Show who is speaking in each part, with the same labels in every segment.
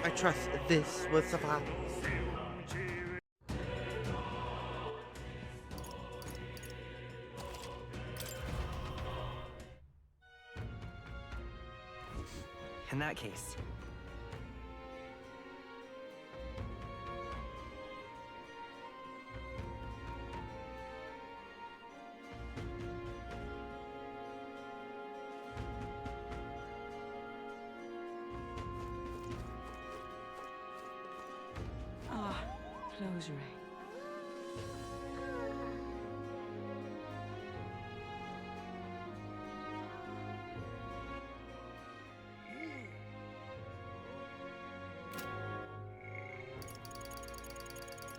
Speaker 1: I trust this will suffice.
Speaker 2: In that case.
Speaker 3: Ah, close your eyes.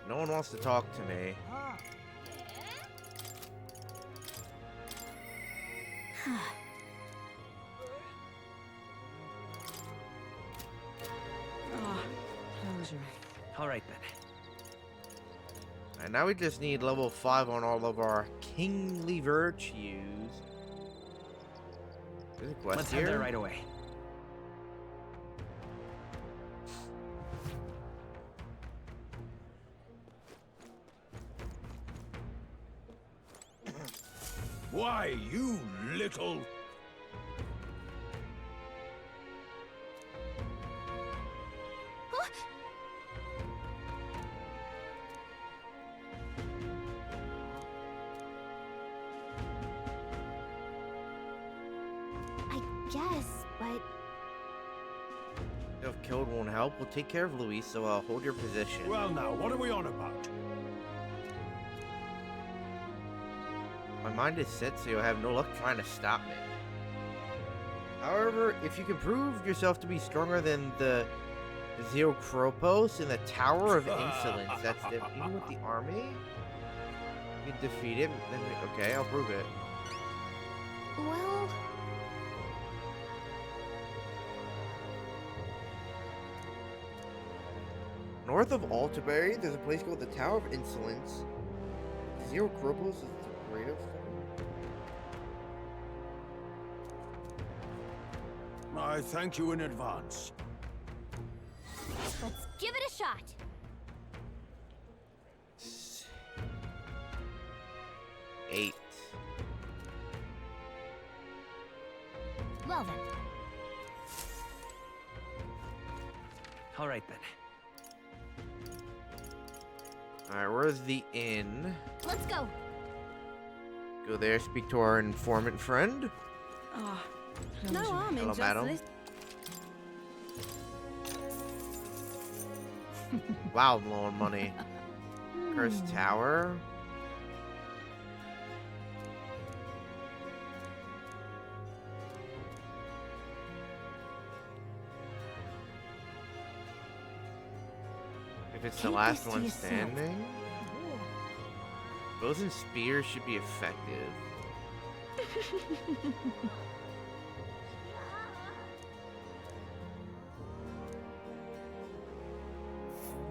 Speaker 1: No one wants to talk to me.
Speaker 3: Ah, close your eyes.
Speaker 2: All right then.
Speaker 1: And now we just need level 5 on all of our kingly virtues. There's a quest
Speaker 2: Let's
Speaker 1: here.
Speaker 2: head there right away.
Speaker 4: Why, you little...
Speaker 5: I guess, but
Speaker 1: If killed won't help, we'll take care of Luis, so hold your position.
Speaker 4: Well now, what are we on about?
Speaker 1: My mind is set, so you'll have no luck trying to stop me. However, if you can prove yourself to be stronger than the Zero Kropos in the Tower of Insolence, that's the even with the army, you can defeat it. Then okay, I'll prove it.
Speaker 5: well,
Speaker 1: North of Altaberry, there's a place called the Tower of Insolence. Zero Kropos is the greatest.
Speaker 4: I thank you in advance.
Speaker 5: let's give it a shot.
Speaker 1: Eight.
Speaker 5: Well then,
Speaker 2: All right then.
Speaker 1: Alright, where's the inn?
Speaker 5: let's go.
Speaker 1: Go there, speak to our informant friend.
Speaker 3: Ah, close
Speaker 6: No
Speaker 3: your eyes.
Speaker 6: harm in
Speaker 1: Hello,
Speaker 6: just
Speaker 1: madam.
Speaker 6: listening.
Speaker 1: Wow, I'm low on money. Cursed Tower. If it's the
Speaker 5: Take
Speaker 1: last
Speaker 5: this to
Speaker 1: one
Speaker 5: yourself.
Speaker 1: standing, bows and spears should be effective.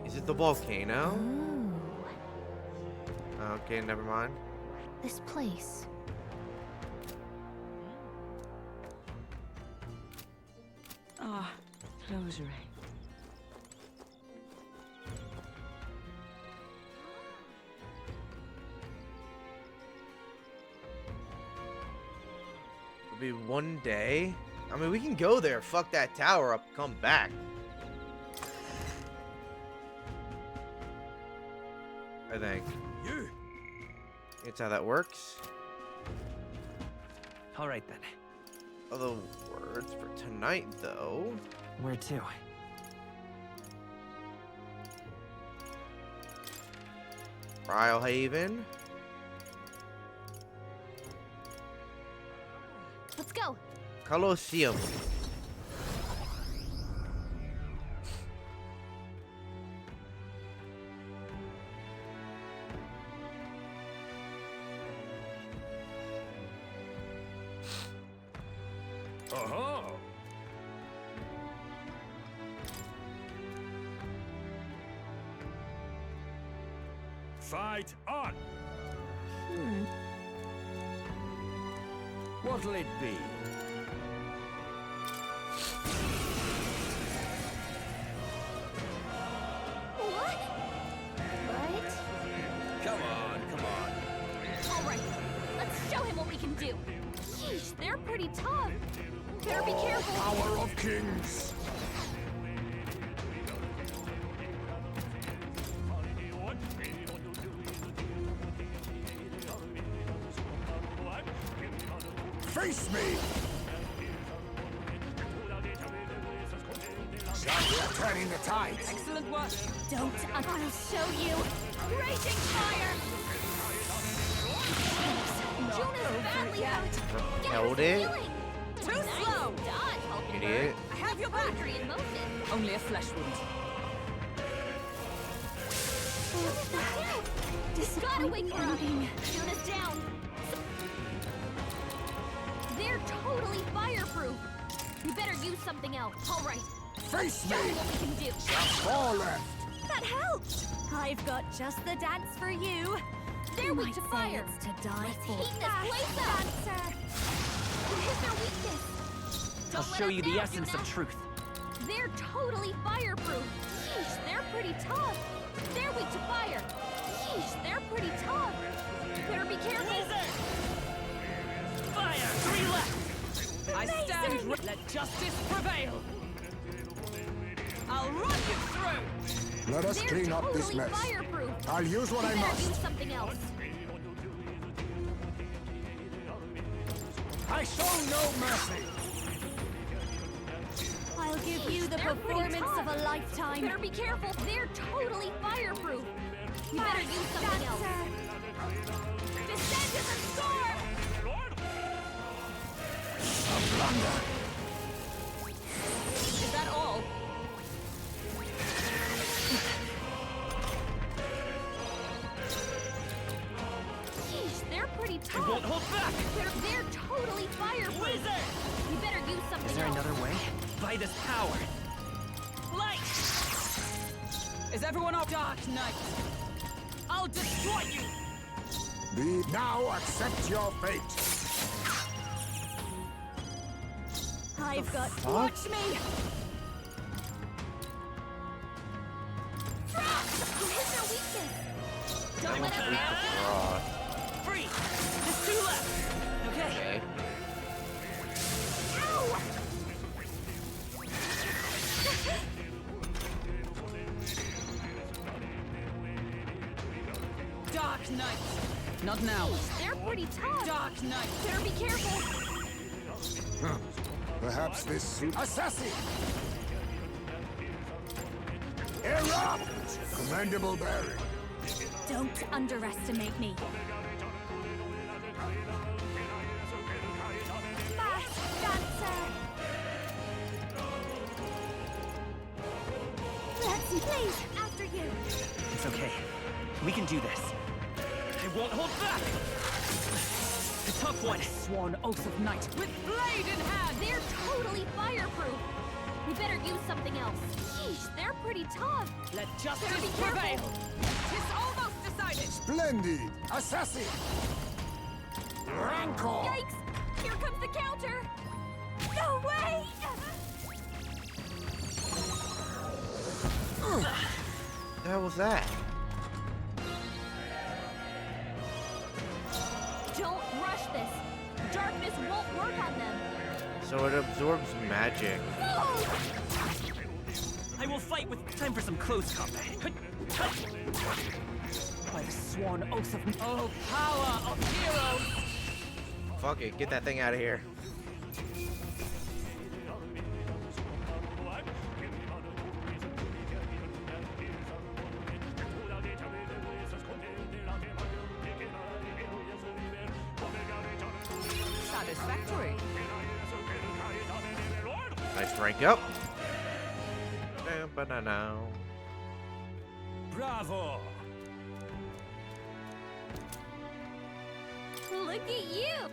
Speaker 1: Is it the volcano?
Speaker 5: Ooh,
Speaker 1: Okay, never mind.
Speaker 5: this place.
Speaker 3: Ah, close your eyes.
Speaker 1: It'll be one day. I mean, we can go there, fuck that tower up, come back. I think.
Speaker 4: You?
Speaker 1: It's how that works.
Speaker 2: All right then.
Speaker 1: Other words for tonight, though.
Speaker 2: Where to?
Speaker 1: Trial Haven.
Speaker 5: Let's go.
Speaker 1: Colosseum.
Speaker 4: Aha! Fight on! What'll it be?
Speaker 5: you. Yeesh, they're pretty tough. Better be careful.
Speaker 4: Power of kings. Face me! We're turning the tides.
Speaker 3: Excellent work.
Speaker 5: Don't, I'll show you. Raging fire! Jonah's badly hurt.
Speaker 1: Held
Speaker 5: Get
Speaker 1: it.
Speaker 5: his healing.
Speaker 3: Too
Speaker 5: Nice
Speaker 3: slow.
Speaker 5: dodge, Hulkenberg.
Speaker 1: Idiot.
Speaker 3: I have your back.
Speaker 5: Surgery in motion.
Speaker 3: Only a flesh wound.
Speaker 5: Gotta wake her up. Jonah's down. They're totally fireproof. We better use something else. All right.
Speaker 4: Face
Speaker 5: Show me
Speaker 4: me!
Speaker 5: what we can do.
Speaker 4: Four left.
Speaker 5: That helped. I've got just the dance for you. They're weak to fire. It's to die for. Let's heat this place up. Dancer. You hit their weakness.
Speaker 2: I'll
Speaker 5: Don't let
Speaker 2: show
Speaker 5: us
Speaker 2: you the
Speaker 5: down,
Speaker 2: essence of
Speaker 5: Yuna.
Speaker 2: truth.
Speaker 5: They're totally fireproof. Yeesh, they're pretty tough. They're weak to fire. Yeesh, they're pretty tough. Better be careful.
Speaker 2: Fire! 3 left!
Speaker 3: I stand. Let justice prevail. I'll run you through.
Speaker 4: Let us
Speaker 5: They're
Speaker 4: clean up this
Speaker 5: totally
Speaker 4: mess.
Speaker 5: fireproof.
Speaker 4: I'll use what
Speaker 5: We
Speaker 4: I
Speaker 5: better
Speaker 4: must.
Speaker 5: use something else.
Speaker 4: I show no mercy.
Speaker 5: I'll give you the performance of a lifetime. Better be careful. They're totally fireproof. We better use something else. Descend to the storm!
Speaker 3: Is that all?
Speaker 5: Jeez, they're pretty
Speaker 2: I
Speaker 5: tough.
Speaker 2: won't hold back!
Speaker 5: They're totally fireproof.
Speaker 2: Wizard!
Speaker 5: We better use something
Speaker 2: Is there
Speaker 5: else.
Speaker 2: another way? By this power. Light!
Speaker 3: Is everyone up? Dark Knight. I'll destroy you.
Speaker 4: Now accept your fate.
Speaker 5: I've got.
Speaker 1: fuck?
Speaker 5: Watch me! Frost! You hit their weakness! Don't let them out!
Speaker 1: Frost.
Speaker 2: Free! Just 2 left! Okay.
Speaker 1: Okay.
Speaker 5: Ow!
Speaker 3: Dark Knight. Not now.
Speaker 5: They're pretty tough.
Speaker 3: Dark Knight.
Speaker 5: Better be careful.
Speaker 4: Perhaps this suit. Assassin! Erupt! Commendable bearing.
Speaker 5: Don't underestimate me. Fast dancer! Let's please, after you.
Speaker 2: It's okay. We can do this. I won't hold back! The tough one!
Speaker 3: Sworn oath of night with blade in hand.
Speaker 5: They're totally fireproof. We better use something else. Yeesh, they're pretty tough.
Speaker 3: Let
Speaker 5: Better
Speaker 3: justice
Speaker 5: be careful.
Speaker 3: prevail. Tis almost decided.
Speaker 4: Splendid! Assassin! Rancor!
Speaker 5: Yikes! Here comes the counter. No way!
Speaker 1: The hell was that?
Speaker 5: Don't rush this. Darkness won't work on them.
Speaker 1: So it absorbs magic.
Speaker 5: Oh!
Speaker 2: I will fight with time for some close combat.
Speaker 3: By the sworn oath of oh power of heroes.
Speaker 1: Fuck it, get that thing out of here.
Speaker 3: Satisfactory.
Speaker 1: Nice rank up. Ba-na-now.
Speaker 4: Bravo!
Speaker 5: Look at you!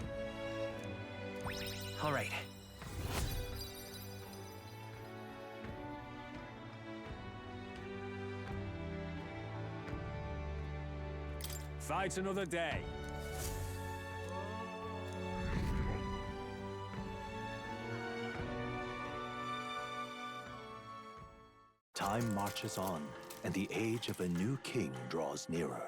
Speaker 2: All right.
Speaker 4: Fight another day.
Speaker 6: Time marches on, and the age of a new king draws nearer.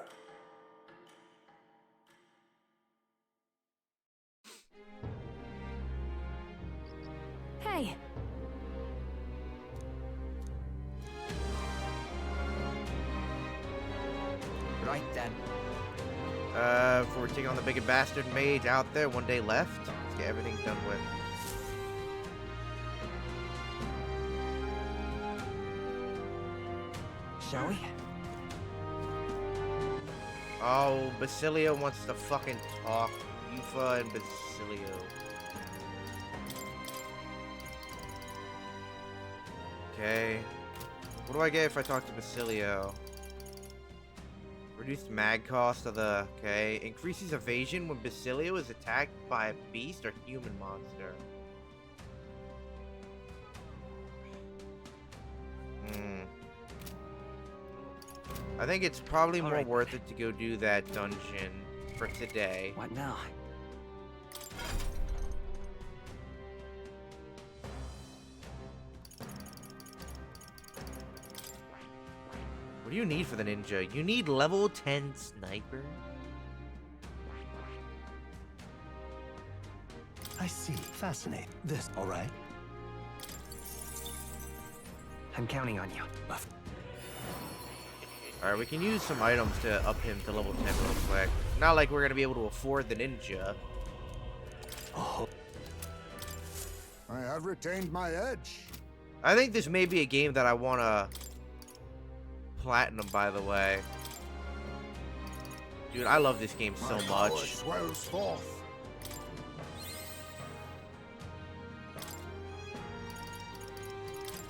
Speaker 2: Right then.
Speaker 1: Before we take on the biggest bastard mage out there, 1 day left. Let's get everything done with.
Speaker 2: Shall we?
Speaker 1: Oh, Basilio wants to fucking talk. Yufa and Basilio. Okay. What do I get if I talk to Basilio? Reduced mag cost of the... Okay. Increases evasion when Basilio is attacked by a beast or human monster. I think it's probably more worth it to go do that dungeon for today.
Speaker 2: What now?
Speaker 1: What do you need for the ninja? You need level 10 sniper?
Speaker 6: I see. Fascinating. This, all right?
Speaker 2: I'm counting on you.
Speaker 1: Alright, we can use some items to up him to level 10 real quick. Not like we're gonna be able to afford the ninja.
Speaker 6: Oh.
Speaker 4: I have retained my edge.
Speaker 1: I think this may be a game that I wanna platinum, by the way. Dude, I love this game so
Speaker 4: My power
Speaker 1: much.
Speaker 4: swells forth.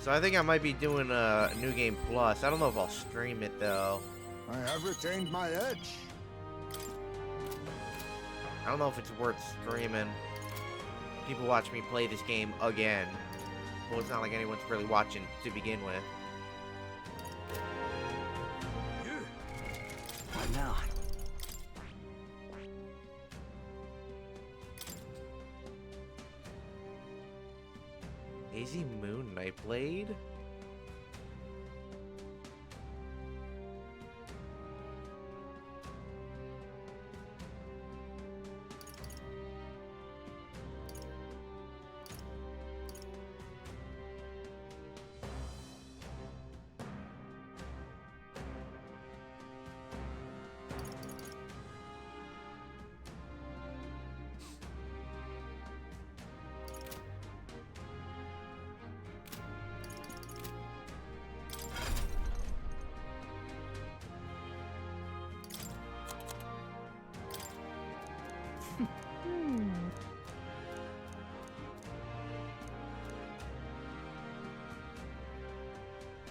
Speaker 1: So I think I might be doing a New Game Plus. I don't know if I'll stream it, though.
Speaker 4: I have retained my edge.
Speaker 1: I don't know if it's worth streaming. People watch me play this game again. Well, it's not like anyone's really watching to begin with.
Speaker 2: What now?
Speaker 1: Daisy Moon Nightblade?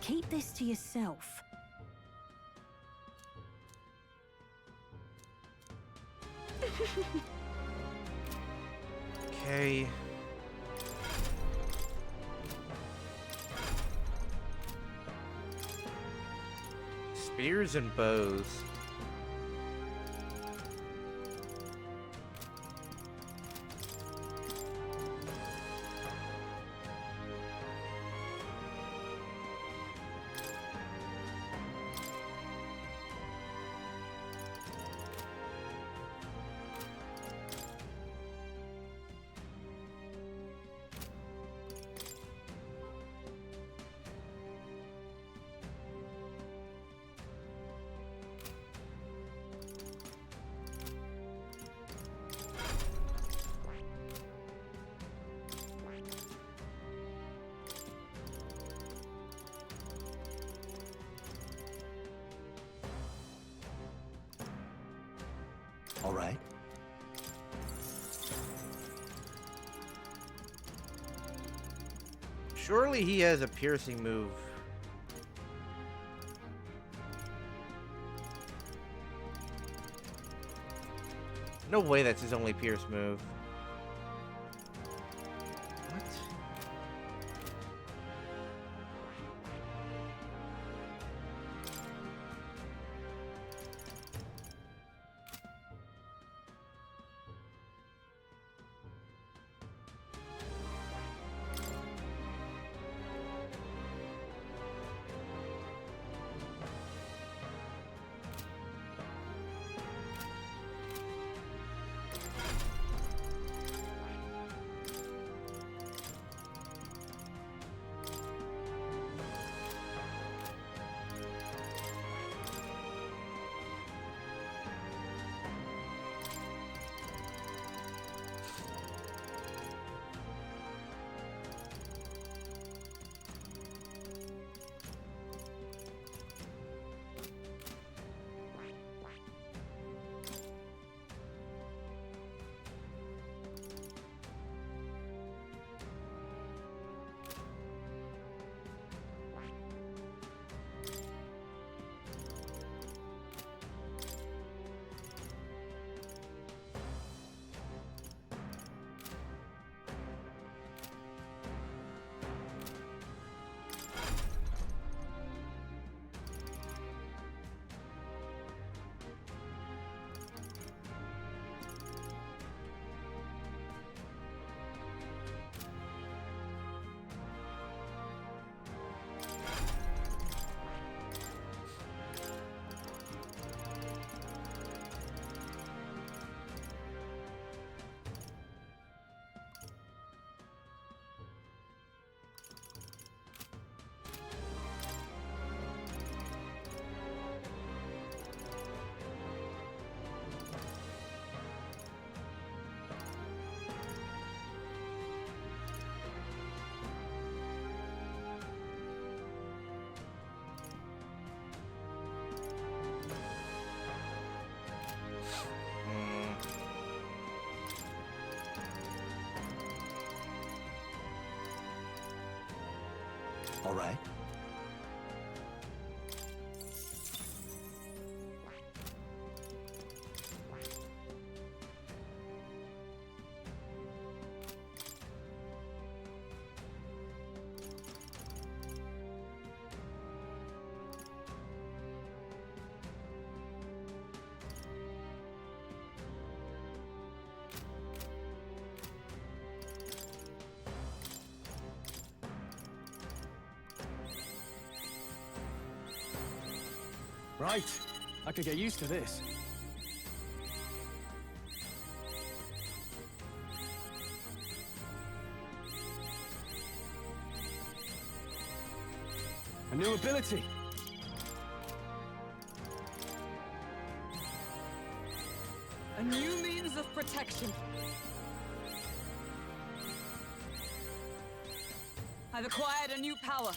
Speaker 5: Keep this to yourself.
Speaker 1: Okay. Spears and bows.
Speaker 6: All right.
Speaker 1: Surely he has a piercing move. No way that's his only pierce move. What?
Speaker 6: all right?
Speaker 2: Right. I could get used to this. A new ability.
Speaker 3: A new means of protection. I've acquired a new power.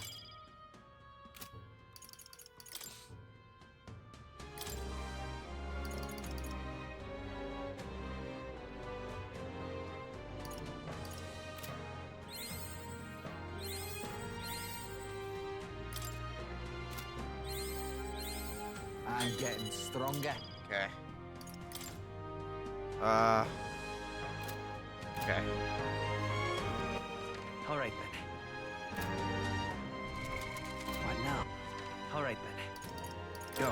Speaker 7: I'm getting stronger.
Speaker 1: Okay. Okay.
Speaker 2: All right then. What now? All right then. Go.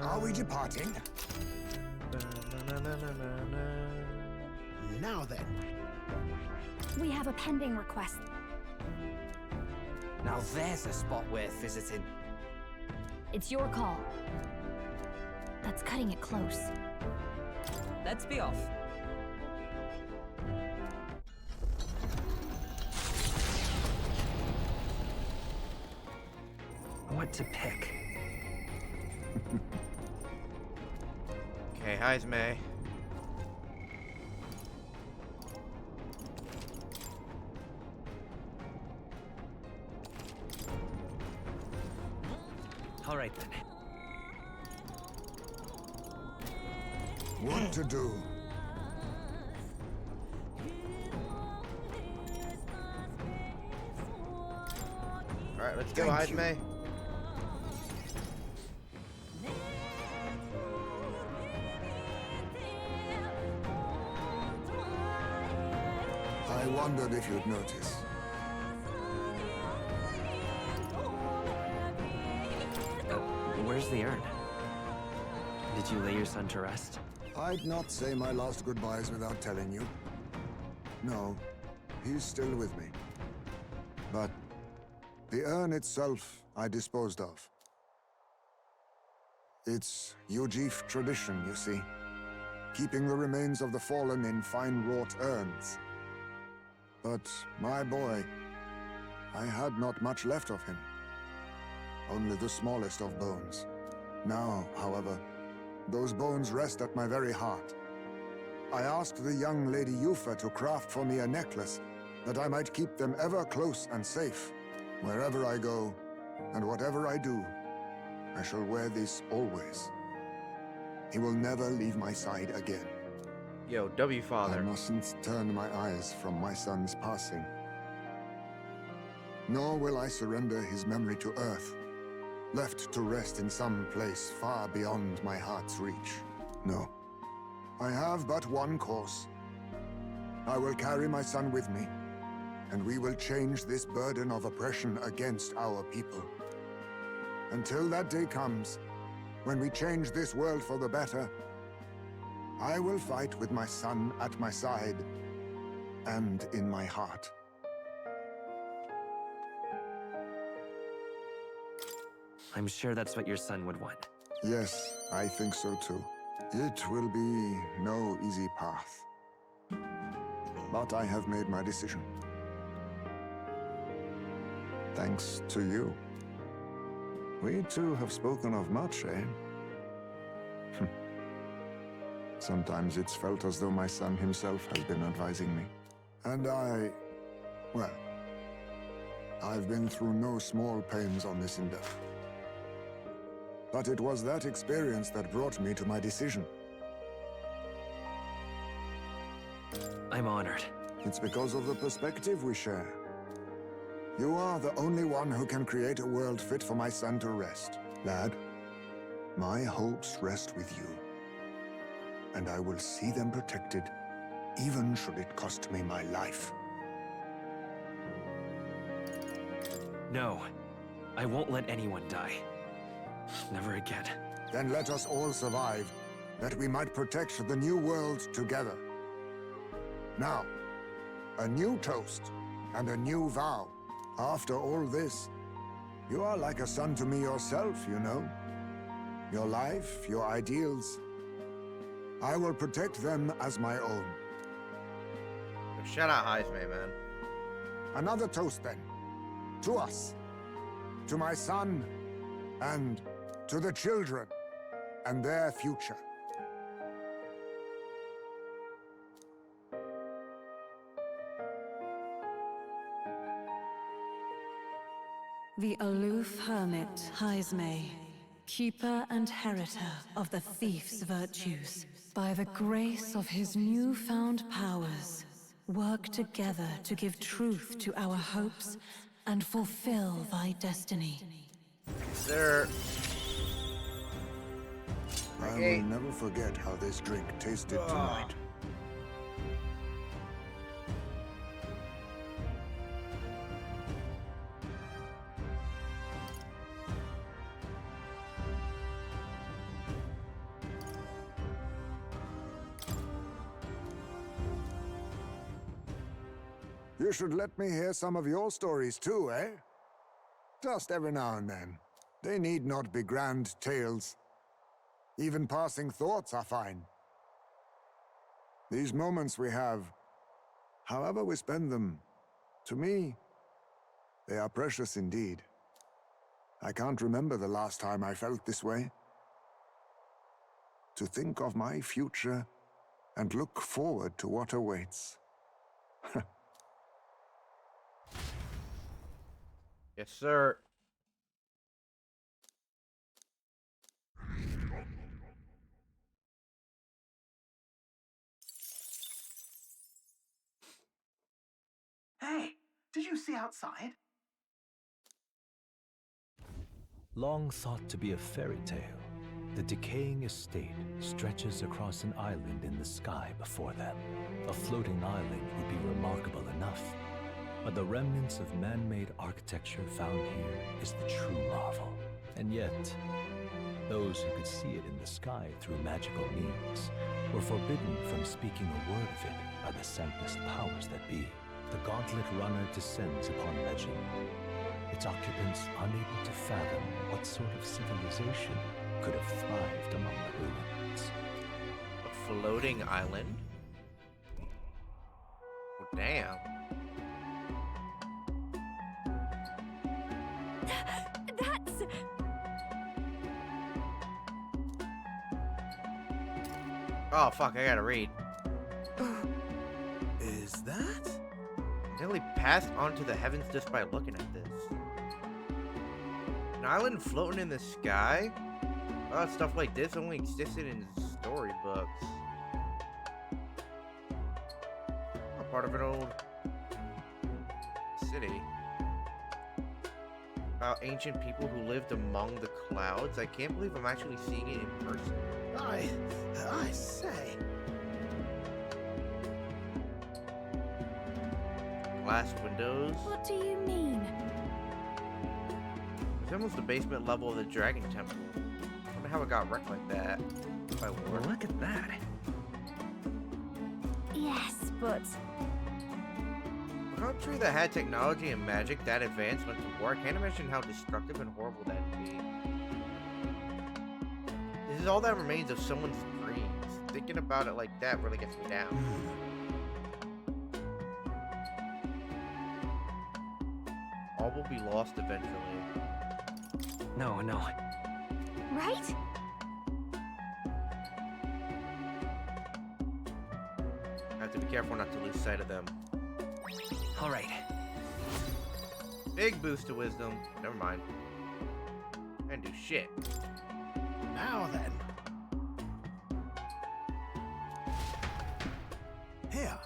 Speaker 4: Are we departing?
Speaker 7: Now then.
Speaker 5: We have a pending request.
Speaker 7: Now there's a spot worth visiting.
Speaker 5: It's your call. That's cutting it close.
Speaker 3: Let's be off.
Speaker 2: What to pick?
Speaker 1: Okay, hi, May.
Speaker 2: All right then.
Speaker 4: What to do?
Speaker 1: Alright, let's go,
Speaker 4: Thank you.
Speaker 1: May.
Speaker 4: I wondered if you'd notice.
Speaker 2: Where's the urn? Did you lay your son to rest?
Speaker 4: I'd not say my last goodbyes without telling you. No, he's still with me. But the urn itself I disposed of. It's Yujif tradition, you see. Keeping the remains of the fallen in fine-wrought urns. But my boy, I had not much left of him. Only the smallest of bones. Now, however, those bones rest at my very heart. I asked the young Lady Yufa to craft for me a necklace that I might keep them ever close and safe. Wherever I go, and whatever I do, I shall wear this always. He will never leave my side again.
Speaker 1: Yo, W
Speaker 4: I
Speaker 1: father.
Speaker 4: mustn't turn my eyes from my son's passing. Nor will I surrender his memory to Earth, left to rest in some place far beyond my heart's reach. No. I have but one course. I will carry my son with me, and we will change this burden of oppression against our people. Until that day comes, when we change this world for the better, I will fight with my son at my side and in my heart.
Speaker 2: I'm sure that's what your son would want.
Speaker 4: Yes, I think so too. It will be no easy path. But I have made my decision. Thanks to you. We two have spoken of much, eh? Sometimes it's felt as though my son himself has been advising me. And well, I've been through no small pains on this endeavor. But it was that experience that brought me to my decision.
Speaker 2: I'm honored.
Speaker 4: It's because of the perspective we share. You are the only one who can create a world fit for my son to rest. Lad, my hopes rest with you. And I will see them protected, even should it cost me my life.
Speaker 2: No, I won't let anyone die. Never again.
Speaker 4: Then let us all survive, that we might protect the new world together. Now, a new toast and a new vow. After all this, you are like a son to me yourself, you know. Your life, your ideals. I will protect them as my own.
Speaker 1: Shout out Heisman, man.
Speaker 4: Another toast then. To us. To my son. And to the children. And their future.
Speaker 8: The aloof hermit, Heisme, keeper and heritor of the thief's virtues, by the grace of his newfound powers, work together to give truth to our hopes and fulfill thy destiny.
Speaker 1: Sir.
Speaker 4: I will never forget how this drink tasted tonight. You should let me hear some of your stories too, eh? Just every now and then. They need not be grand tales. Even passing thoughts are fine. These moments we have, however we spend them, to me, they are precious indeed. I can't remember the last time I felt this way. To think of my future and look forward to what awaits.
Speaker 1: Yes, sir.
Speaker 6: Hey, did you see outside?
Speaker 9: Long thought to be a fairy tale, the decaying estate stretches across an island in the sky before them. A floating island would be remarkable enough, but the remnants of man-made architecture found here is the true marvel. And yet, those who could see it in the sky through magical means were forbidden from speaking a word of it by the sanctest powers that be. The gauntlet runner descends upon legend, its occupants unable to fathom what sort of civilization could have thrived among the ruins.
Speaker 1: A floating island? Well, damn.
Speaker 5: That's...
Speaker 1: Oh, fuck, I gotta read.
Speaker 6: Is that?
Speaker 1: Nearly passed onto the heavens just by looking at this. An island floating in the sky? Oh, stuff like this only existed in storybooks. A part of an old city. About ancient people who lived among the clouds. I can't believe I'm actually seeing it in person.
Speaker 6: I say.
Speaker 1: Glass windows.
Speaker 5: What do you mean?
Speaker 1: It's almost the basement level of the Dragon Temple. I wonder how it got wrecked like that. By war.
Speaker 2: Look at that.
Speaker 5: Yes, but...
Speaker 1: A country that had technology and magic that advanced went to war. I can't imagine how destructive and horrible that'd be. This is all that remains of someone's dreams. Thinking about it like that really gets me down. All will be lost eventually.
Speaker 2: No.
Speaker 5: Right?
Speaker 1: I have to be careful not to lose sight of them.
Speaker 2: All right.
Speaker 1: Big boost to wisdom. Never mind. And do shit.
Speaker 6: Now then. Here.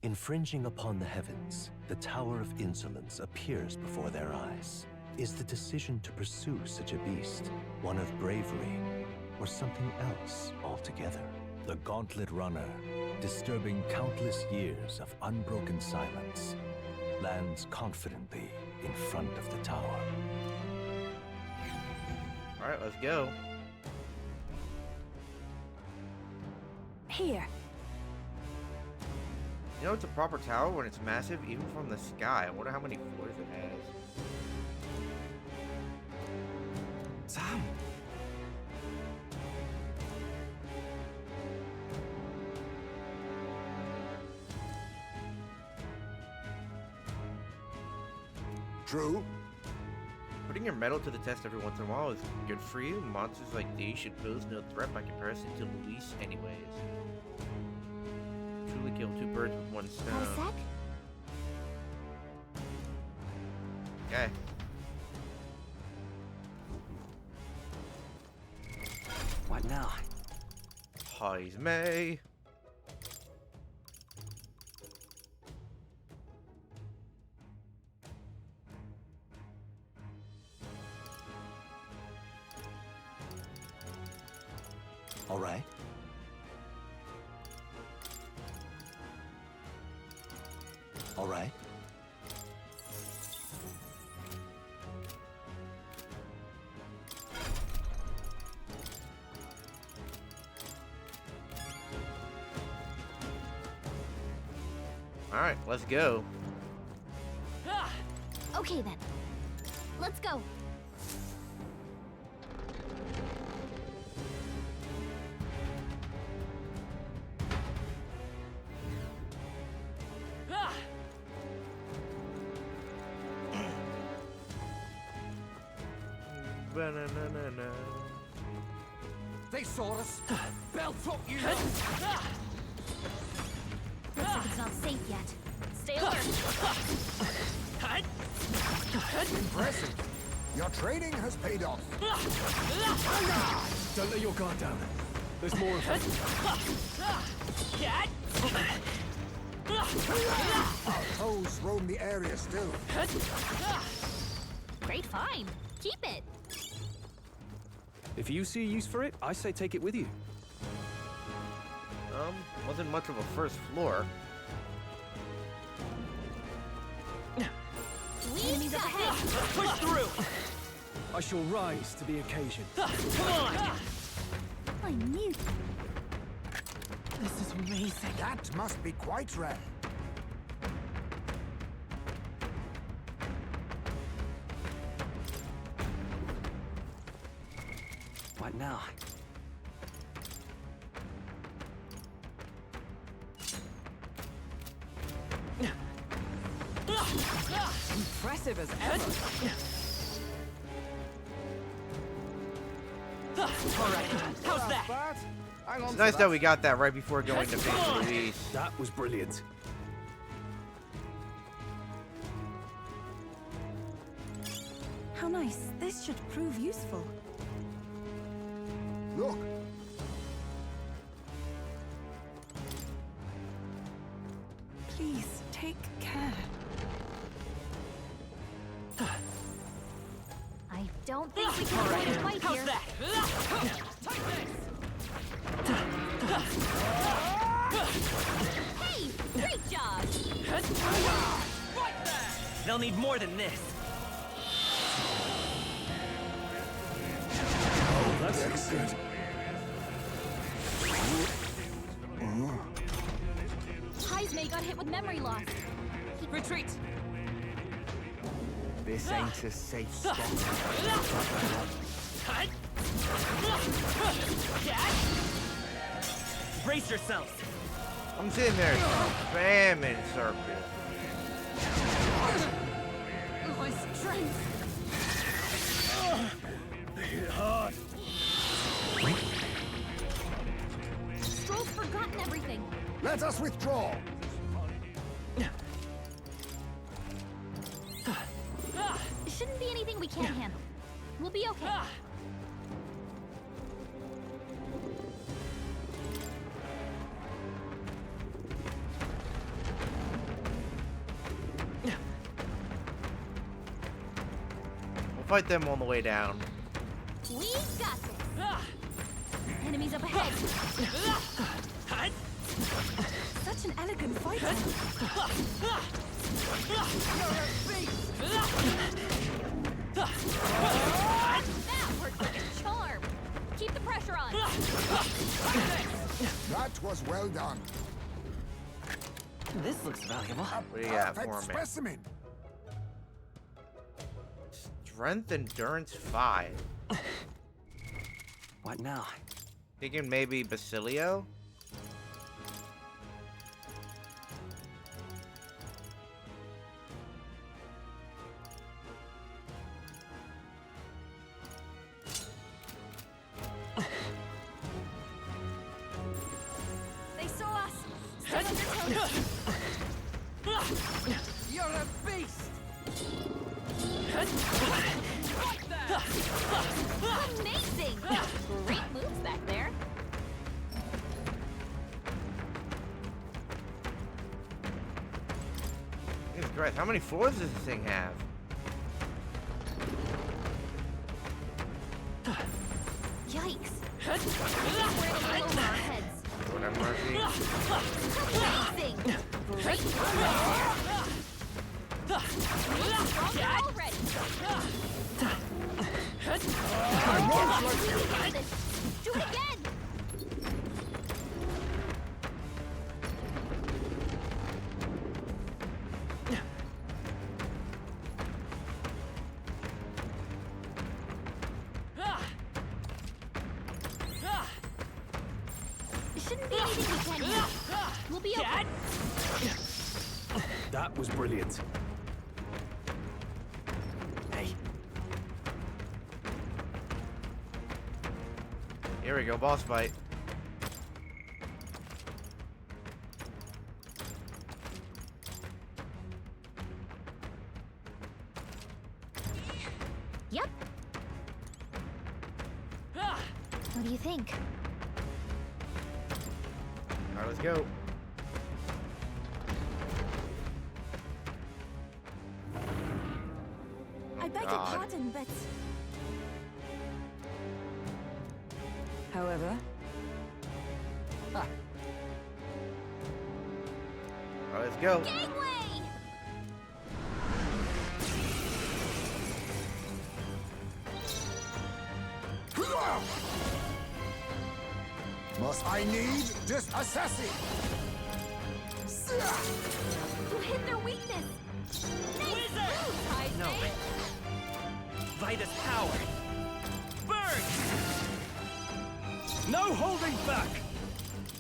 Speaker 9: Infringing upon the heavens, the Tower of Insolence appears before their eyes. Is the decision to pursue such a beast one of bravery, or something else altogether? The Gauntlet Runner, disturbing countless years of unbroken silence, lands confidently in front of the tower.
Speaker 1: Alright, let's go.
Speaker 5: Here.
Speaker 1: You know it's a proper tower when it's massive, even from the sky. I wonder how many floors it has.
Speaker 2: Sam!
Speaker 4: True.
Speaker 1: Putting your metal to the test every once in a while is good for you. Monsters like these should pose no threat by comparison to Luis anyways. Truly kill two birds with one stone.
Speaker 5: A sec?
Speaker 1: Okay.
Speaker 2: What now?
Speaker 1: Heisme.
Speaker 9: All right. All right.
Speaker 1: Alright, let's go.
Speaker 5: Okay then. Let's go.
Speaker 1: Ba-na-na-na-na.
Speaker 7: They saw us. Belt up, you.
Speaker 5: Looks like it's not safe yet. Stay alert.
Speaker 4: Impressive. Your training has paid off.
Speaker 6: Don't let your guard down. There's more of them.
Speaker 4: Our foes roam the area still.
Speaker 5: Great find. Keep it.
Speaker 6: If you see a use for it, I say take it with you.
Speaker 1: Wasn't much of a first floor.
Speaker 5: Enemies up ahead.
Speaker 2: Push through!
Speaker 6: I shall rise to the occasion.
Speaker 2: Come on!
Speaker 5: I knew.
Speaker 3: This is amazing.
Speaker 4: That must be quite rare.
Speaker 2: What now?
Speaker 3: Impressive as ever.
Speaker 2: Alright, how's that?
Speaker 1: It's nice that we got that right before going to face Luis.
Speaker 6: That was brilliant.
Speaker 8: How nice. This should prove useful.
Speaker 4: Look,
Speaker 8: Please, take care.
Speaker 5: I don't think we can avoid a fight
Speaker 2: How's
Speaker 5: here.
Speaker 2: that?
Speaker 5: Hey, great job.
Speaker 2: They'll need more than this.
Speaker 6: That's good.
Speaker 5: Heisme got hit with memory loss.
Speaker 3: Retreat.
Speaker 7: This ain't a safe spot.
Speaker 2: Brace yourselves.
Speaker 1: I'm sitting there spamming serpent.
Speaker 3: My strength.
Speaker 6: Hit hard.
Speaker 5: Stroll's forgotten everything.
Speaker 4: let us withdraw.
Speaker 5: Shouldn't be anything we can't handle. We'll be okay.
Speaker 1: fight them on the way down.
Speaker 5: We got this. Enemies up ahead.
Speaker 8: Such an elegant fighter.
Speaker 5: That worked like a charm. Keep the pressure on.
Speaker 4: That was well done.
Speaker 2: This looks valuable.
Speaker 1: What do you got
Speaker 4: Perfect
Speaker 1: for me?
Speaker 4: specimen.
Speaker 1: Strength endurance 5.
Speaker 2: What now?
Speaker 1: Thinking maybe Basilio?
Speaker 5: They saw us. Stay on your toes.
Speaker 7: You're a beast!
Speaker 5: Amazing! Great moves back there.
Speaker 1: Jesus Christ, how many floors does this thing have?
Speaker 5: Yikes. We're a little over our heads.
Speaker 1: Lord have mercy.
Speaker 5: Amazing! Great stronger already. Do it again! It shouldn't be anything we can't do. We'll be okay.
Speaker 6: That was brilliant.
Speaker 2: Hey,
Speaker 1: Here we go, boss fight.
Speaker 5: Yep. What do you think?
Speaker 1: Alright, let's go.
Speaker 8: I beg your
Speaker 1: God.
Speaker 8: pardon, but... However,
Speaker 1: Alright, let's go.
Speaker 5: Gangway!
Speaker 4: Must I need this assassin?
Speaker 5: You hit their weakness. Nice move, Heisman.
Speaker 2: No. Vitus power. Burn!
Speaker 6: No holding back!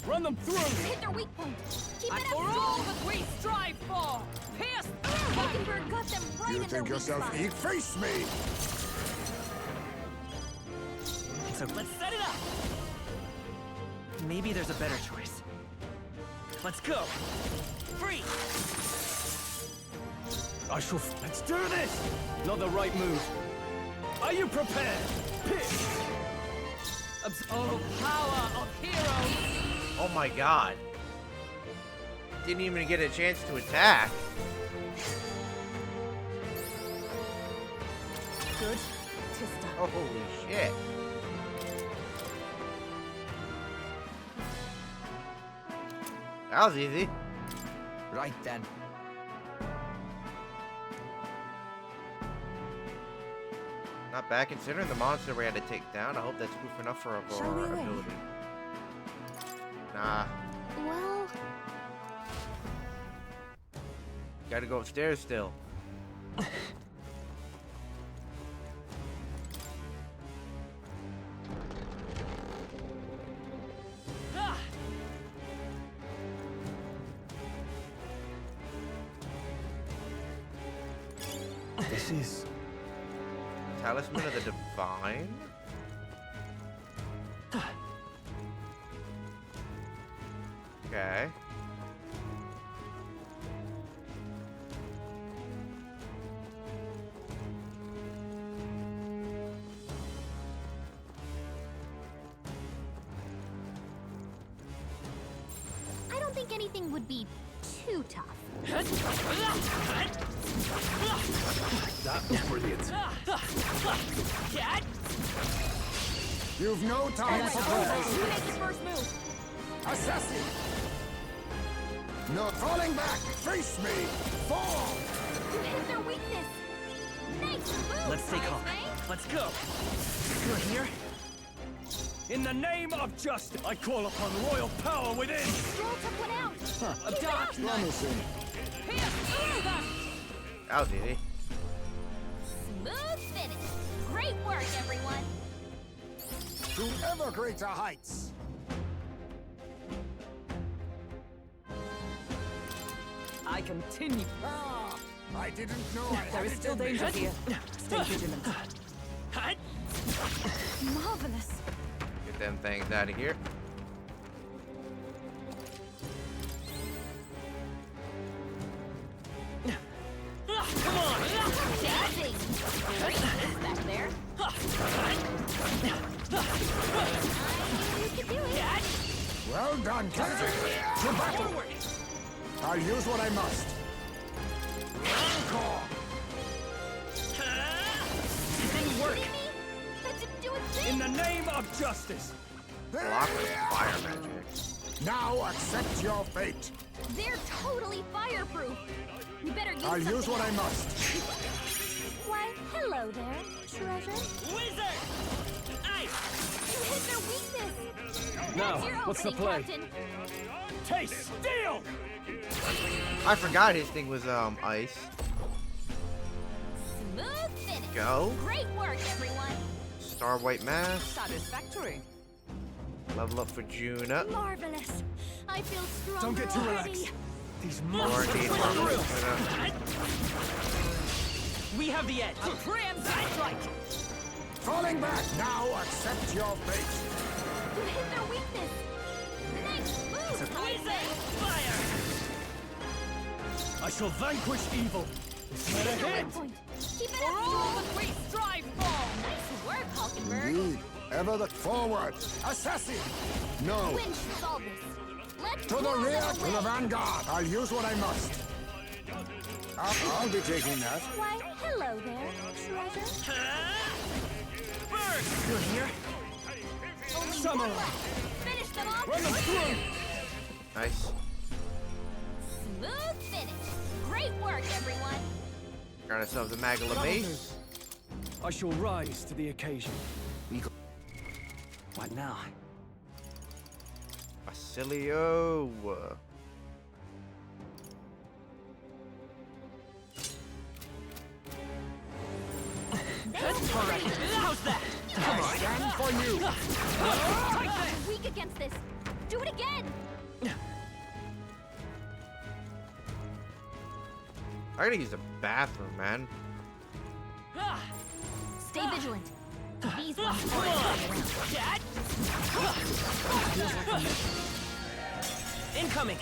Speaker 6: Run them through!
Speaker 5: Hit their weak point. Keep
Speaker 3: And
Speaker 5: it
Speaker 3: for
Speaker 5: up.
Speaker 3: all that we strive for, pierce through them!
Speaker 5: Hockenberg got them right
Speaker 4: You
Speaker 5: in their
Speaker 4: think
Speaker 5: weak
Speaker 4: yourself
Speaker 5: spot.
Speaker 4: eat? Face me!
Speaker 2: So let's set it up! Maybe there's a better choice. Let's go! Free!
Speaker 6: Let's do this! Not the right move. Are you prepared? Pitch!
Speaker 3: Oh, power of heroes!
Speaker 1: Oh my god. Didn't even get a chance to attack.
Speaker 8: good to stop.
Speaker 1: Oh, holy shit. That was easy.
Speaker 7: Right then.
Speaker 1: Not bad considering the monster we had to take down. I hope that's proof enough for
Speaker 8: Shall we
Speaker 1: our
Speaker 8: wait?
Speaker 1: ability. Nah.
Speaker 5: Well,
Speaker 1: Gotta go upstairs still.
Speaker 6: This is...
Speaker 1: Talisman of the Divine? Okay.
Speaker 5: I don't think anything would be too tough.
Speaker 6: That was brilliant.
Speaker 7: You've no time for praise.
Speaker 3: You make your first move.
Speaker 7: Assassin! No, falling back! Face me! Fall!
Speaker 5: You hit their weakness. Nice move,
Speaker 2: Let's stay calm.
Speaker 5: Heismay.
Speaker 2: Let's go. Good here.
Speaker 6: In the name of justice, I call upon royal power within.
Speaker 5: Stroll took one out.
Speaker 3: A dark knight.
Speaker 7: Promising.
Speaker 3: Here, through them.
Speaker 1: That was easy.
Speaker 5: Smooth finish. Great work, everyone.
Speaker 7: To ever greater heights!
Speaker 3: I continue.
Speaker 7: Ah! I didn't know I
Speaker 3: There
Speaker 7: had
Speaker 3: is
Speaker 7: it
Speaker 3: still
Speaker 7: in me.
Speaker 3: danger here. Stay vigilant.
Speaker 5: Marvelous.
Speaker 1: Get them things out of here.
Speaker 3: Come on.
Speaker 5: Amazing. Great move back there. You can do it.
Speaker 7: Well done, Captain. To battle! I'll use what I must. Encore!
Speaker 2: It didn't work.
Speaker 5: Kidding me? That didn't do a thing.
Speaker 6: In the name of justice.
Speaker 1: Block with fire magic.
Speaker 7: Now accept your fate.
Speaker 5: They're totally fireproof. You better use
Speaker 7: I'll use what I
Speaker 5: something.
Speaker 7: must.
Speaker 5: Why, hello there, treasure.
Speaker 2: Wizard! Ice!
Speaker 5: You hit their weakness.
Speaker 6: Now,
Speaker 5: That's your
Speaker 6: what's the
Speaker 5: opening,
Speaker 6: play?
Speaker 5: Captain.
Speaker 6: Taste steel!
Speaker 1: I forgot his thing was ice.
Speaker 5: Smooth finish.
Speaker 1: Go.
Speaker 5: Great work, everyone.
Speaker 1: Star White Mask.
Speaker 3: Satisfactory.
Speaker 1: Level up for Juna.
Speaker 5: Marvelous. I feel strong.
Speaker 6: Don't get too relaxed. These
Speaker 1: More
Speaker 6: monsters
Speaker 1: indeed,
Speaker 6: will
Speaker 1: Marvel.
Speaker 6: thrill.
Speaker 2: We have the edge.
Speaker 3: A preemptive strike.
Speaker 7: Falling back. Now accept your fate.
Speaker 5: You hit their weakness. Nice move, Heismay.
Speaker 2: Fire!
Speaker 6: I shall vanquish evil. Is that
Speaker 5: Hit their
Speaker 6: ahead?
Speaker 5: weak point. Keep it
Speaker 3: For
Speaker 5: up,
Speaker 3: all
Speaker 5: strong.
Speaker 3: that we strive for.
Speaker 5: Nice work, Hulkenberg.
Speaker 7: Indeed. Ever the forward. Assassin! No.
Speaker 5: Win should solve this. Let's
Speaker 7: To the
Speaker 5: blow
Speaker 7: rear,
Speaker 5: them
Speaker 7: to the
Speaker 5: away.
Speaker 7: vanguard. I'll use what I must. I'll be taking that.
Speaker 5: Why, hello there, treasure.
Speaker 2: Bird! Good here.
Speaker 5: Only
Speaker 6: Summer.
Speaker 5: one left. Finish them off.
Speaker 6: Run them through!
Speaker 1: Nice.
Speaker 5: Smooth finish. Great work, everyone.
Speaker 1: Got ourselves a Magala Mace.
Speaker 6: I shall rise to the occasion.
Speaker 2: What now?
Speaker 1: Basilio.
Speaker 2: Alright, how's that?
Speaker 7: I stand for you.
Speaker 5: You're weak against this. Do it again.
Speaker 1: I gotta use the bathroom, man.
Speaker 5: Stay vigilant. These ones
Speaker 2: Come
Speaker 5: aren't
Speaker 2: on!
Speaker 5: coming around.
Speaker 2: Cat! Incoming!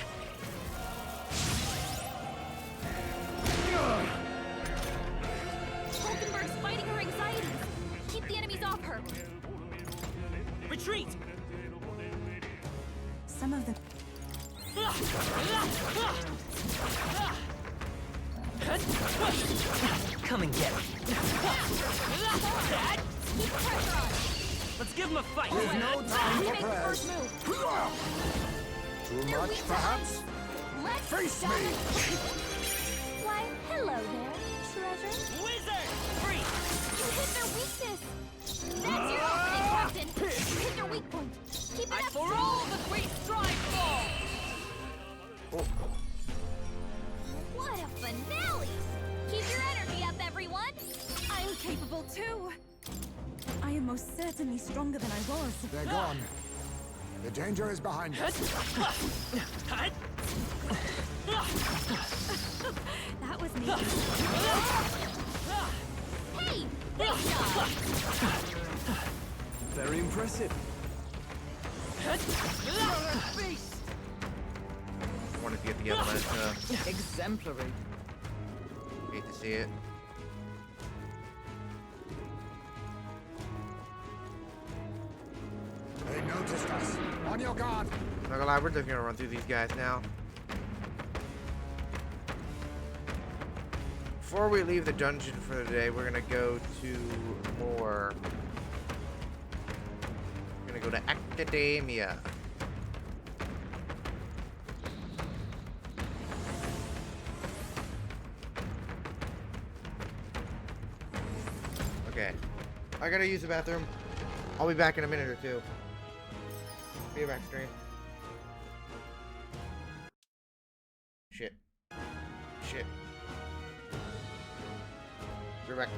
Speaker 5: Hulkenberg's fighting her anxieties. Keep the enemies off her.
Speaker 2: Retreat!
Speaker 8: Some of them.
Speaker 2: Come and get it. Cat!
Speaker 5: Keep the pressure on.
Speaker 2: Let's give him a fight!
Speaker 7: There's no time
Speaker 5: You
Speaker 7: for
Speaker 5: make the
Speaker 7: prayers.
Speaker 5: first move.
Speaker 7: Too
Speaker 5: They're
Speaker 7: much,
Speaker 5: weak to
Speaker 7: perhaps?
Speaker 5: ice. Let's
Speaker 7: Face
Speaker 5: stop
Speaker 7: me.
Speaker 5: it. Why, hello there, treasure.
Speaker 2: Wizard! Free!
Speaker 5: You hit their weakness. That's your opening, Captain. You hit their weak point. Keep it
Speaker 3: And
Speaker 5: up,
Speaker 3: for
Speaker 5: strong.
Speaker 3: all that we strive for.
Speaker 5: What a finale! Keep your energy up, everyone.
Speaker 8: I'm capable too. I am most certainly stronger than I was.
Speaker 7: They're gone. The danger is behind us.
Speaker 8: That was me.
Speaker 5: Hey, big shot.
Speaker 6: Very impressive.
Speaker 3: Beast.
Speaker 1: I wanted to get the other one.
Speaker 3: Exemplary.
Speaker 1: Hate to see it.
Speaker 7: They noticed us. On your guard.
Speaker 1: Not gonna lie, we're just gonna run through these guys now. before we leave the dungeon for the day, we're gonna go to more. We're gonna go to Academia. Okay. I gotta use the bathroom. I'll be back in a minute or two. Be back stream. Shit. Shit. Be back.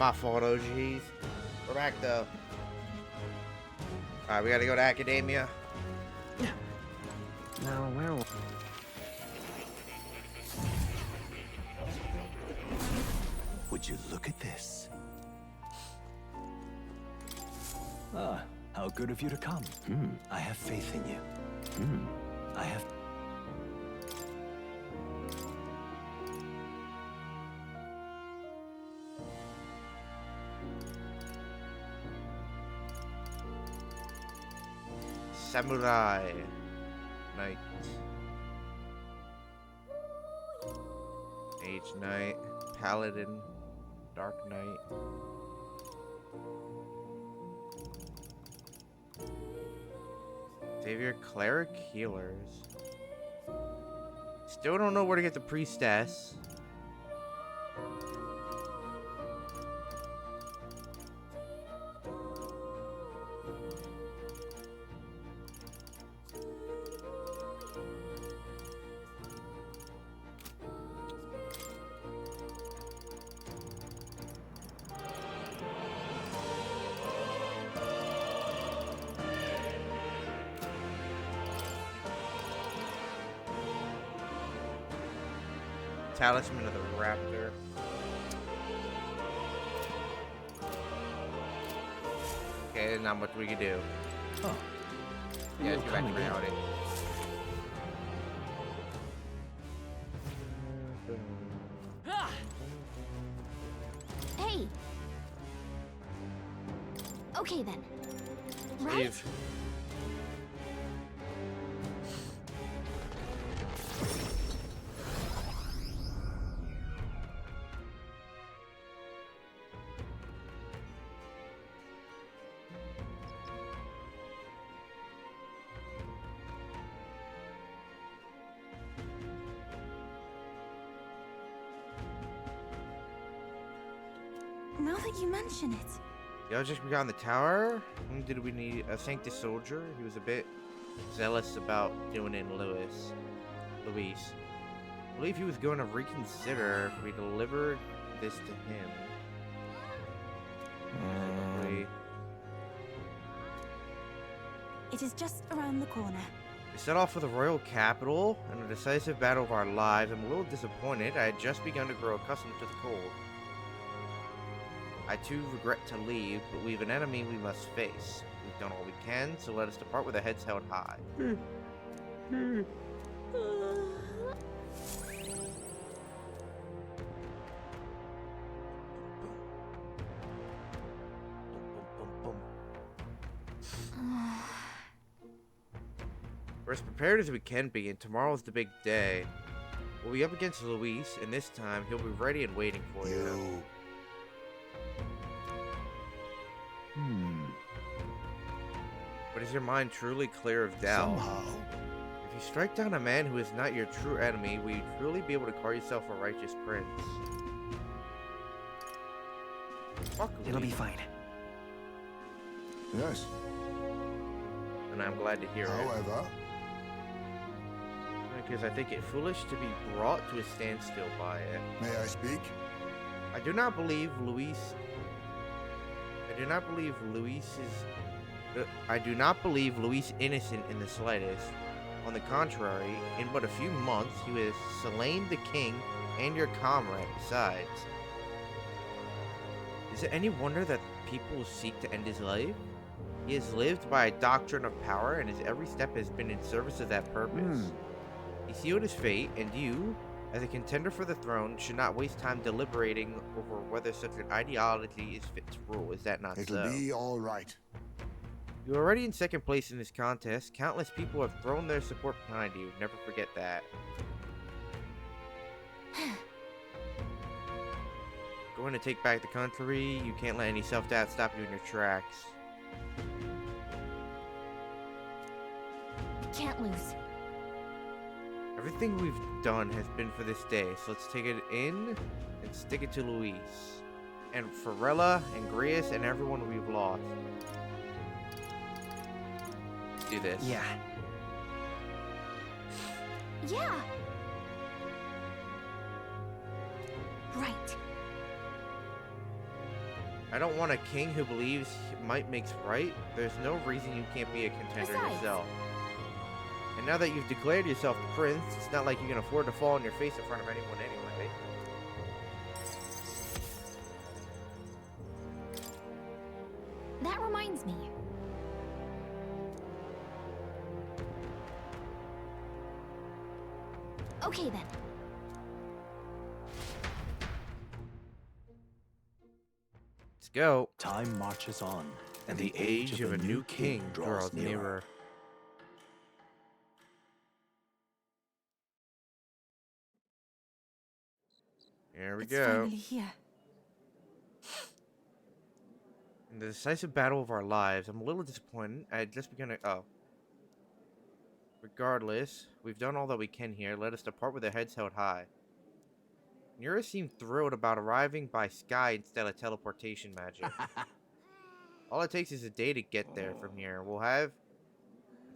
Speaker 1: my fault, OGs. We're back though. Alright, we gotta go to Academia.
Speaker 2: Now, where was...
Speaker 9: Would you look at this? Ah, how good of you to come. I have faith in you. I have...
Speaker 1: Samurai Knight. Mage Knight. Paladin. Dark Knight. Savior, Cleric, Healers. Still don't know where to get the Priestess. Talisman of the Raptor. Okay, not much we can do.
Speaker 9: Oh.
Speaker 1: Yeah, let's go back to reality.
Speaker 3: Ah!
Speaker 5: Hey. Okay then. Right?
Speaker 1: Leave.
Speaker 5: Now that you mention it.
Speaker 1: Y'all just got on the tower. Whom did we need? Thank the soldier. He was a bit zealous about doing it in Luis. I believe he was going to reconsider if we delivered this to him.
Speaker 5: It is just around the corner.
Speaker 1: We set off for the royal capital in a decisive battle of our lives. I'm a little disappointed. I had just begun to grow accustomed to the cold. I too regret to leave, but we have an enemy we must face. We've done all we can, so let us depart with our heads held high. We're as prepared as we can be, and tomorrow's the big day. We'll be up against Luis, and this time he'll be ready and waiting for you. But is your mind truly clear of doubt?
Speaker 4: Somehow.
Speaker 1: If you strike down a man who is not your true enemy, will you truly be able to call yourself a righteous prince? Fuck
Speaker 2: It'll be
Speaker 1: Luis.
Speaker 2: fine.
Speaker 4: Yes.
Speaker 1: And I'm glad to hear it.
Speaker 4: However,
Speaker 1: Because I think it foolish to be brought to a standstill by it.
Speaker 4: may I speak?
Speaker 1: I do not believe Luis innocent in the slightest. On the contrary, in but a few months, he has slain the king and your comrade besides. Is it any wonder that people seek to end his life? He has lived by a doctrine of power, and his every step has been in service of that purpose. He sealed his fate, and you, as a contender for the throne, should not waste time deliberating over whether such an ideology is fit to rule. Is that not
Speaker 4: It'll
Speaker 1: so?
Speaker 4: be all right.
Speaker 1: You're already in second place in this contest. Countless people have thrown their support behind you. Never forget that. Going to take back the country. You can't let any self-doubt stop you in your tracks.
Speaker 5: We can't lose.
Speaker 1: Everything we've done has been for this day, so let's take it in and stick it to Luis. And Farella and Grius and everyone we've lost. Let's do this.
Speaker 2: Yeah.
Speaker 5: Yeah. Right.
Speaker 1: I don't want a king who believes might makes right. There's no reason you can't be a contender yourself. And now that you've declared yourself the prince, it's not like you can afford to fall on your face in front of anyone anyway.
Speaker 5: That reminds me. Okay then.
Speaker 1: Let's go.
Speaker 9: Time marches on,
Speaker 1: And the age of a new king draws nearer. Here we go.
Speaker 8: Finally here.
Speaker 1: In the decisive battle of our lives, I'm a little disappointed. I had just begun to... Oh. Regardless, we've done all that we can here. Let us depart with our heads held high. Nura seemed thrilled about arriving by sky instead of teleportation magic. All it takes is a day to get there from here. We'll have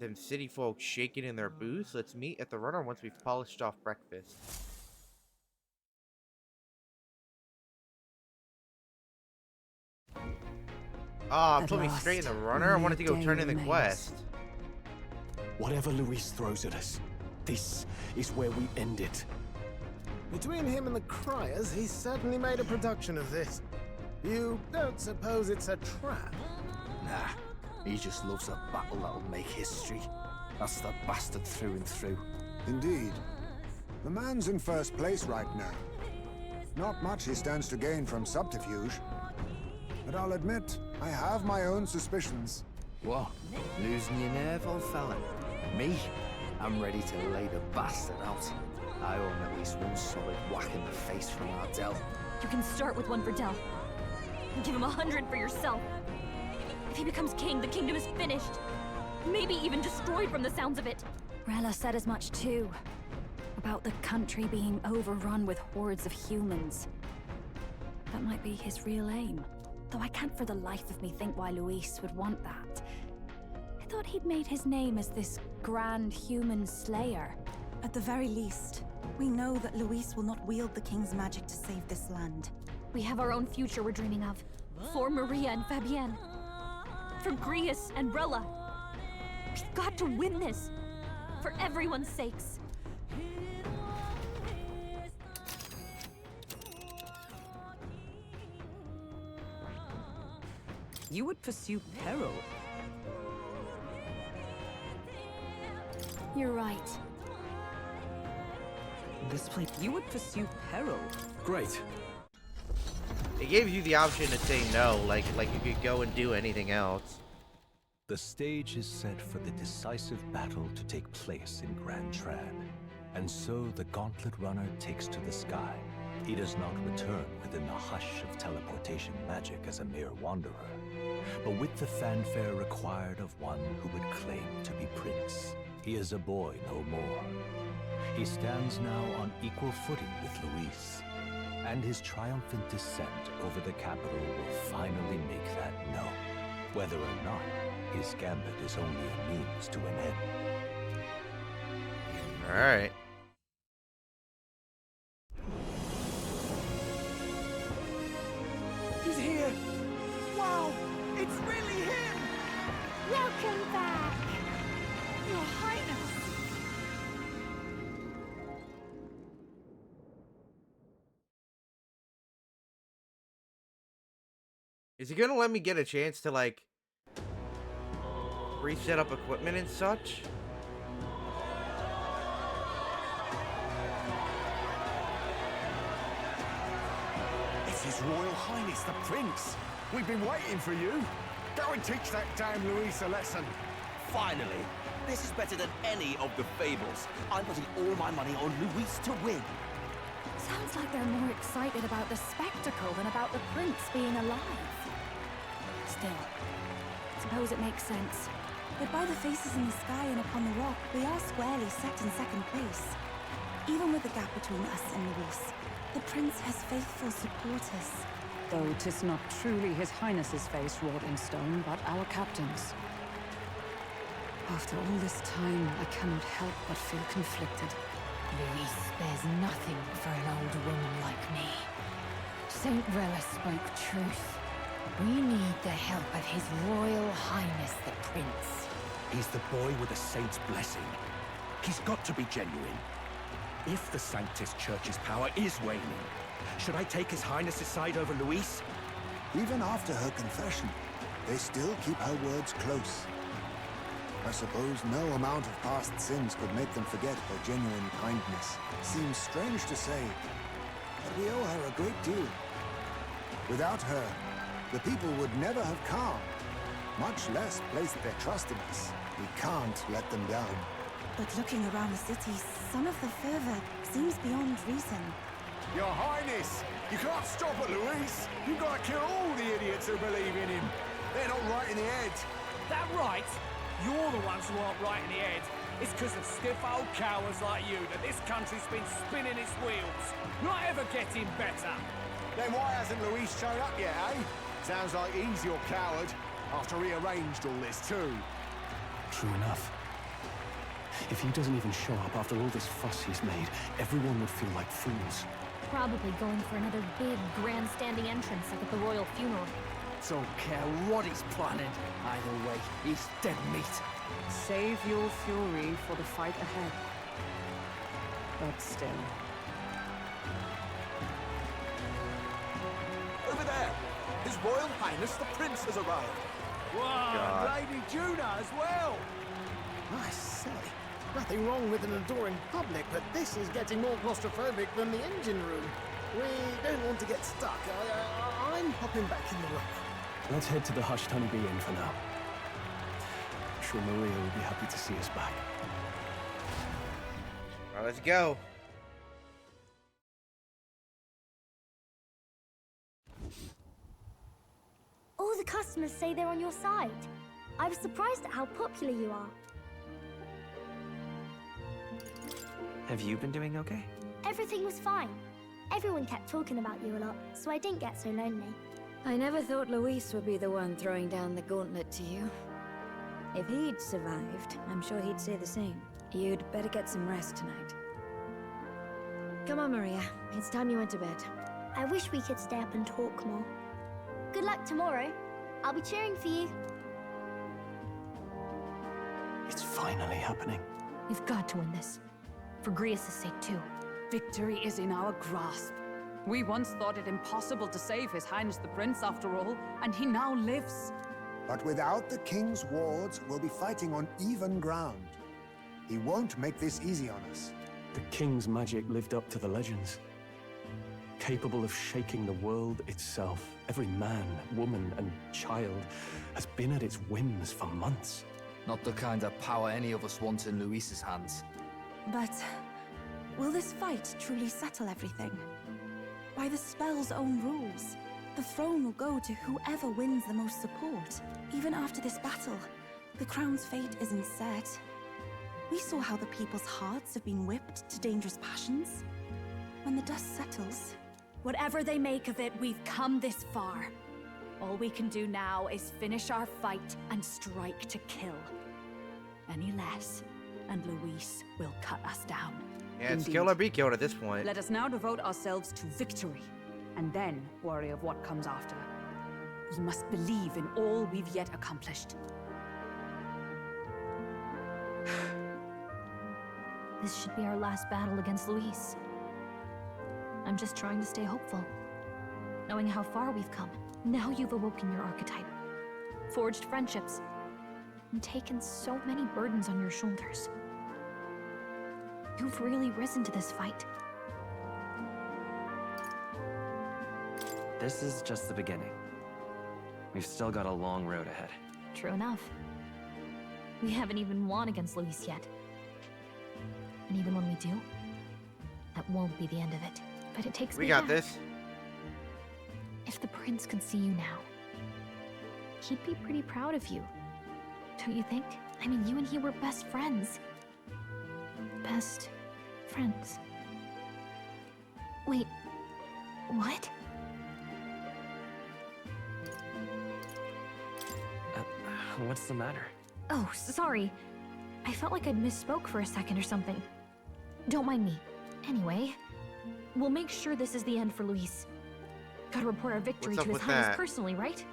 Speaker 1: them city folk shaking in their booths. Let's meet at the runner once we've polished off breakfast. Ah, put me straight in the runner? I wanted to go turn in the quest.
Speaker 6: Whatever Luis throws at us, this is where we end it.
Speaker 7: Between him and the Criers, he's certainly made a production of this. You don't suppose it's a trap?
Speaker 6: Nah, he just loves a battle that'll make history. That's the bastard through and through.
Speaker 4: Indeed. The man's in first place right now. Not much he stands to gain from subterfuge. But I'll admit, I have my own suspicions.
Speaker 6: What? Losing your nerve, old fella? Me? I'm ready to lay the bastard out. I own at least one solid whack in the face from Ardell.
Speaker 5: You can start with one for Del. And give him 100 for yourself. If he becomes king, the kingdom is finished. Maybe even destroyed from the sounds of it. Rella said as much too. About the country being overrun with hordes of humans. That might be his real aim. Though I can't for the life of me think why Luis would want that. I thought he'd made his name as this grand human slayer.
Speaker 10: At the very least, we know that Luis will not wield the king's magic to save this land.
Speaker 5: We have our own future we're dreaming of. For Maria and Fabienne. For Grius and Rella. We've got to win this. For everyone's sakes.
Speaker 3: You would pursue peril.
Speaker 5: You're right.
Speaker 3: This place, you would pursue peril.
Speaker 6: Great.
Speaker 1: It gives you the option to say no, like you could go and do anything else.
Speaker 9: The stage is set for the decisive battle to take place in Grand Trad. And so the Gauntlet Runner takes to the sky. He does not return within the hush of teleportation magic as a mere wanderer, but with the fanfare required of one who would claim to be prince. He is a boy no more. He stands now on equal footing with Luis, and his triumphant descent over the capital will finally make that known, whether or not his gambit is only a means to an end.
Speaker 1: Alright.
Speaker 6: He's here! Wow! It's really him!
Speaker 5: Welcome back!
Speaker 3: Your Highness!
Speaker 1: Is he gonna let me get a chance to, like, reset up equipment and such?
Speaker 7: It's His Royal Highness the Prince. We've been waiting for you. Go and teach that damn Luis a lesson.
Speaker 11: Finally! This is better than any of the fables. I'm putting all my money on Luis to win.
Speaker 5: Sounds like they're more excited about the spectacle than about the prince being alive. Still, suppose it makes sense.
Speaker 10: But by the faces in the sky and upon the rock, we are squarely set in second place. Even with the gap between us and Luis, the prince has faithful supporters.
Speaker 3: Though 'tis not truly His Highness's face wrought in stone, but our captain's. After all this time, I cannot help but feel conflicted.
Speaker 12: Luis spares nothing for an old woman like me. Saint Rella spoke truth. We need the help of His Royal Highness the Prince.
Speaker 11: He's the boy with the saint's blessing. He's got to be genuine. If the Sanctus Church's power is waning, should I take His Highness's side over Luis?
Speaker 4: Even after her confession, they still keep her words close. I suppose no amount of past sins could make them forget her genuine kindness. Seems strange to say, but we owe her a great deal. Without her, the people would never have come, much less placed their trust in us. We can't let them down.
Speaker 10: But looking around the city, some of the fervor seems beyond reason.
Speaker 7: Your Highness, you can't stop at Luis. You've got to kill all the idiots who believe in him. They're not right in the head.
Speaker 2: That right? You're the ones who aren't right in the head. It's because of stiff old cowards like you that this country's been spinning its wheels. Not ever getting better.
Speaker 7: Then why hasn't Luis shown up yet, eh? Sounds like he's your coward, after he arranged all this too.
Speaker 9: True enough. If he doesn't even show up after all this fuss he's made, everyone would feel like fools.
Speaker 5: Probably going for another big, grandstanding entrance like at the royal funeral.
Speaker 6: Don't care what he's planning. Either way, he's dead meat.
Speaker 3: Save your fury for the fight ahead. But still.
Speaker 11: Over there! His Royal Highness the Prince has arrived.
Speaker 7: Wow, Lady Juna as well!
Speaker 6: I say, nothing wrong with an adoring public, but this is getting more claustrophobic than the engine room. We don't want to get stuck. I'm hopping back in the rock.
Speaker 9: Let's head to the Hushed Honeybee Inn for now. I'm sure Maria will be happy to see us back.
Speaker 1: All right, let's go.
Speaker 13: All the customers say they're on your side. I was surprised at how popular you are.
Speaker 2: Have you been doing okay?
Speaker 13: Everything was fine. Everyone kept talking about you a lot, so I didn't get so lonely.
Speaker 14: I never thought Luis would be the one throwing down the gauntlet to you. If he'd survived, I'm sure he'd say the same. You'd better get some rest tonight. Come on, Maria. It's time you went to bed.
Speaker 13: I wish we could stay up and talk more. Good luck tomorrow. I'll be cheering for you.
Speaker 9: It's finally happening.
Speaker 5: You've got to win this. For Grius' sake, too.
Speaker 3: Victory is in our grasp. We once thought it impossible to save His Highness the Prince after all, and he now lives.
Speaker 4: But without the king's wards, we'll be fighting on even ground. He won't make this easy on us.
Speaker 9: The king's magic lived up to the legends. Capable of shaking the world itself. Every man, woman, and child has been at its whims for months.
Speaker 6: Not the kind of power any of us want in Luis's hands.
Speaker 10: But will this fight truly settle everything? By the spell's own rules, the throne will go to whoever wins the most support. Even after this battle, the crown's fate isn't set. We saw how the people's hearts have been whipped to dangerous passions. When the dust settles...
Speaker 5: Whatever they make of it, we've come this far. All we can do now is finish our fight and strike to kill. Any less, and Luis will cut us down.
Speaker 1: Yeah, it's kill or be killed at this point.
Speaker 3: Let us now devote ourselves to victory, and then worry of what comes after. We must believe in all we've yet accomplished.
Speaker 5: This should be our last battle against Luis. I'm just trying to stay hopeful. Knowing how far we've come. Now you've awoken your archetype. Forged friendships. And taken so many burdens on your shoulders. You've really risen to this fight.
Speaker 2: This is just the beginning. We've still got a long road ahead.
Speaker 5: True enough. We haven't even won against Luis yet. And even when we do, that won't be the end of it. But it takes
Speaker 1: We got
Speaker 5: back.
Speaker 1: this.
Speaker 5: If the prince could see you now, he'd be pretty proud of you. Don't you think? I mean, you and he were best friends. Best friends. Wait, what?
Speaker 2: What's the matter?
Speaker 5: Oh, sorry. I felt like I'd misspoke for a second or something. Don't mind me. Anyway, we'll make sure this is the end for Luis. Gotta report our victory
Speaker 1: What's
Speaker 5: to
Speaker 1: up
Speaker 5: His
Speaker 1: with
Speaker 5: Highness
Speaker 1: that?
Speaker 5: personally, right?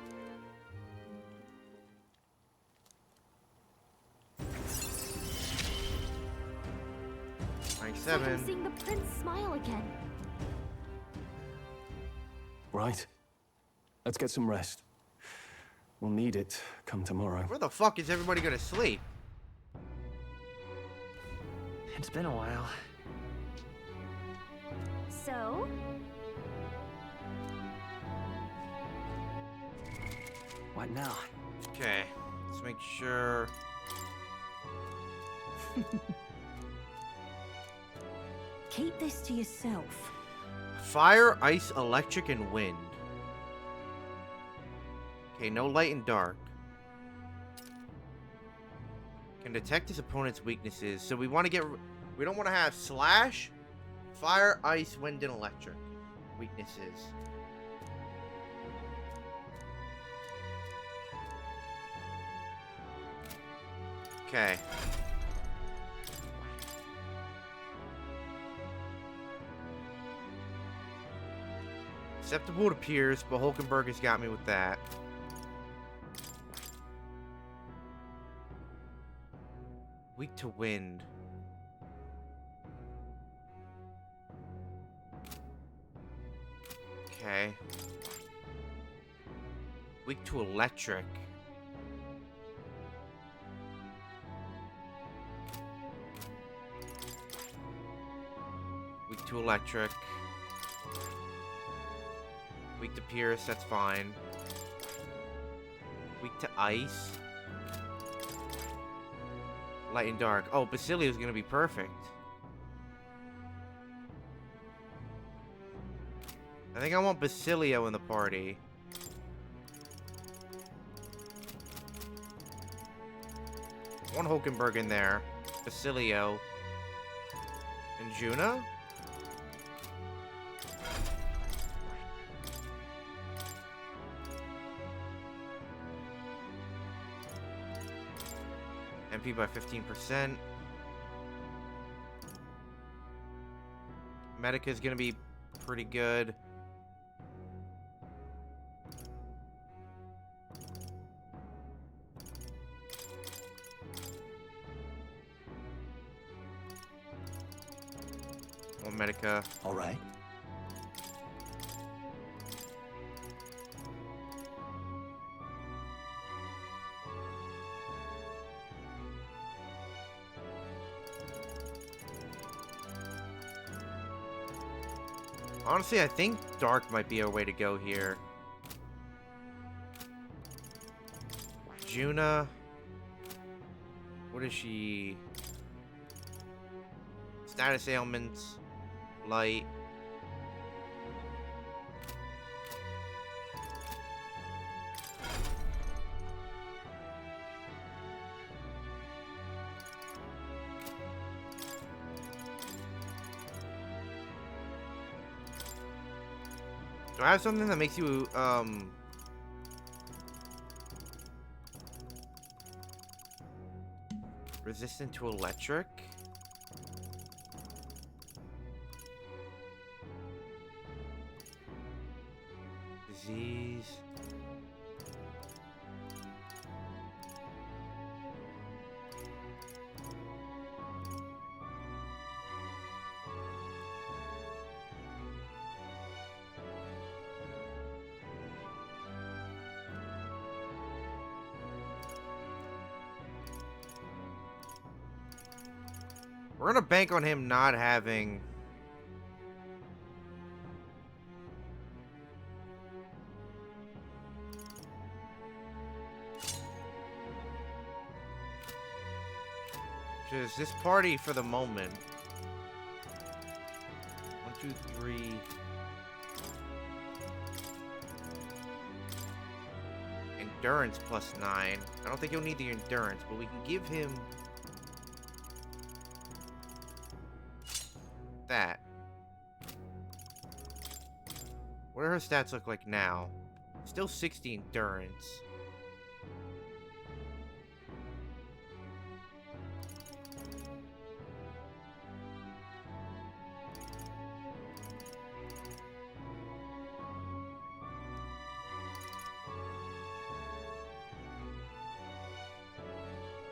Speaker 13: It's like I'm
Speaker 1: 27.
Speaker 13: seeing the prince smile again.
Speaker 11: Right. Let's get some rest. We'll need it come tomorrow.
Speaker 1: Where the fuck is everybody gonna sleep?
Speaker 15: It's been a while.
Speaker 13: So?
Speaker 15: What now?
Speaker 1: Okay, let's make sure.
Speaker 3: Keep this to yourself.
Speaker 1: Fire, ice, electric, and wind. Okay, no light and dark. Can detect his opponent's weaknesses. So we want to get... We don't want to have slash, fire, ice, wind, and electric weaknesses. Okay. Acceptable to Pierce, but Hulkenberg has got me with that. Weak to wind. Okay. Weak to electric. Weak to electric. Weak to Pierce, that's fine. Weak to ice. Light and dark. Oh, Basilio's gonna be perfect. I think I want Basilio in the party. One Hulkenberg in there. Basilio. And Juna? MP by 15%. Medica is gonna be pretty good. One Medica.
Speaker 11: All right.
Speaker 1: Honestly, I think Dark might be a way to go here. Juna. What is she? Status ailments. Light. Do I have something that makes you, resistant to electric? Disease. We're gonna bank on him not having... Just this party for the moment. 1, 2, 3. Endurance plus 9. I don't think he'll need the endurance, but we can give him that. What do her stats look like now? Still 60 endurance.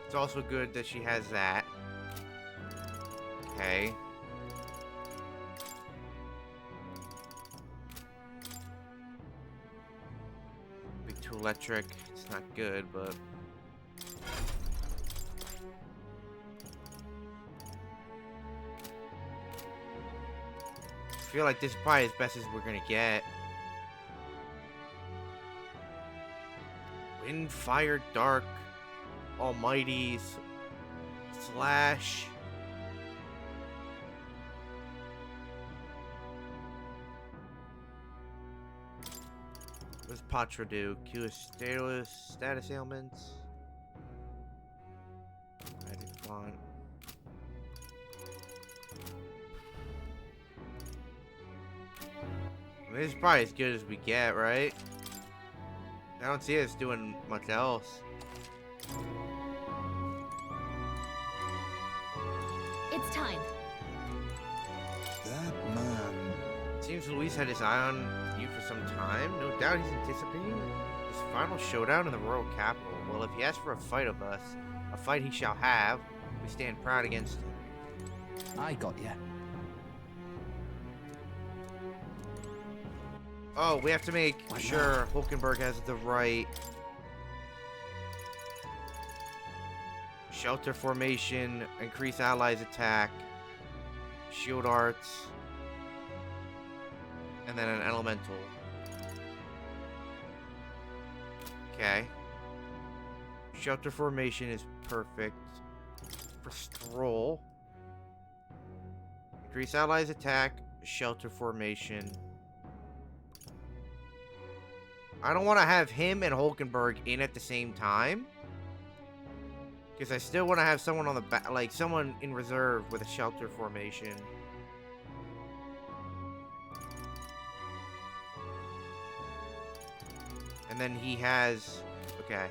Speaker 1: It's also good that she has that. Okay. electric. It's not good, but... I feel like this is probably as best as we're gonna get. Wind, fire, dark, almighties, slash. What does Patra do? Q is status ailments. Magic font. I mean, this is probably as good as we get, right? I don't see us doing much else.
Speaker 5: It's time.
Speaker 4: That man.
Speaker 1: Seems Luis had his eye on you for some time. No doubt he's anticipating his final showdown in the royal capital. Well, if he asks for a fight of us, a fight he shall have. We stand proud against him.
Speaker 15: I got ya.
Speaker 1: Oh, we have to make sure Hulkenberg has the right shelter formation, increase allies attack, shield arts, and then an elemental. Okay. Shelter formation is perfect for Stroll. Increase allies attack, shelter formation. I don't want to have him and Hulkenberg in at the same time. Because I still want to have someone on the back, like someone in reserve with a shelter formation. And then he has... Okay.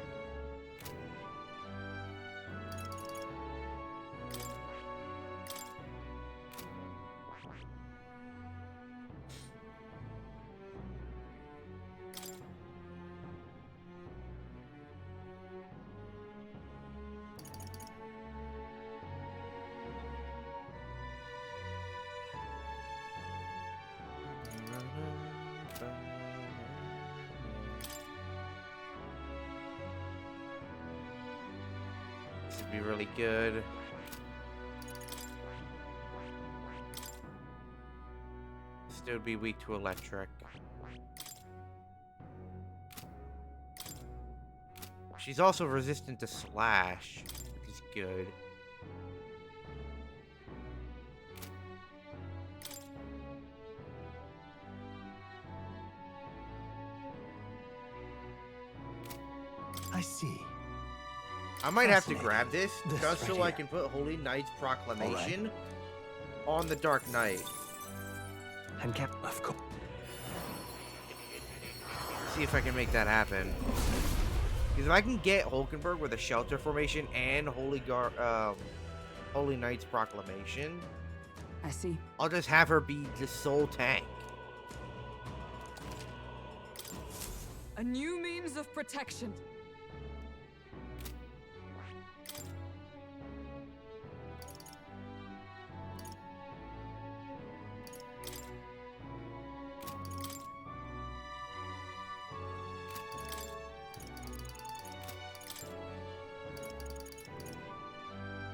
Speaker 1: This would be really good. Still would be weak to electric. She's also resistant to slash, which is good.
Speaker 9: I see.
Speaker 1: I might have to grab this just so I can put Holy Knight's Proclamation on the Dark Knight.
Speaker 15: And kept, of course.
Speaker 1: See if I can make that happen. Because if I can get Hulkenberg with a shelter formation and Holy Knight's Proclamation,
Speaker 3: I see.
Speaker 1: I'll just have her be the sole tank.
Speaker 3: A new means of protection.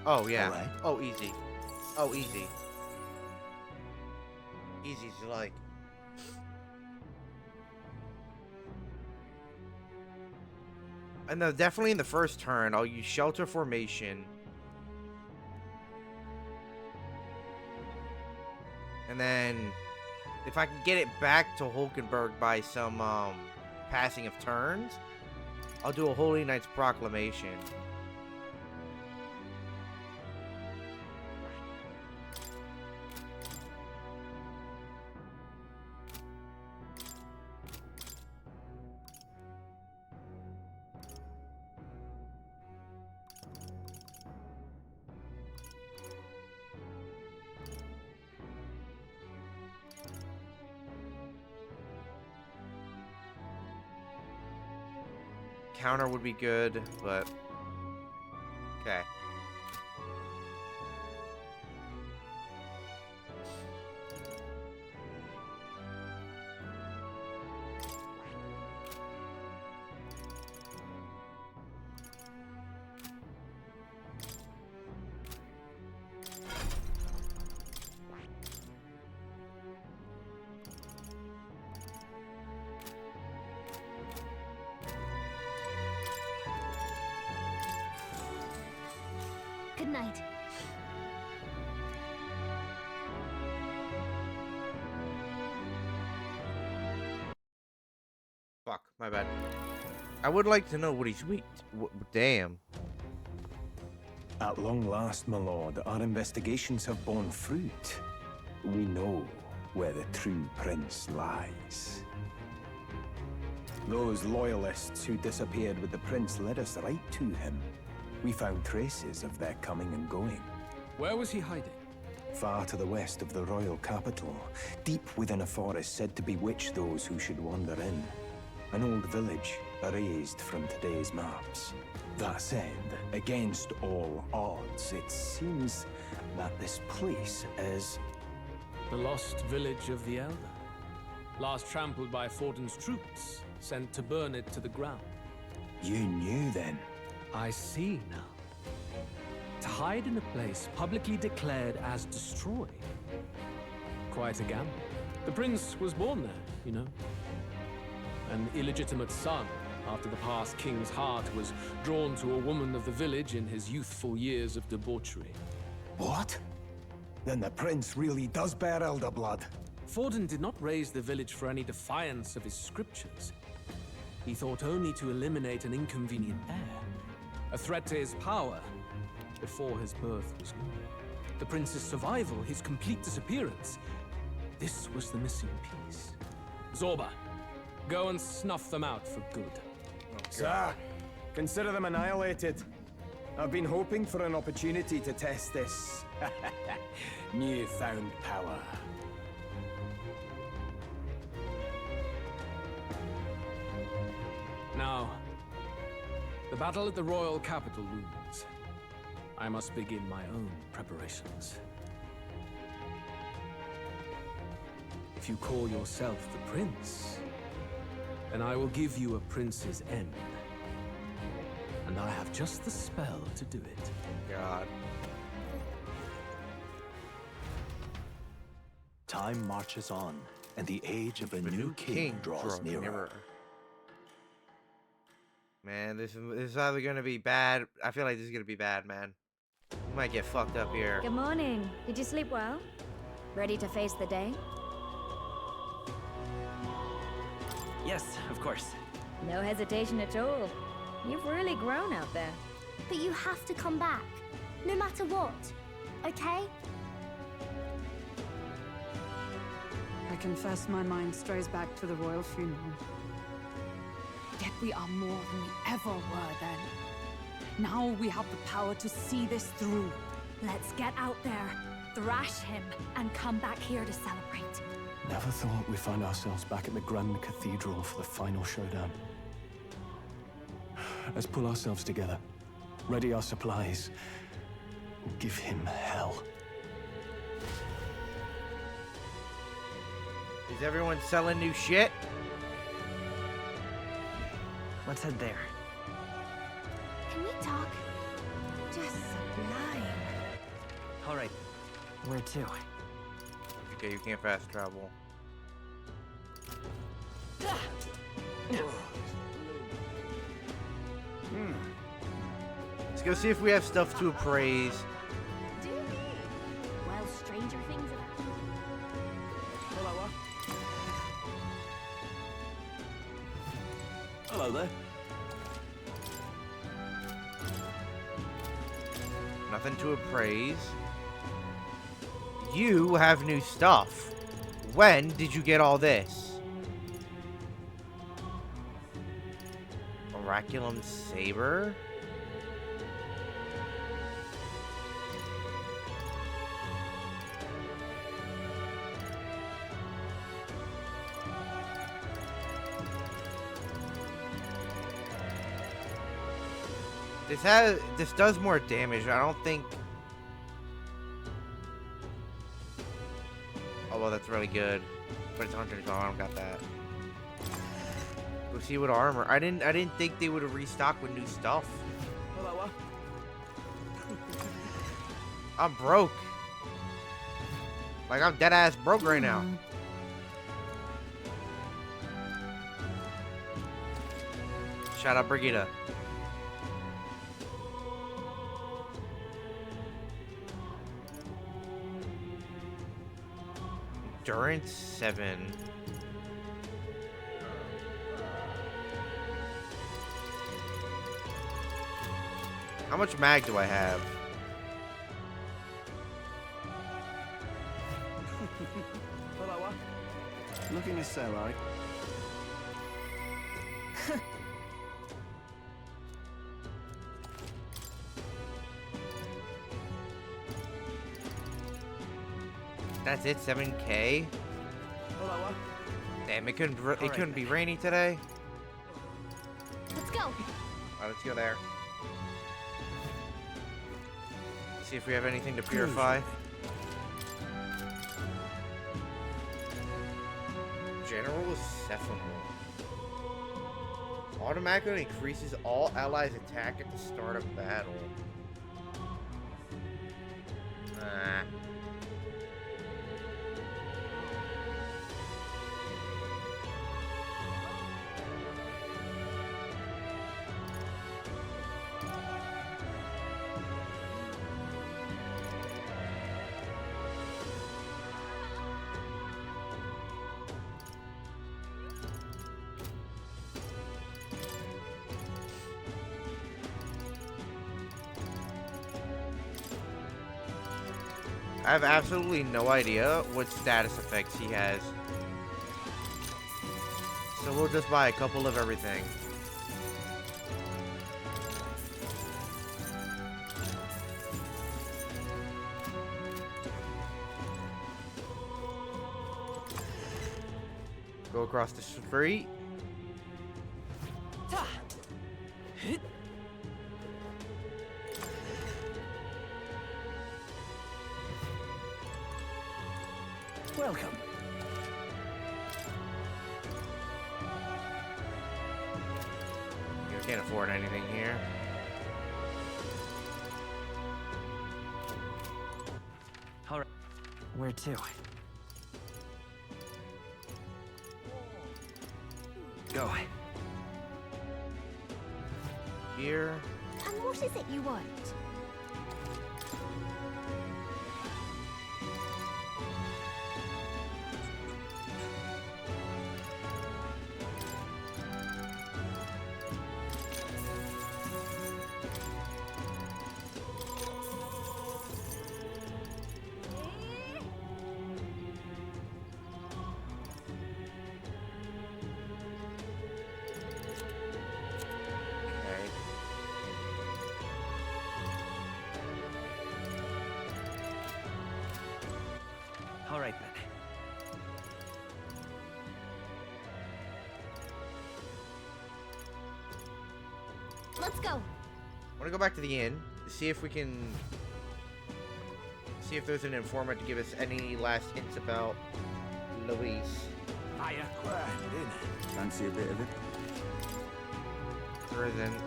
Speaker 1: Oh, yeah.
Speaker 9: Alright.
Speaker 1: Oh, easy. Oh, easy. Easy as you like. And then definitely in the first turn, I'll use shelter formation. And then if I can get it back to Hulkenberg by some passing of turns, I'll do a Holy Knight's Proclamation. Counter would be good, but okay. Fuck, my bad. I would like to know what he's weak to. Damn.
Speaker 9: At long last, my lord, our investigations have borne fruit. We know where the true prince lies. Those loyalists who disappeared with the prince led us right to him. We found traces of their coming and going.
Speaker 11: Where was he hiding?
Speaker 9: Far to the west of the royal capital, deep within a forest said to bewitch those who should wander in. An old village, erased from today's maps. That said, against all odds, it seems that this place is...
Speaker 2: The lost village of the Elder. Last trampled by Fortin's troops, sent to burn it to the ground.
Speaker 9: You knew then?
Speaker 2: I see now. To hide in a place publicly declared as destroyed. Quite a gamble. The prince was born there, you know. An illegitimate son, after the past king's heart was drawn to a woman of the village in his youthful years of debauchery.
Speaker 9: What? Then the prince really does bear elder blood.
Speaker 2: Fortin did not raise the village for any defiance of his scriptures. He thought only to eliminate an inconvenient heir, a threat to his power, before his birth was known. The prince's survival, his complete disappearance. This was the missing piece. Zorba, go and snuff them out for good.
Speaker 16: Sir, consider them annihilated. I've been hoping for an opportunity to test this newfound power.
Speaker 2: Now, the battle at the royal capital looms. I must begin my own preparations. If you call yourself the prince, then I will give you a prince's end. And I have just the spell to do it.
Speaker 1: God.
Speaker 9: Time marches on, and the age of a new king draws nearer.
Speaker 1: Man, this is either gonna be bad. I feel like this is gonna be bad, man. We might get fucked up here.
Speaker 14: Good morning. Did you sleep well? Ready to face the day?
Speaker 15: Yes, of course.
Speaker 14: No hesitation at all. You've really grown out there.
Speaker 13: But you have to come back, no matter what, okay?
Speaker 3: I confess my mind strays back to the royal funeral. Yet we are more than we ever were then. Now we have the power to see this through.
Speaker 5: Let's get out there, thrash him, and come back here to celebrate.
Speaker 9: Never thought we'd find ourselves back at the Grand Cathedral for the final showdown. Let's pull ourselves together, ready our supplies, and give him hell.
Speaker 1: Is everyone selling new shit?
Speaker 15: Let's head there.
Speaker 10: Can we talk? Just sublime.
Speaker 15: All right. Where to?
Speaker 1: Okay, you can't fast travel. Let's go see if we have stuff to appraise.
Speaker 13: Do we? Well, stranger things have happened.
Speaker 9: Hello there.
Speaker 1: Nothing to appraise. You have new stuff. When did you get all this? Oraculum Saber? This does more damage. I don't think. Oh well, that's really good. But it's 112. I don't got that. Go see what armor. I didn't think they would have restocked with new stuff. I'm broke. Like I'm dead ass broke right now. Shout out Brigitte. Endurance 7. How much mag do I have?
Speaker 7: Looking to sell, right?
Speaker 1: That's it, 7K? Damn, it couldn't be rainy today.
Speaker 13: Let's go.
Speaker 1: Alright, let's go there. See if we have anything to purify. General is Sephimal. Automatically increases all allies' attack at the start of battle. Nah. I have absolutely no idea what status effects he has. So we'll just buy a couple of everything. Go across the street.
Speaker 15: Welcome.
Speaker 1: You can't afford anything here.
Speaker 15: All right. Where to? Go.
Speaker 1: Here.
Speaker 13: And what is it you want?
Speaker 15: All right, then.
Speaker 13: Let's go.
Speaker 1: I want to go back to the inn, see if we can... see if there's an informant to give us any last hints about Luis.
Speaker 11: Hiya.
Speaker 7: Fancy a bit of it?
Speaker 1: There isn't.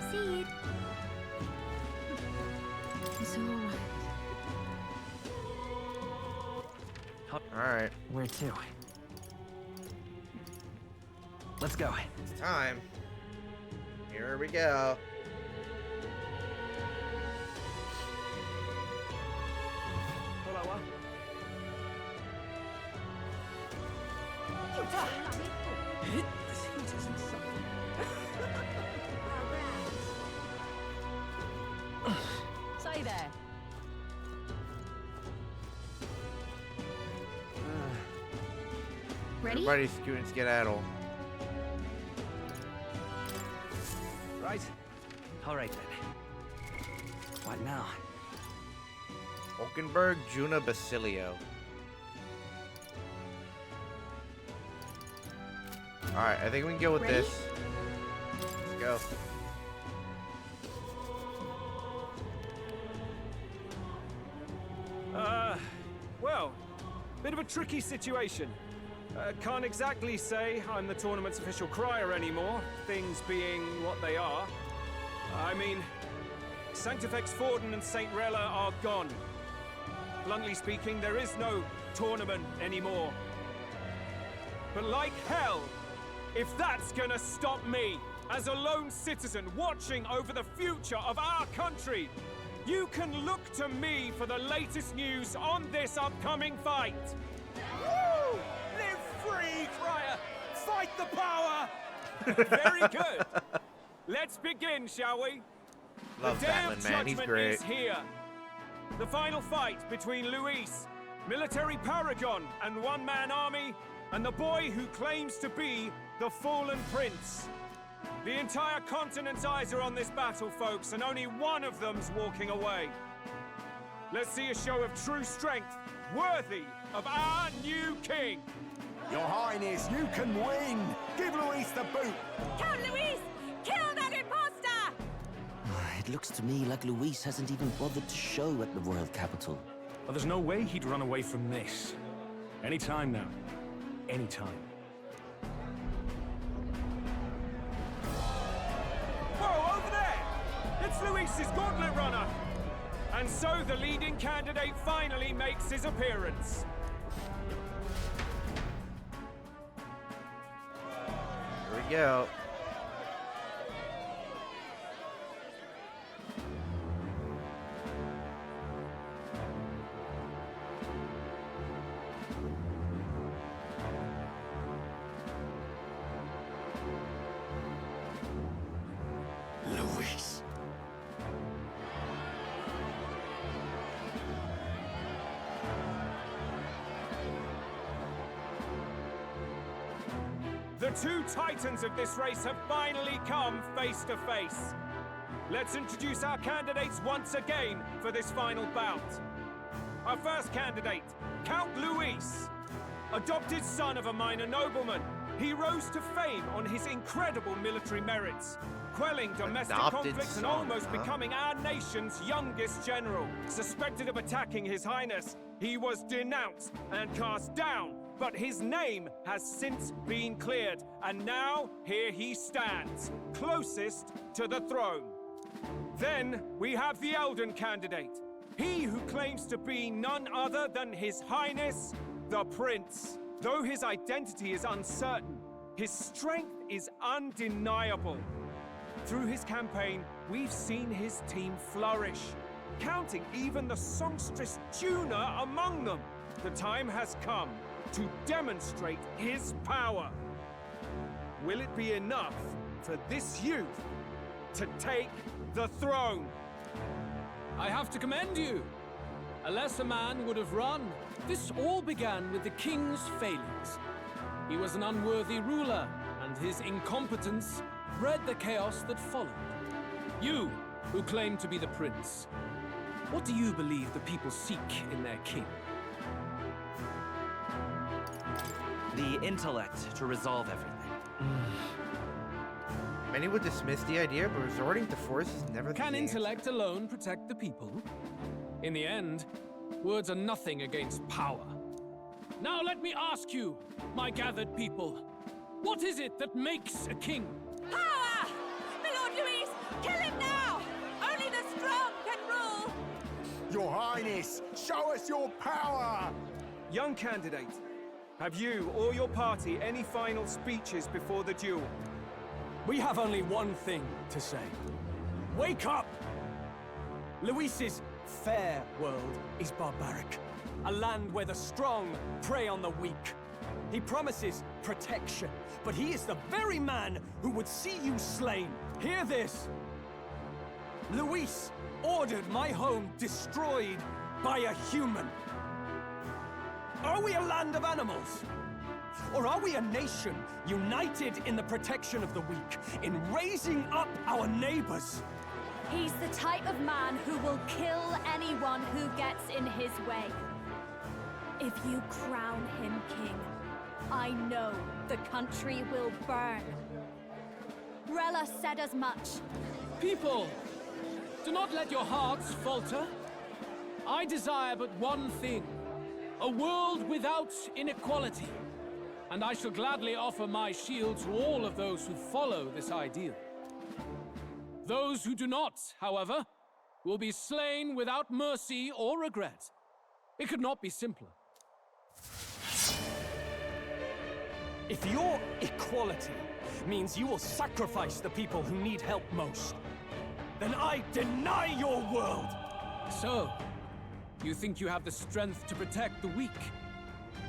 Speaker 13: See you.
Speaker 10: It's all right.
Speaker 1: Alright.
Speaker 15: Where to? Let's go.
Speaker 1: It's time. Here we go.
Speaker 2: This heat is insufferable.
Speaker 3: Say there.
Speaker 13: Ready?
Speaker 1: Everybody's scooting skedaddle.
Speaker 15: Right. All right, then. What now?
Speaker 1: Hulkenberg, Juna, Basilio. Alright, I think we can go with
Speaker 13: Ready?
Speaker 1: this. Let's go.
Speaker 16: Well, bit of a tricky situation. Can't exactly say I'm the tournament's official crier anymore, things being what they are. I mean, Sanctifex Forden and St. Rella are gone. Bluntly speaking, there is no tournament anymore. But like hell, if that's gonna stop me, as a lone citizen watching over the future of our country, you can look to me for the latest news on this upcoming fight. Woo! Live the power! Very good. Let's begin, shall we?
Speaker 1: Love
Speaker 16: the day
Speaker 1: Battling,
Speaker 16: of
Speaker 1: man. He's
Speaker 16: judgment
Speaker 1: great.
Speaker 16: is here. The final fight between Luis, military paragon and one-man army, and the boy who claims to be the fallen prince. The entire continent's eyes are on this battle, folks, and only one of them's walking away. Let's see a show of true strength, worthy of our new king.
Speaker 7: Your Highness, you can win! Give Luis the boot!
Speaker 10: Count Luis! Kill that imposter!
Speaker 17: It looks to me like Luis hasn't even bothered to show at the royal capital.
Speaker 11: Well, there's no way he'd run away from this. Anytime now. Anytime.
Speaker 16: Whoa, over there! It's Luis's gauntlet runner! And so the leading candidate finally makes his appearance.
Speaker 1: Here we go.
Speaker 7: Luis.
Speaker 16: The two titans of this race have finally come face to face. Let's introduce our candidates once again for this final bout. Our first candidate, Count Luis. Adopted son of a minor nobleman, he rose to fame on his incredible military merits, quelling domestic
Speaker 1: Adopted
Speaker 16: conflicts and
Speaker 1: son,
Speaker 16: almost
Speaker 1: huh?
Speaker 16: becoming our nation's youngest general. Suspected of attacking His Highness, he was denounced and cast down, but his name has since been cleared, and now here he stands, closest to the throne. Then we have the Elden candidate, he who claims to be none other than His Highness, the Prince. Though his identity is uncertain, his strength is undeniable. Through his campaign, we've seen his team flourish, counting even the songstress Juna among them. The time has come to demonstrate his power. Will it be enough for this youth to take the throne?
Speaker 2: I have to commend you. A lesser man would have run. This all began with the king's failings. He was an unworthy ruler, and his incompetence bred the chaos that followed. You, who claim to be the prince, what do you believe the people seek in their king?
Speaker 15: The intellect to resolve everything.
Speaker 1: Many would dismiss the idea, but resorting to force is never the
Speaker 2: Can
Speaker 1: answer.
Speaker 2: intellect alone protect the people? In the end, words are nothing against power. Now let me ask you, my gathered people, what is it that makes a king?
Speaker 10: Power! My Lord Luis, kill him now! Only the strong can rule!
Speaker 7: Your Highness, show us your power!
Speaker 16: Young candidate, have you or your party any final speeches before the duel?
Speaker 11: We have only one thing to say. Wake up! Luis's fair world is barbaric. A land where the strong prey on the weak. He promises protection, but he is the very man who would see you slain. Hear this! Luis ordered my home destroyed by a human. Are we a land of animals? Or are we a nation united in the protection of the weak, in raising up our neighbors?
Speaker 5: He's the type of man who will kill anyone who gets in his way. If you crown him king, I know the country will burn. Rella said as much.
Speaker 2: People, do not let your hearts falter. I desire but one thing, a world without inequality. And I shall gladly offer my shield to all of those who follow this ideal. Those who do not, however, will be slain without mercy or regret. It could not be simpler.
Speaker 11: If your equality means you will sacrifice the people who need help most, then I deny your world!
Speaker 2: So, you think you have the strength to protect the weak?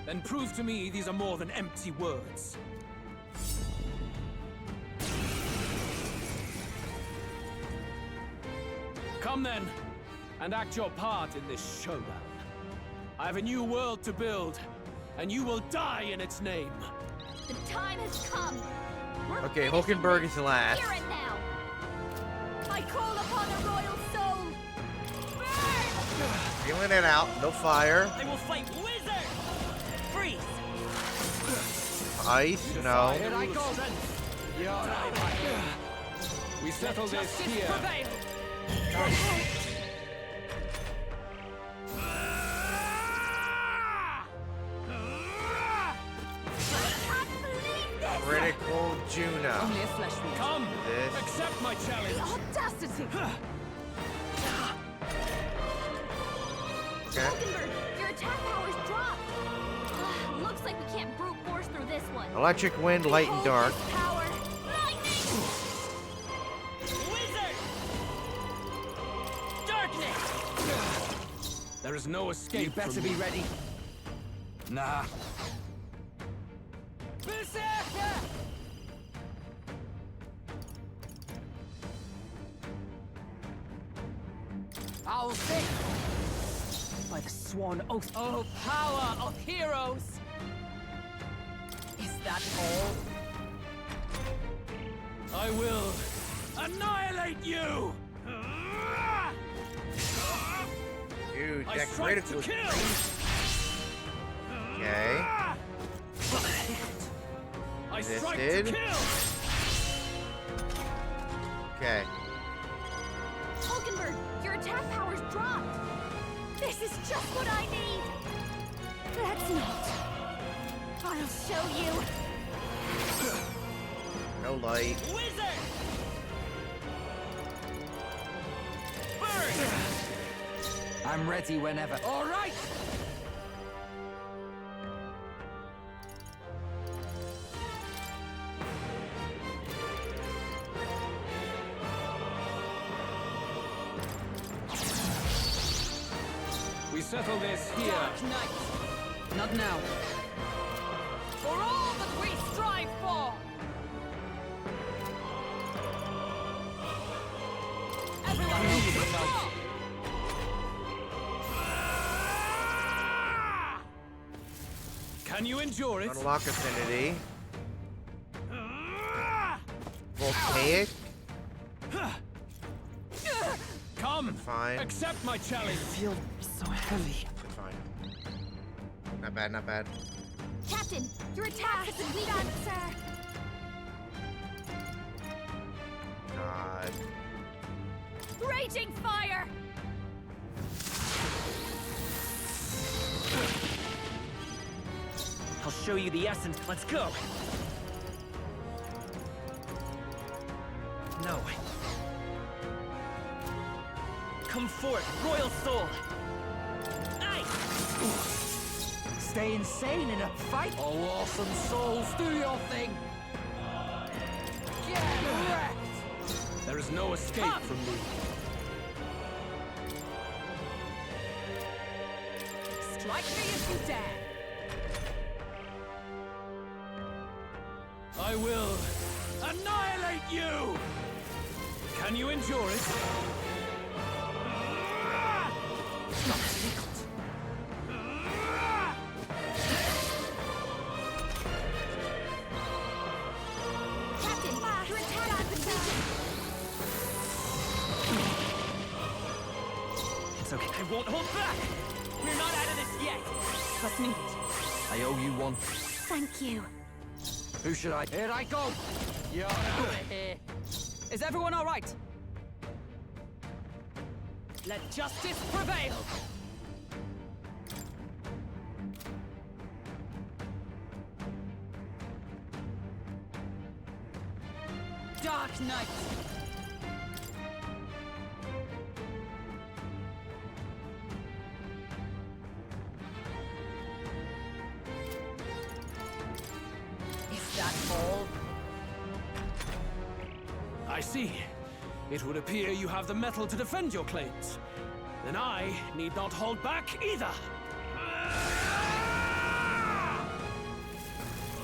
Speaker 2: Then prove to me these are more than empty words. Come then, and act your part in this showdown. I have a new world to build, and you will die in its name.
Speaker 5: The time has come. We're
Speaker 1: Okay, Hulkenberg is last.
Speaker 5: Hear it now. I call upon a royal soul. Burn!
Speaker 1: Feeling it out. No fire.
Speaker 15: I will fight wizard. Freeze.
Speaker 1: Ice. No.
Speaker 11: Here I go.
Speaker 2: We settle this here.
Speaker 1: Critical Juno.
Speaker 3: Only a flesh wound.
Speaker 2: Come,
Speaker 1: This.
Speaker 2: accept my challenge.
Speaker 3: The audacity!
Speaker 1: Okay.
Speaker 5: Hulkenberg, your attack power's dropped. Looks like we can't brute force through this one.
Speaker 1: Electric wind, light and dark.
Speaker 5: Behold this power. Lightning!
Speaker 15: Wizard. Darkness.
Speaker 2: There is no escape.
Speaker 11: You better
Speaker 2: from
Speaker 11: be
Speaker 2: me.
Speaker 11: ready. Nah.
Speaker 3: I'll think! By the sworn oath. Oh, power of heroes! Is that all?
Speaker 2: I will annihilate you.
Speaker 1: Dude,
Speaker 2: I
Speaker 1: that
Speaker 2: strike
Speaker 1: critical.
Speaker 2: to kill.
Speaker 1: Okay.
Speaker 2: I
Speaker 1: This
Speaker 2: strike
Speaker 1: did.
Speaker 2: to kill.
Speaker 1: Okay.
Speaker 5: Hulkenberg, your attack power's dropped. This is just what I need. Let's not. I'll show you.
Speaker 1: No light.
Speaker 15: Wizard. Burn.
Speaker 11: I'm ready whenever.
Speaker 3: All right!
Speaker 2: We settle this here.
Speaker 3: Dark Knight! Not now. For all that we strive for! Everyone move to fall!
Speaker 2: Can you endure it?
Speaker 1: Unlock affinity. Voltaic.
Speaker 2: Come,
Speaker 1: Fine.
Speaker 2: accept my challenge.
Speaker 3: Feel so heavy.
Speaker 1: Fine. Not bad, not bad.
Speaker 5: Captain, your attack has been weakened, sir.
Speaker 1: God.
Speaker 5: Raging fire!
Speaker 15: I'll show you the essence. Let's go. No. Come forth, royal soul. Ice.
Speaker 11: Stay insane in a fight.
Speaker 3: Oh, awesome souls, do your thing! Get wrecked!
Speaker 2: There is no escape from me.
Speaker 3: Strike me if you dare!
Speaker 2: I will annihilate you! Can you endure it?
Speaker 5: Captain, your attack has been weakened.
Speaker 15: It's okay. I won't hold back. We're not out of this yet.
Speaker 3: Trust me.
Speaker 11: I owe you one.
Speaker 5: Thank you.
Speaker 11: Who should I? Here I go.
Speaker 3: You're out of here. Is everyone all right? Let justice prevail! Dark Knight! Is that all?
Speaker 2: I see. It would appear you have the metal to defend your claims. Then I need not hold back either.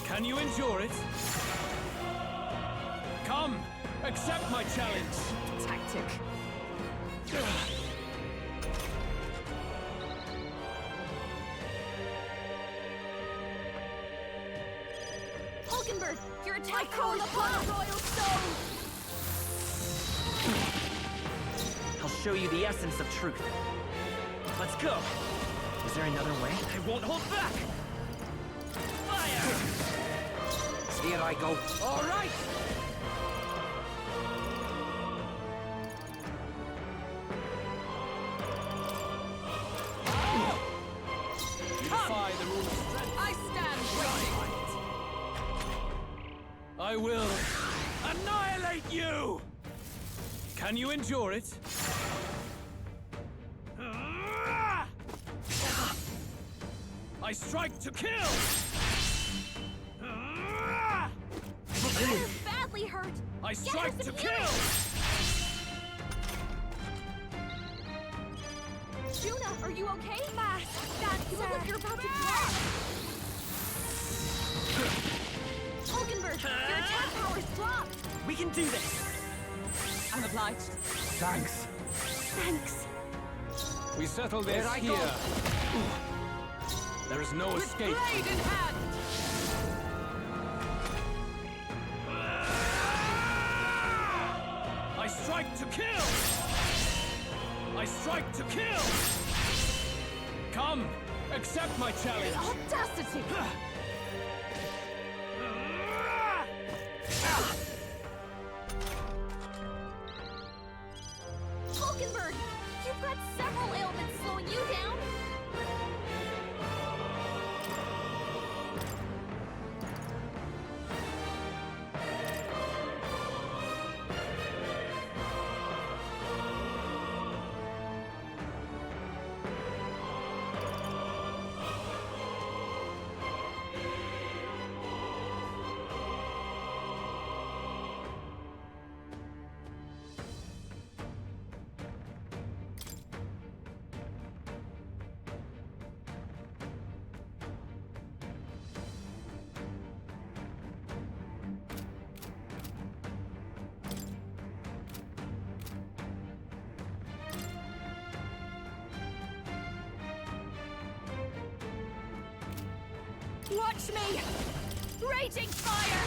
Speaker 2: Can you endure it? Come, accept my challenge.
Speaker 3: Tactic.
Speaker 5: Hulkenberg, your attack power upon a royal stone!
Speaker 15: I'll show you the essence of truth. Let's go! Is there another way? I won't hold back! Fire!
Speaker 17: Here I go.
Speaker 15: All right!
Speaker 2: You defy the rules of strength.
Speaker 3: I stand waiting.
Speaker 2: I will annihilate you! Can you endure it? I strike to kill!
Speaker 5: You're badly hurt!
Speaker 2: I
Speaker 5: Get
Speaker 2: strike
Speaker 5: her
Speaker 2: to
Speaker 5: some
Speaker 2: kill!
Speaker 5: healing! Juna, are you okay? You look like you're about to drop! Hulkenberg, your attack power's dropped!
Speaker 15: We can do this!
Speaker 3: I'm obliged.
Speaker 7: Thanks.
Speaker 5: Thanks.
Speaker 2: We settle this
Speaker 15: I
Speaker 2: here.
Speaker 15: go.
Speaker 2: There is no
Speaker 3: With
Speaker 2: escape.
Speaker 3: blade in hand!
Speaker 2: I strike to kill! I strike to kill! Come, accept my challenge!
Speaker 3: The audacity!
Speaker 5: Hulkenberg, you've got several ailments slowing you down! Watch me! Raging fire!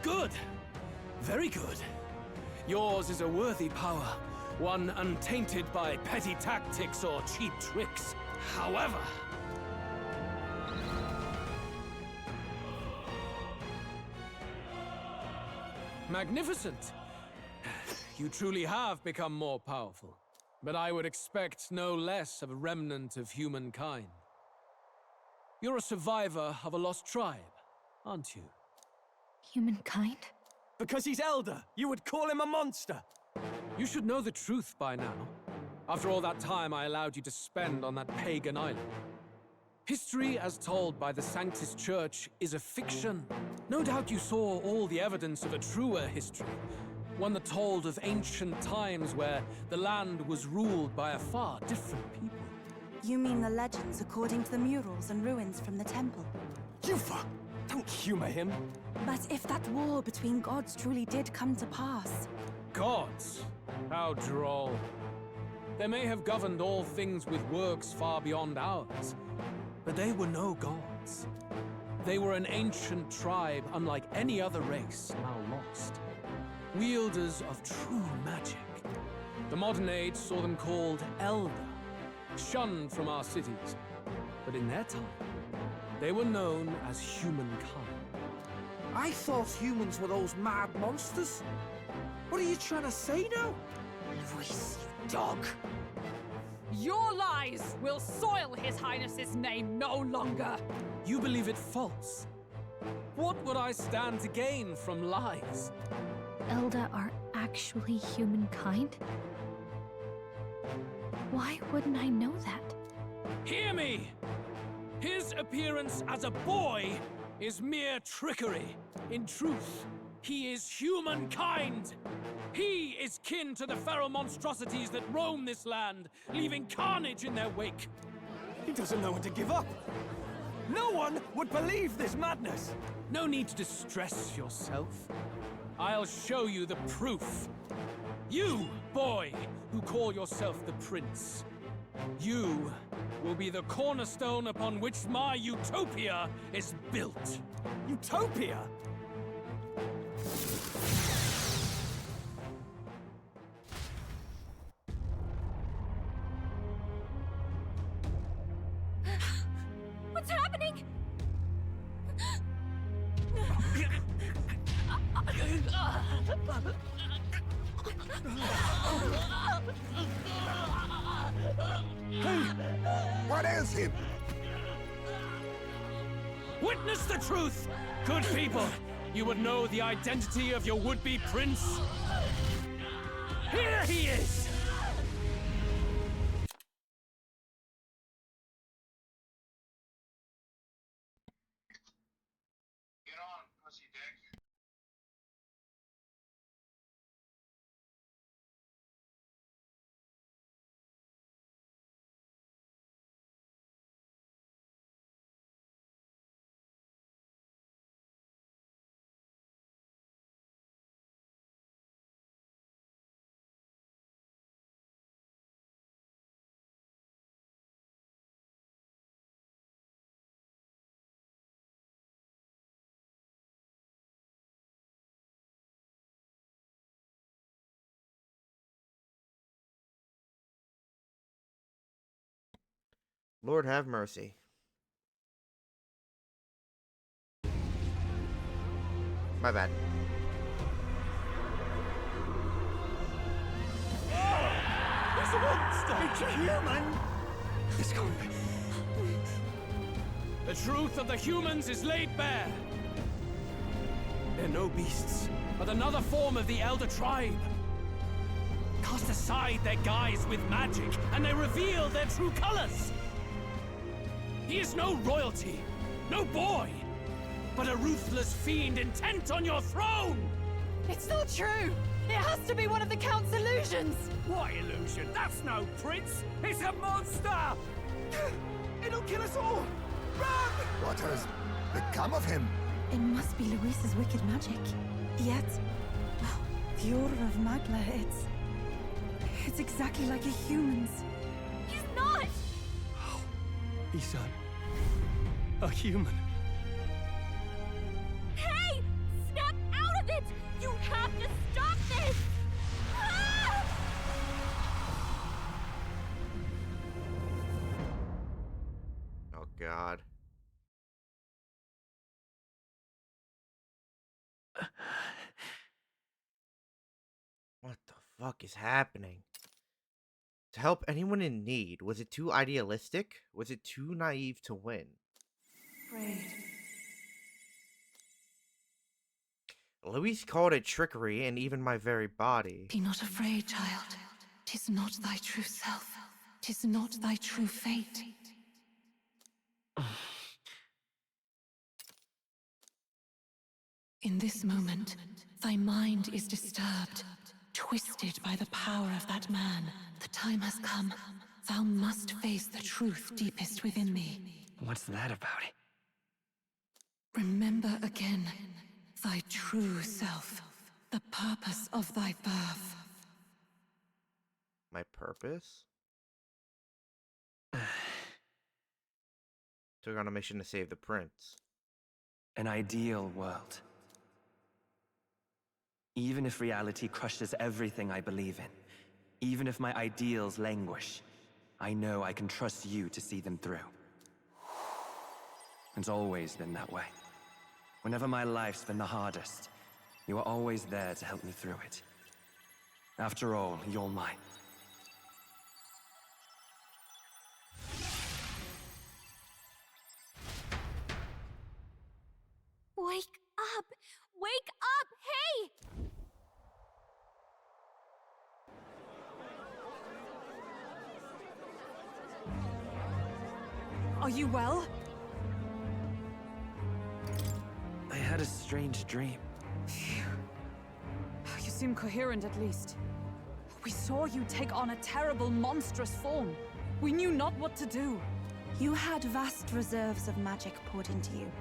Speaker 2: Good! Very good. Yours is a worthy power, one untainted by petty tactics or cheap tricks. However... Magnificent! You truly have become more powerful. But I would expect no less of a remnant of humankind. You're a survivor of a lost tribe, aren't you?
Speaker 5: Humankind?
Speaker 11: Because he's elder, you would call him a monster.
Speaker 2: You should know the truth by now. After all that time I allowed you to spend on that pagan island. History, as told by the Sanctus Church, is a fiction. No doubt you saw all the evidence of a truer history. One that told of ancient times where the land was ruled by a far different people.
Speaker 10: You mean the legends according to the murals and ruins from the temple?
Speaker 11: Yufa! Don't humor him.
Speaker 10: But if that war between gods truly did come to pass...
Speaker 2: Gods? How droll. They may have governed all things with works far beyond ours, but they were no gods. They were an ancient tribe unlike any other race now lost. Wielders of true magic. The modern age saw them called Elder, shunned from our cities. But in their time, they were known as humankind.
Speaker 18: I thought humans were those mad monsters. What are you trying to say now?
Speaker 3: Luis, you dog. Your lies will soil His Highness's name no longer.
Speaker 2: You believe it false? What would I stand to gain from lies?
Speaker 5: Elda are actually humankind? Why wouldn't I know that?
Speaker 2: Hear me! His appearance as a boy is mere trickery. In truth, he is humankind. He is kin to the feral monstrosities that roam this land, leaving carnage in their wake.
Speaker 11: He doesn't know when to give up. No one would believe this madness.
Speaker 2: No need to distress yourself. I'll show you the proof. You, boy, who call yourself the prince. You will be the cornerstone upon which my utopia is built.
Speaker 11: Utopia?
Speaker 5: What's happening?
Speaker 4: What is him?
Speaker 2: Witness the truth! Good people, you would know the identity of your would-be prince. Here he is!
Speaker 1: Lord have mercy. My bad.
Speaker 11: It's a monster! It's a human! It's gone.
Speaker 2: The truth of the humans is laid bare. They're no beasts, but another form of the Elder Tribe. Cast aside their guise with magic, and they reveal their true colors. He is no royalty, no boy, but a ruthless fiend intent on your throne!
Speaker 10: It's not true! It has to be one of the Count's illusions!
Speaker 11: What illusion? That's no prince! It's a monster! It'll kill us all! Run!
Speaker 4: What has become of him?
Speaker 10: It must be Luis's wicked magic. Yet, the Order of Magla, it's exactly like a human's.
Speaker 5: He's not!
Speaker 11: He's a human.
Speaker 5: Hey! Snap out of it! You have to stop this! Ah!
Speaker 1: Oh, God. What the fuck is happening? To help anyone in need, was it too idealistic? Was it too naive to win?
Speaker 8: Afraid.
Speaker 1: Luis called it trickery and even my very body.
Speaker 8: Be not afraid, child. 'Tis not thy true self. 'Tis not thy true fate. In this moment, thy mind is disturbed, twisted by the power of that man. The time has come. Thou must face the truth deepest within thee.
Speaker 15: What's that about?
Speaker 8: Remember again thy true self, the purpose of thy birth.
Speaker 1: My purpose? Took on a mission to save the prince.
Speaker 15: An ideal world. Even if reality crushes everything I believe in, even if my ideals languish, I know I can trust you to see them through. It's always been that way. Whenever my life's been the hardest, you are always there to help me through it. After all, you're mine.
Speaker 5: Wake up! Wake up! Hey!
Speaker 3: Are you well?
Speaker 15: I had a strange dream.
Speaker 3: You seem coherent at least. We saw you take on a terrible, monstrous form. We knew not what to do.
Speaker 10: You had vast reserves of magic poured into you.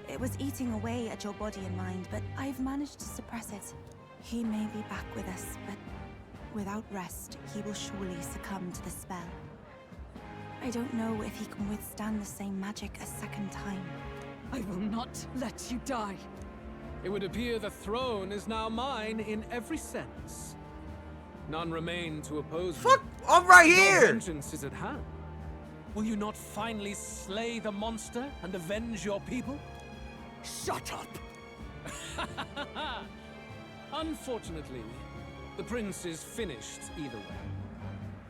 Speaker 10: It was eating away at your body and mind, but I've managed to suppress it. He may be back with us, but without rest, he will surely succumb to the spell. I don't know if he can withstand the same magic a second time.
Speaker 3: I will not let you die.
Speaker 2: It would appear the throne is now mine in every sense. None remain to oppose me.
Speaker 1: Fuck! I'm right
Speaker 2: Your
Speaker 1: here!
Speaker 2: vengeance is at hand. Will you not finally slay the monster and avenge your people?
Speaker 11: Shut up!
Speaker 2: Unfortunately, the prince is finished either way.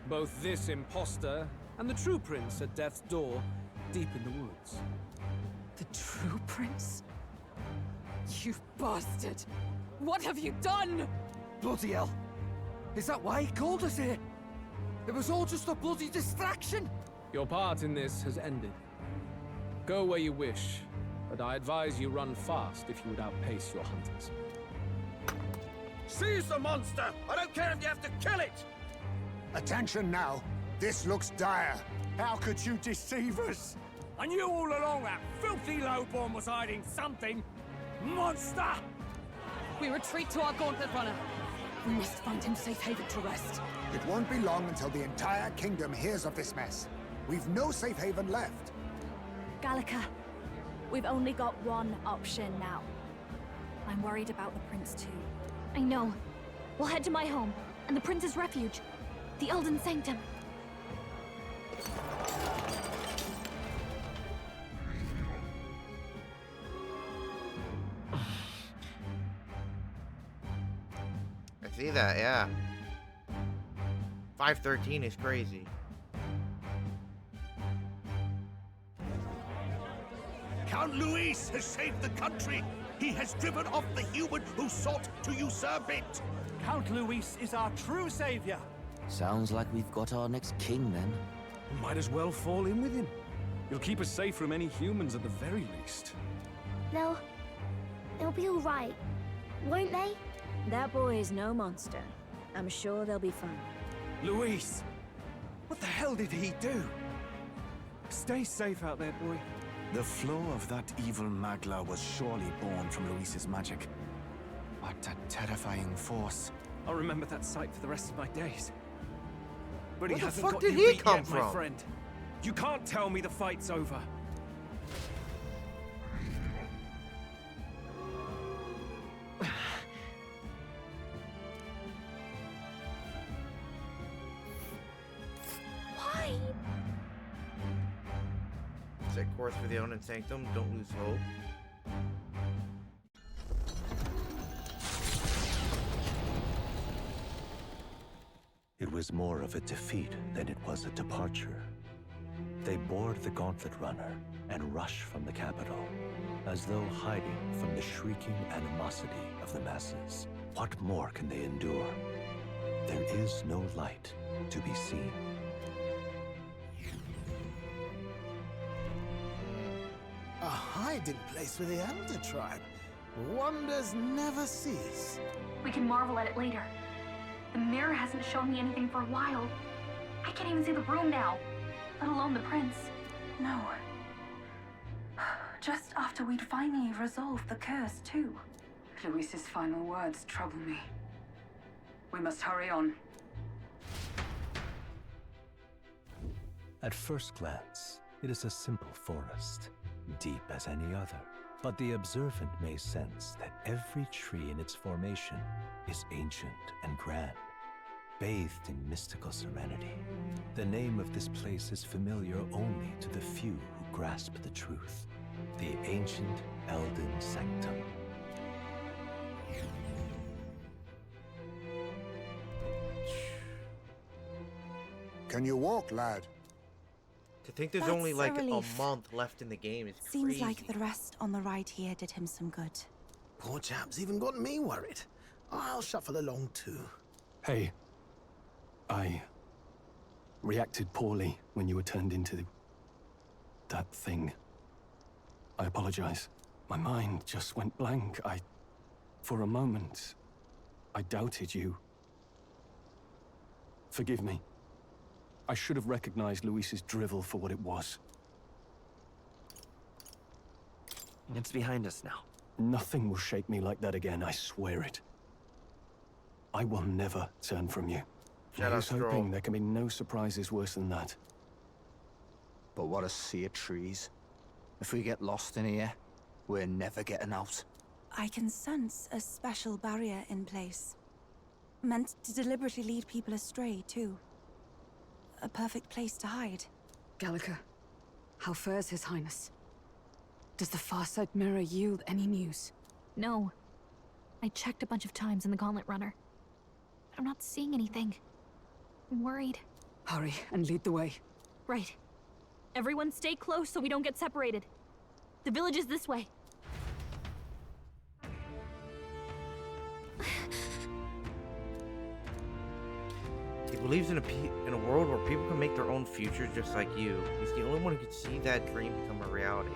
Speaker 2: Both this imposter and the true prince at death's door, deep in the woods.
Speaker 3: The true prince? You bastard! What have you done?
Speaker 18: Bloody hell. Is that why he called us here? It was all just a bloody distraction.
Speaker 2: Your part in this has ended. Go where you wish, but I advise you run fast if you would outpace your hunters.
Speaker 7: Seize the monster! I don't care if you have to kill it!
Speaker 4: Attention now. This looks dire.
Speaker 7: How could you deceive us?
Speaker 11: I knew all along that filthy lowborn was hiding something. Monster!
Speaker 3: We retreat to our gauntlet runner. We must find him safe haven to rest.
Speaker 4: It won't be long until the entire kingdom hears of this mess. We've no safe haven left.
Speaker 5: Gallica, we've only got one option now. I'm worried about the prince too. I know. We'll head to my home, and the prince's refuge. The Elden Sanctum.
Speaker 1: I see that, yeah. 513 is crazy.
Speaker 7: Count Luis has saved the country. He has driven off the human who sought to usurp it.
Speaker 11: Count Luis is our true savior.
Speaker 17: Sounds like we've got our next king, then.
Speaker 16: Might as well fall in with him. He'll keep us safe from any humans at the very least.
Speaker 13: They'll be all right, won't they?
Speaker 14: That boy is no monster. I'm sure they'll be fine.
Speaker 11: Luis! What the hell did he do?
Speaker 16: Stay safe out there, boy.
Speaker 7: The flow of that evil Magla was surely born from Luis's magic. What a terrifying force.
Speaker 16: I'll remember that sight for the rest of my days. But
Speaker 1: Where
Speaker 16: he
Speaker 1: the
Speaker 16: hasn't
Speaker 1: fuck
Speaker 16: got
Speaker 1: did
Speaker 16: you
Speaker 1: he
Speaker 16: beat
Speaker 1: come
Speaker 16: yet, my
Speaker 1: from?
Speaker 16: friend. You can't tell me the fight's over.
Speaker 13: Why?
Speaker 1: Set course for the Elden Sanctum. Don't lose hope.
Speaker 9: It was more of a defeat than it was a departure. They board the gauntlet runner and rush from the capital, as though hiding from the shrieking animosity of the masses. What more can they endure? There is no light to be seen.
Speaker 6: A hiding place for the Elder tribe. Wonders never cease.
Speaker 5: We can marvel at it later. The mirror hasn't shown me anything for a while. I can't even see the room now, let alone the prince.
Speaker 10: No. Just after we'd finally resolved the curse, too.
Speaker 3: Luis's final words trouble me. We must hurry on.
Speaker 9: At first glance, it is a simple forest, deep as any other. But the observant may sense that every tree in its formation is ancient and grand, bathed in mystical serenity. The name of this place is familiar only to the few who grasp the truth. The ancient Elden Sanctum.
Speaker 4: Can you walk, lad?
Speaker 1: To think there's
Speaker 10: That's
Speaker 1: only
Speaker 10: a
Speaker 1: like a
Speaker 10: relief.
Speaker 1: month left in the game is
Speaker 10: Seems
Speaker 1: crazy.
Speaker 10: like the rest on the ride here did him some good.
Speaker 6: Poor chap's even got me worried. I'll shuffle along too.
Speaker 11: Hey, I reacted poorly when you were turned into that thing. I apologize. My mind just went blank. For a moment, I doubted you. Forgive me. I should have recognized Luis's drivel for what it was.
Speaker 15: It's behind us now.
Speaker 11: Nothing will shake me like that again, I swear it. I will never turn from you.
Speaker 1: Shut
Speaker 11: I
Speaker 1: up,
Speaker 11: was hoping
Speaker 1: Stroll.
Speaker 11: there can be no surprises worse than that.
Speaker 18: But what a sea of trees. If we get lost in here, we're never getting out.
Speaker 10: I can sense a special barrier in place. Meant to deliberately lead people astray, too. A perfect place to hide.
Speaker 3: Gallica, how fares His Highness? Does the Farsight Mirror yield any news?
Speaker 5: No. I checked a bunch of times in the Gauntlet Runner. But I'm not seeing anything. I'm worried.
Speaker 3: Hurry and lead the way.
Speaker 5: Right. Everyone stay close so we don't get separated. The village is this way.
Speaker 1: He believes in a world where people can make their own futures just like you. He's the only one who can see that dream become a reality.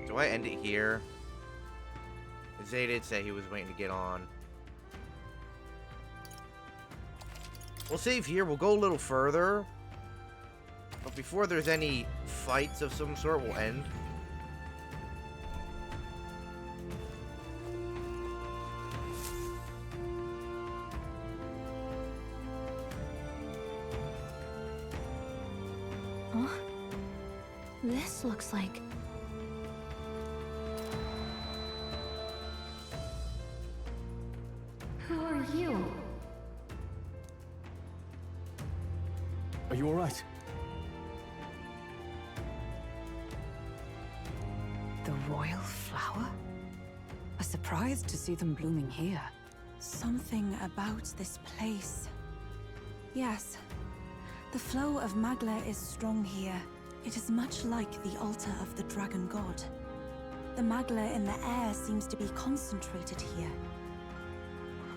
Speaker 1: Do I end it here? Zay did say he was waiting to get on. We'll save here. We'll go a little further. But before there's any fights of some sort, we'll end.
Speaker 5: Huh? This looks like... Who are you?
Speaker 11: Are you alright?
Speaker 3: The royal flower? A surprise to see them blooming here.
Speaker 10: Something about this place. Yes. The flow of Magla is strong here. It is much like the altar of the dragon god. The Magla in the air seems to be concentrated here.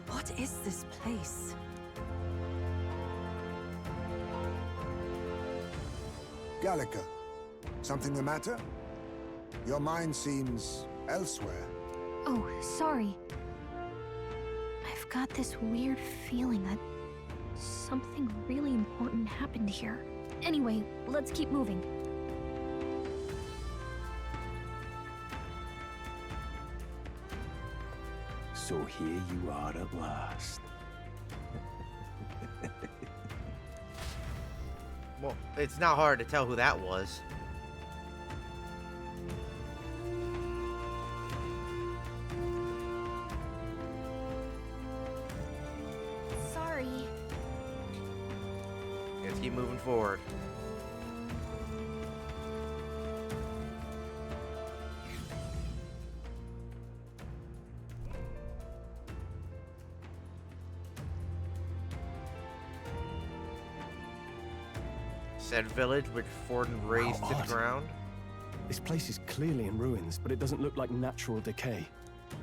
Speaker 10: What is this place?
Speaker 4: Gallica, something the matter? Your mind seems elsewhere.
Speaker 5: Oh, sorry. I've got this weird feeling that something really important happened here. Anyway, let's keep moving.
Speaker 9: So here you are at last.
Speaker 1: Well, it's not hard to tell who that was.
Speaker 5: Sorry.
Speaker 1: Let's keep moving forward. Said village which Forden razed to
Speaker 11: odd.
Speaker 1: the ground.
Speaker 11: This place is clearly in ruins, but it doesn't look like natural decay.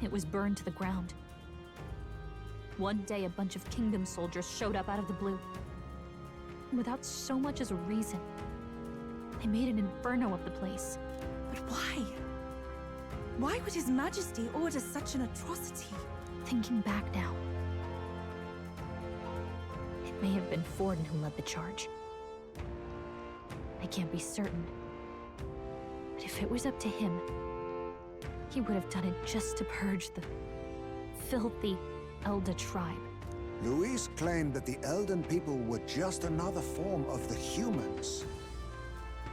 Speaker 5: It was burned to the ground. One day, a bunch of kingdom soldiers showed up out of the blue. Without so much as a reason. They made an inferno of the place.
Speaker 10: But why? Why would His Majesty order such an atrocity?
Speaker 5: Thinking back now, it may have been Forden who led the charge. I can't be certain. But if it was up to him, he would have done it just to purge the filthy Elda tribe.
Speaker 4: Luis claimed that the Elden people were just another form of the humans.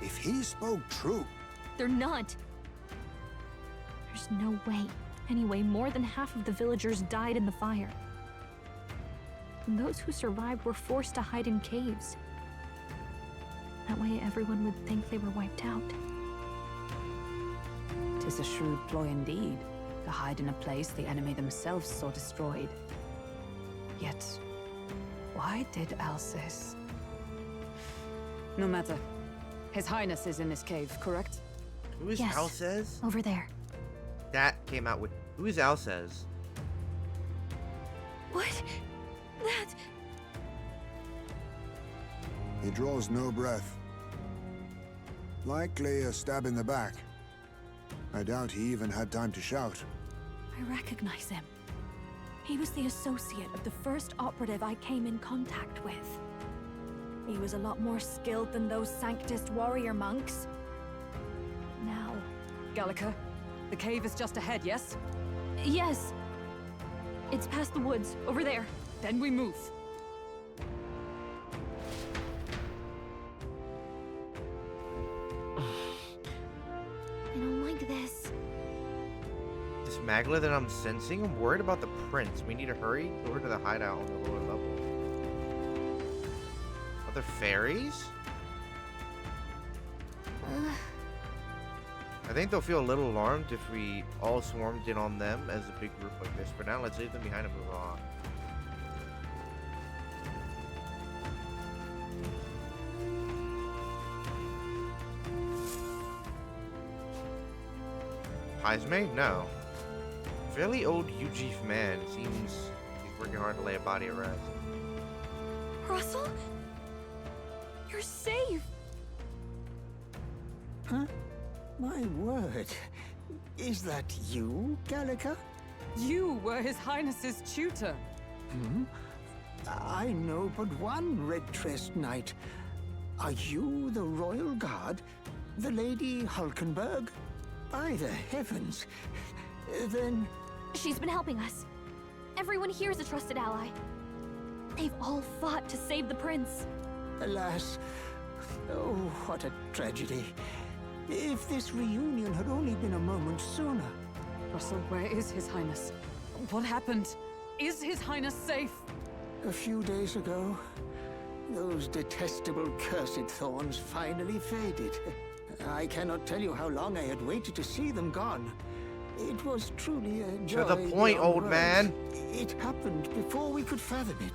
Speaker 4: If he spoke true...
Speaker 5: They're not. There's no way. Anyway, more than half of the villagers died in the fire. And those who survived were forced to hide in caves. That way everyone would think they were wiped out.
Speaker 3: 'Tis a shrewd ploy indeed, to hide in a place the enemy themselves saw destroyed. Yet, why did Alcest? No matter. His Highness is in this cave, correct?
Speaker 1: Who is
Speaker 5: Yes.
Speaker 1: Alcest?
Speaker 5: Over there.
Speaker 1: That came out with... Who is Alcest?
Speaker 5: What? That...
Speaker 4: He draws no breath. Likely a stab in the back. I doubt he even had time to shout.
Speaker 10: I recognize him. He was the associate of the first operative I came in contact with. He was a lot more skilled than those Sanctist warrior monks. Now...
Speaker 3: Gallica, the cave is just ahead, yes?
Speaker 5: Yes. It's past the woods, over there.
Speaker 3: Then we move.
Speaker 13: I don't like this.
Speaker 1: This magla that I'm sensing, I'm worried about the prince. We need to hurry over to the hideout on the lower level. Other fairies? I think they'll feel a little alarmed if we all swarmed in on them as a big group like this. For now, let's leave them behind and move on. Heisme? No. Fairly old Ujif man. Seems he's working hard to lay a body to rest.
Speaker 10: Russell? You're safe!
Speaker 6: Huh? My word. Is that you, Gallica?
Speaker 3: You were His Highness's tutor.
Speaker 6: Hmm? I know but one red-dressed knight. Are you the royal guard? The Lady Hulkenberg? By the heavens. Then...
Speaker 5: She's been helping us. Everyone here is a trusted ally. They've all fought to save the prince.
Speaker 6: Alas. Oh, what a tragedy. If this reunion had only been a moment sooner.
Speaker 3: Russell, where is His Highness? What happened? Is His Highness safe?
Speaker 6: A few days ago, those detestable cursed thorns finally faded. I cannot tell you how long I had waited to see them gone. It was truly a joy.
Speaker 1: To the point,
Speaker 6: beyond
Speaker 1: old
Speaker 6: words.
Speaker 1: man.
Speaker 6: It happened before we could fathom it.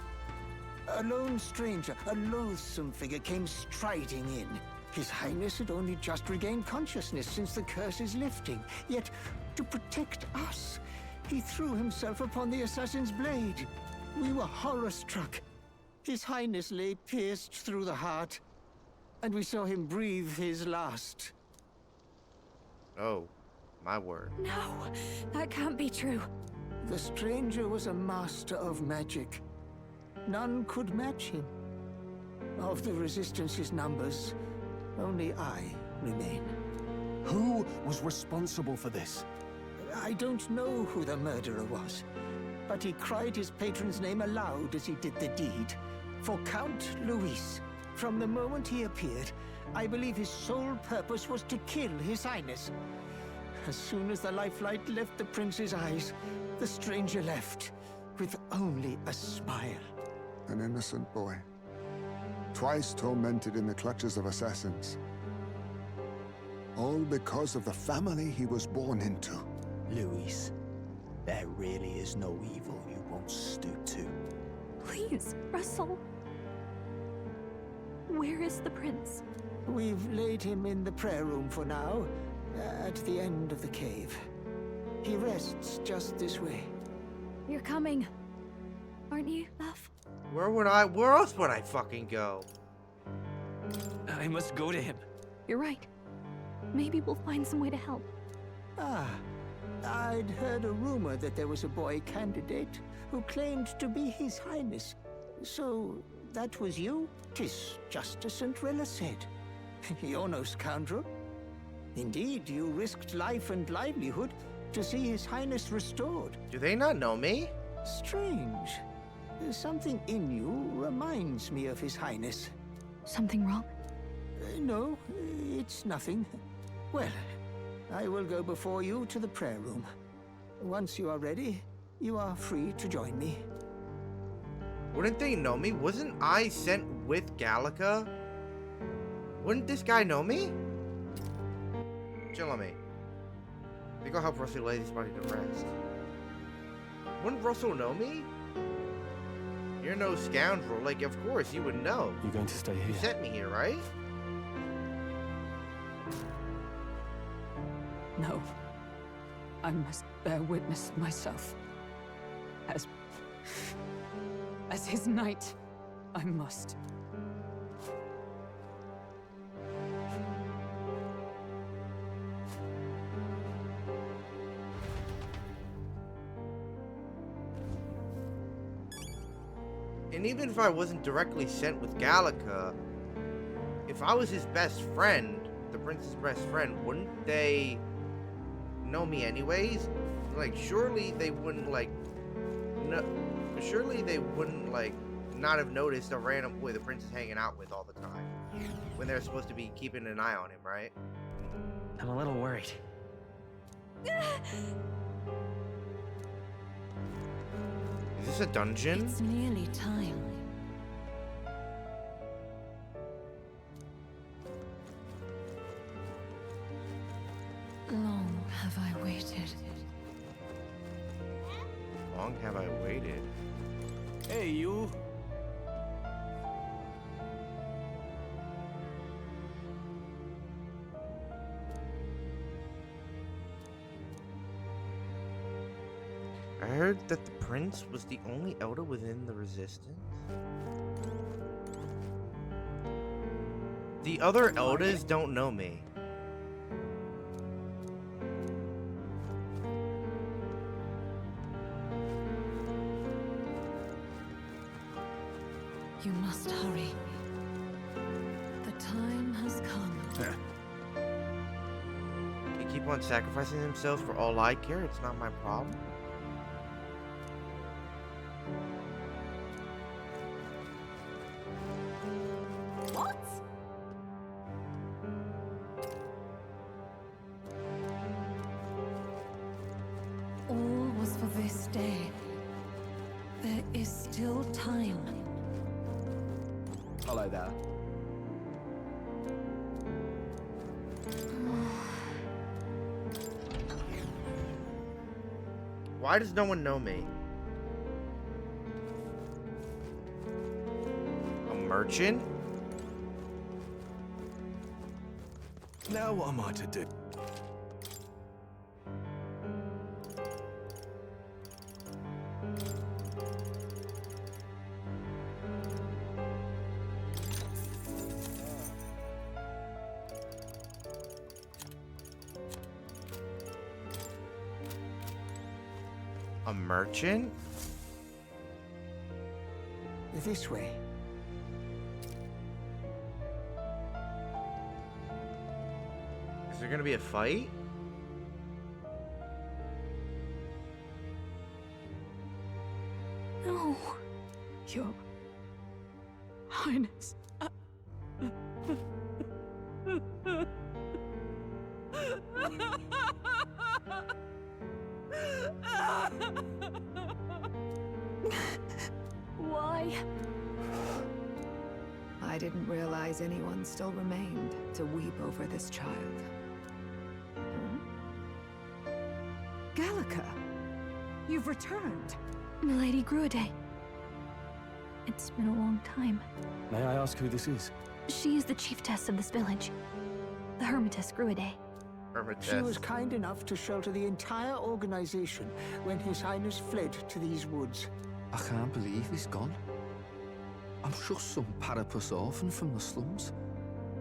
Speaker 6: A lone stranger, a loathsome figure, came striding in. His Highness had only just regained consciousness since the curse's lifting. Yet, to protect us, he threw himself upon the assassin's blade. We were horror-struck. His Highness lay pierced through the heart, and we saw him breathe his last.
Speaker 1: Oh, my word.
Speaker 10: No, that can't be true.
Speaker 6: The stranger was a master of magic. None could match him. Of the Resistance's numbers, only I remain.
Speaker 7: Who was responsible for this?
Speaker 6: I don't know who the murderer was, but he cried his patron's name aloud as he did the deed. For Count Luis, from the moment he appeared, I believe his sole purpose was to kill His Highness. As soon as the lifelight left the prince's eyes, the stranger left, with only a smile.
Speaker 4: An innocent boy. Twice tormented in the clutches of assassins. All because of the family he was born into.
Speaker 18: Luis, there really is no evil you won't stoop to.
Speaker 5: Please, Russell. Where is the prince?
Speaker 6: We've laid him in the prayer room for now, at the end of the cave. He rests just this way.
Speaker 5: You're coming, aren't you, love?
Speaker 1: Where else would I fucking go?
Speaker 15: I must go to him.
Speaker 5: You're right. Maybe we'll find some way to help.
Speaker 6: Ah, I'd heard a rumor that there was a boy candidate who claimed to be His Highness. So, that was you? 'Tis just as St. Rilla said. You're no scoundrel. Indeed, you risked life and livelihood to see His Highness restored.
Speaker 1: Do they not know me?
Speaker 6: Strange. Something in you reminds me of His Highness.
Speaker 5: Something wrong?
Speaker 6: No, it's nothing. Well, I will go before you to the prayer room. Once you are ready, you are free to join me.
Speaker 1: Wouldn't they know me? Wasn't I sent with Gallica? Wouldn't this guy know me? Chill on me. Think I'll help Russell lay this body to rest. Wouldn't Russell know me? You're no scoundrel. Like, of course, you would know.
Speaker 9: You're going to stay here?
Speaker 1: You sent me here, right?
Speaker 3: No. I must bear witness myself. As his knight, I must.
Speaker 1: And even if I wasn't directly sent with Gallica, if I was his best friend, the prince's best friend, wouldn't they know me anyways? Like, surely they wouldn't, like, no, surely they wouldn't, like, not have noticed a random boy the prince is hanging out with all the time when they're supposed to be keeping an eye on him, right?
Speaker 15: I'm a little worried.
Speaker 1: Is this a dungeon?
Speaker 8: It's nearly time. Long have I waited.
Speaker 1: Long have I waited?
Speaker 11: Hey, you.
Speaker 1: I heard that the prince was the only elder within the resistance. The other elders don't know me.
Speaker 8: You must hurry. The time has come.
Speaker 1: They keep on sacrificing themselves for all I care. It's not my problem.
Speaker 10: What?
Speaker 8: All was for this day. There is still time.
Speaker 11: Hello there.
Speaker 1: Why does no one know me? A merchant?
Speaker 9: Now what am I to do?
Speaker 1: A merchant?
Speaker 6: This way.
Speaker 1: Is there gonna be a fight?
Speaker 3: No, Your Highness.
Speaker 5: Why?
Speaker 19: I didn't realize anyone still remained to weep over this child.
Speaker 3: Gallica, you've returned.
Speaker 5: Milady Gruaday. It's been a long time.
Speaker 11: May I ask who this is?
Speaker 5: She is the chiefess of this village. The Hermitess Gruaday.
Speaker 6: She was kind enough to shelter the entire organization when His Highness fled to these woods.
Speaker 18: I can't believe he's gone. I'm just some parapus orphan from the slums.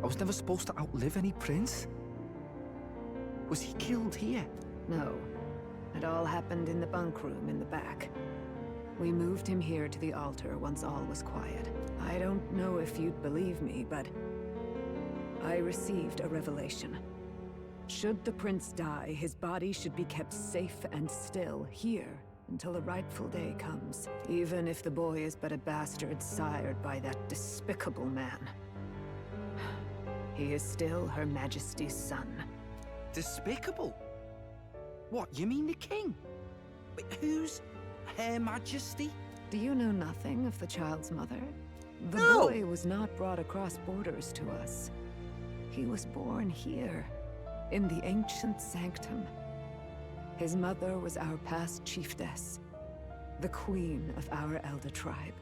Speaker 18: I was never supposed to outlive any prince. Was he killed here?
Speaker 19: No. It all happened in the bunk room in the back. We moved him here to the altar once all was quiet. I don't know if you'd believe me, but I received a revelation. Should the prince die, his body should be kept safe and still here until the rightful day comes, even if the boy is but a bastard sired by that despicable man. He is still Her Majesty's son.
Speaker 18: Despicable? What, you mean the king? Wait, who's Her Majesty?
Speaker 19: Do you know nothing of the child's mother? The
Speaker 18: No!
Speaker 19: boy was not brought across borders to us. He was born here, in the ancient sanctum. His mother was our past chiefess, the queen of our elder tribe.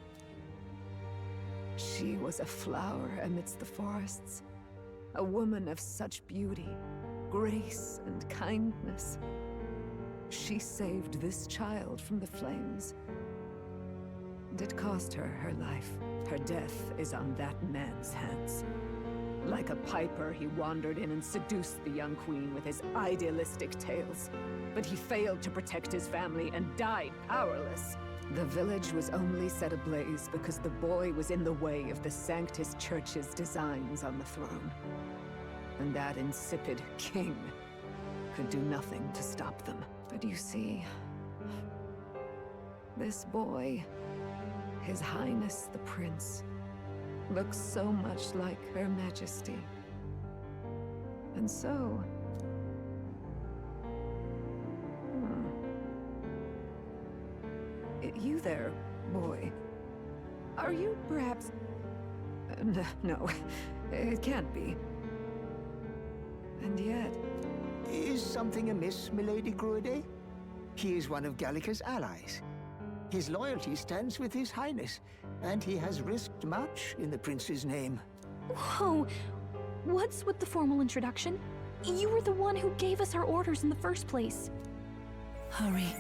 Speaker 19: She was a flower amidst the forests, a woman of such beauty, grace, and kindness. She saved this child from the flames. And it cost her her life. Her death is on that man's hands. Like a piper, he wandered in and seduced the young queen with his idealistic tales. But he failed to protect his family and died powerless. The village was only set ablaze because the boy was in the way of the Sanctus Church's designs on the throne. And that insipid king could do nothing to stop them. But you see, this boy, His Highness the Prince, looks so much like Her Majesty. And so... You there, boy. Are you perhaps... No, it can't be. And yet...
Speaker 6: Is something amiss, Milady Gruede? He is one of Gallica's allies. His loyalty stands with His Highness, and he has risked much in the Prince's name.
Speaker 5: Whoa! What's with the formal introduction? You were the one who gave us our orders in the first place.
Speaker 8: Hurry.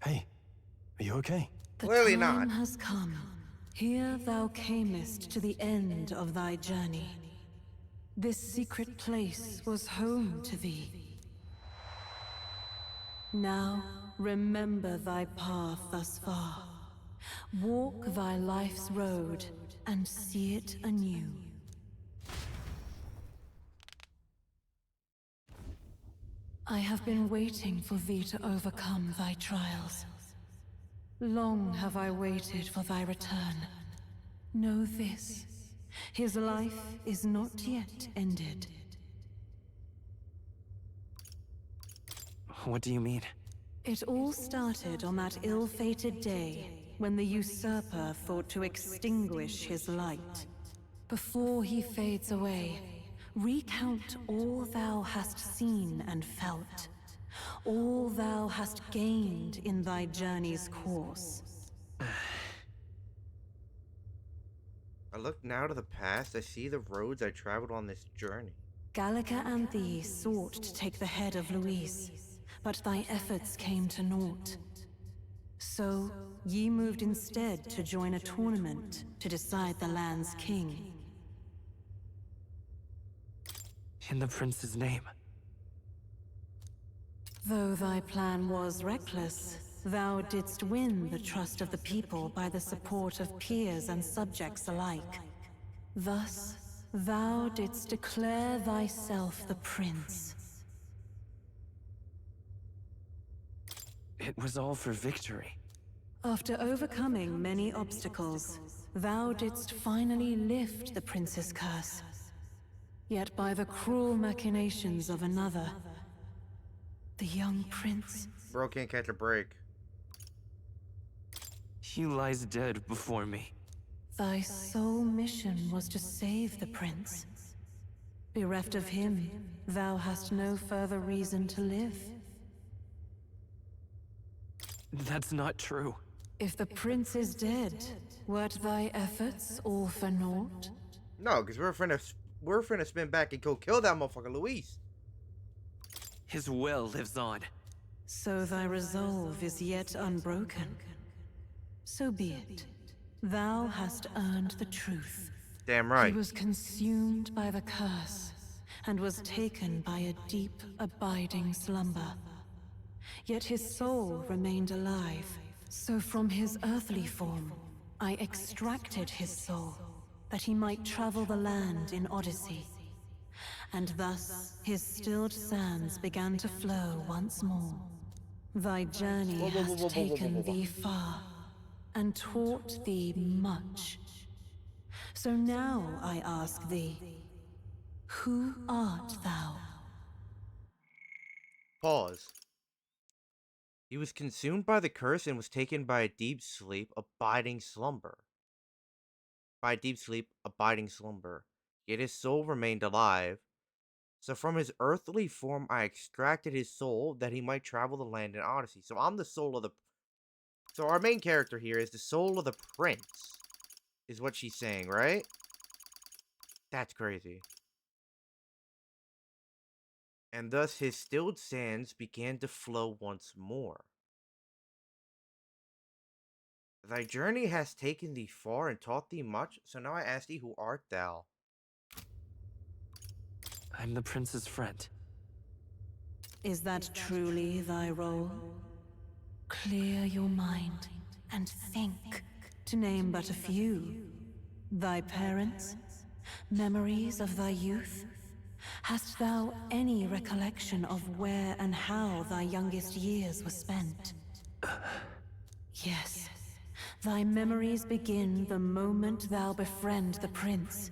Speaker 9: Hey, are you okay?
Speaker 8: The
Speaker 1: Clearly
Speaker 8: time
Speaker 1: not.
Speaker 8: has come. Here thou camest to the end of thy journey. This secret place was home to thee. Now, remember thy path thus far. Walk thy life's road and see it anew. I have been waiting for thee to overcome thy trials. Long have I waited for thy return. Know this, his life is not yet ended.
Speaker 15: What do you mean?
Speaker 8: It all started on that ill-fated day when the usurper thought to extinguish his light. Before he fades away, recount all thou hast seen and felt, all thou hast gained in thy journey's course.
Speaker 1: I look now to the past, I see the roads I traveled on this journey.
Speaker 8: Gallica and thee sought to take the head of Luis, but thy efforts came to naught. So, ye moved instead to join a tournament to decide the land's king.
Speaker 15: In the Prince's name.
Speaker 8: Though thy plan was reckless, thou didst win the trust of the people by the support of peers and subjects alike. Thus, thou didst declare thyself the Prince.
Speaker 15: It was all for victory.
Speaker 8: After overcoming many obstacles, thou didst finally lift the Prince's curse. Yet by the cruel machinations of another, the young prince...
Speaker 1: Bro can't catch a break.
Speaker 15: He lies dead before me.
Speaker 8: Thy sole mission was to save the prince. Bereft of him, thou hast no further reason to live.
Speaker 15: That's not true.
Speaker 8: If the prince is dead, wert thy efforts all for naught?
Speaker 1: No, because we're finna spin back and go kill that motherfucker Luis.
Speaker 15: His will lives on.
Speaker 8: So thy resolve is yet unbroken. So be it. Thou hast earned the truth.
Speaker 1: Damn right.
Speaker 8: He was consumed by the curse, and was taken by a deep, abiding slumber. Yet his soul remained alive. So from his earthly form, I extracted his soul, that he might travel the land in Odyssey. And thus, his stilled sands began to flow once more. Thy journey has taken thee far, and taught thee much. So now I ask thee, who art thou?
Speaker 1: Pause. He was consumed by the curse and was taken by a deep sleep, abiding slumber. By deep sleep, abiding slumber. Yet his soul remained alive. So from his earthly form I extracted his soul that he might travel the land in Odyssey. So I'm the soul of the... So our main character here is the soul of the prince. Is what she's saying, right? That's crazy. And thus his stilled sands began to flow once more. Thy journey has taken thee far and taught thee much, so now I ask thee, who art thou?
Speaker 15: I'm the Prince's friend.
Speaker 8: Is that truly thy role? Clear your mind and think, to name but a few. Thy parents, memories of thy youth? Hast thou any recollection of where and how thy youngest years were spent? Yes, thy memories begin the moment thou befriend the prince.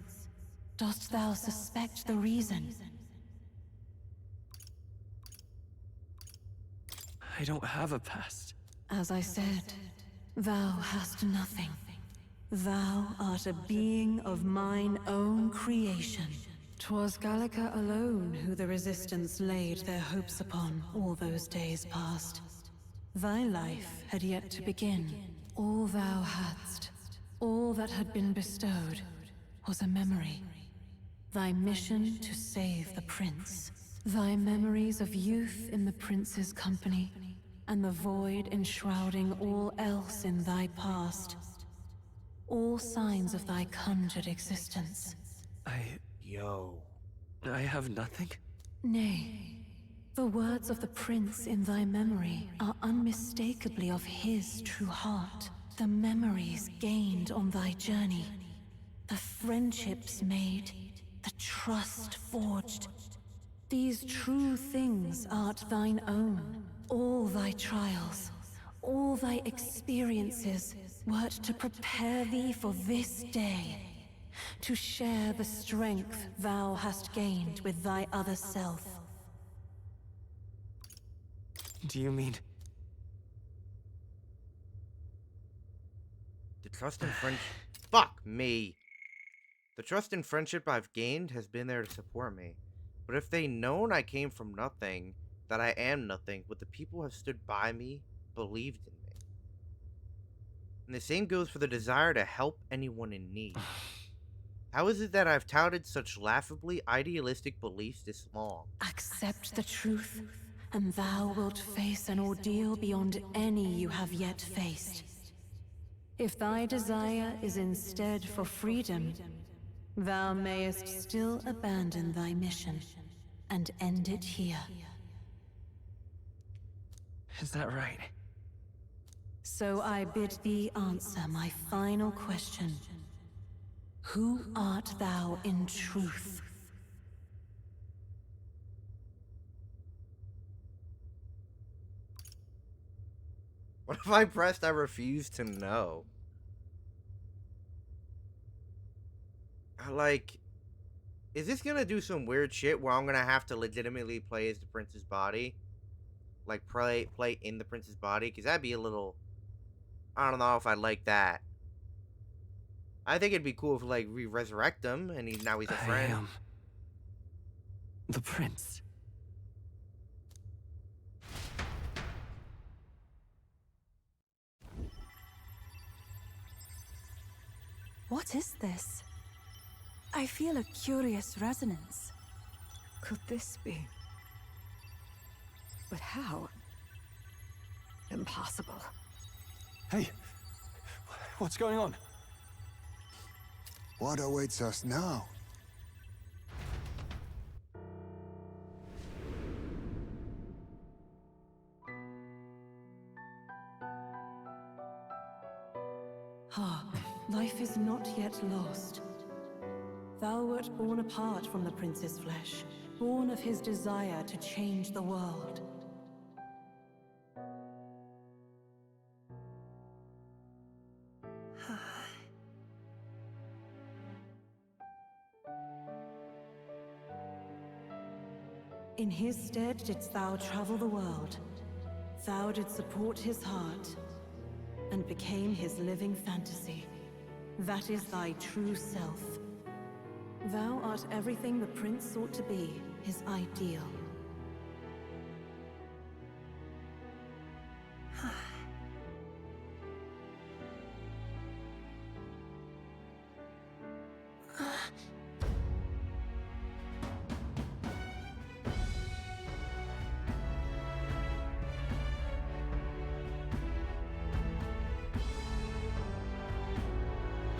Speaker 8: Dost thou suspect the reason?
Speaker 15: I don't have a past.
Speaker 8: As I said, thou hast nothing. Thou art a being of mine own creation. 'Twas Gallica alone who the Resistance laid their hopes upon all those days past. Thy life had yet to begin. All thou hadst, all that had been bestowed, was a memory. Thy mission to save the prince. Thy memories of youth in the prince's company, and the void enshrouding all else in thy past. All signs of thy conjured existence.
Speaker 15: I have nothing?
Speaker 8: Nay, the words of the prince in thy memory are unmistakably of his true heart. The memories gained on thy journey, the friendships made, the trust forged. These true things art thine own. All thy trials, all thy experiences wert to prepare thee for this day. To share the strength thou hast gained with thy other self.
Speaker 15: Do you mean...
Speaker 1: The trust and friendship... Fuck me! The trust and friendship I've gained has been there to support me. But if they known I came from nothing, that I am nothing, would the people who have stood by me, believed in me? And the same goes for the desire to help anyone in need. How is it that I've touted such laughably idealistic beliefs this long?
Speaker 8: Accept the truth, and thou wilt face an ordeal beyond any you have yet faced. If thy desire is instead for freedom, thou mayest still abandon thy mission and end it here.
Speaker 15: Is that right?
Speaker 8: So I bid thee answer my final question. Who art thou in truth?
Speaker 1: What if I pressed I refuse to know? Like, is this gonna do some weird shit where I'm gonna have to legitimately play as the prince's body? Like, play in the prince's body? Because that'd be a little... I don't know if I'd like that. I think it'd be cool if, like, we resurrect him, and now he's a friend.
Speaker 15: I am... the prince.
Speaker 10: What is this? I feel a curious resonance.
Speaker 19: Could this be? But how? Impossible.
Speaker 11: Hey, what's going on?
Speaker 4: What awaits us now?
Speaker 8: Hark, life is not yet lost. Thou wert born apart from the prince's flesh, born of his desire to change the world. In his stead didst thou travel the world. Thou didst support his heart, and became his living fantasy. That is thy true self. Thou art everything the prince sought to be, his ideal.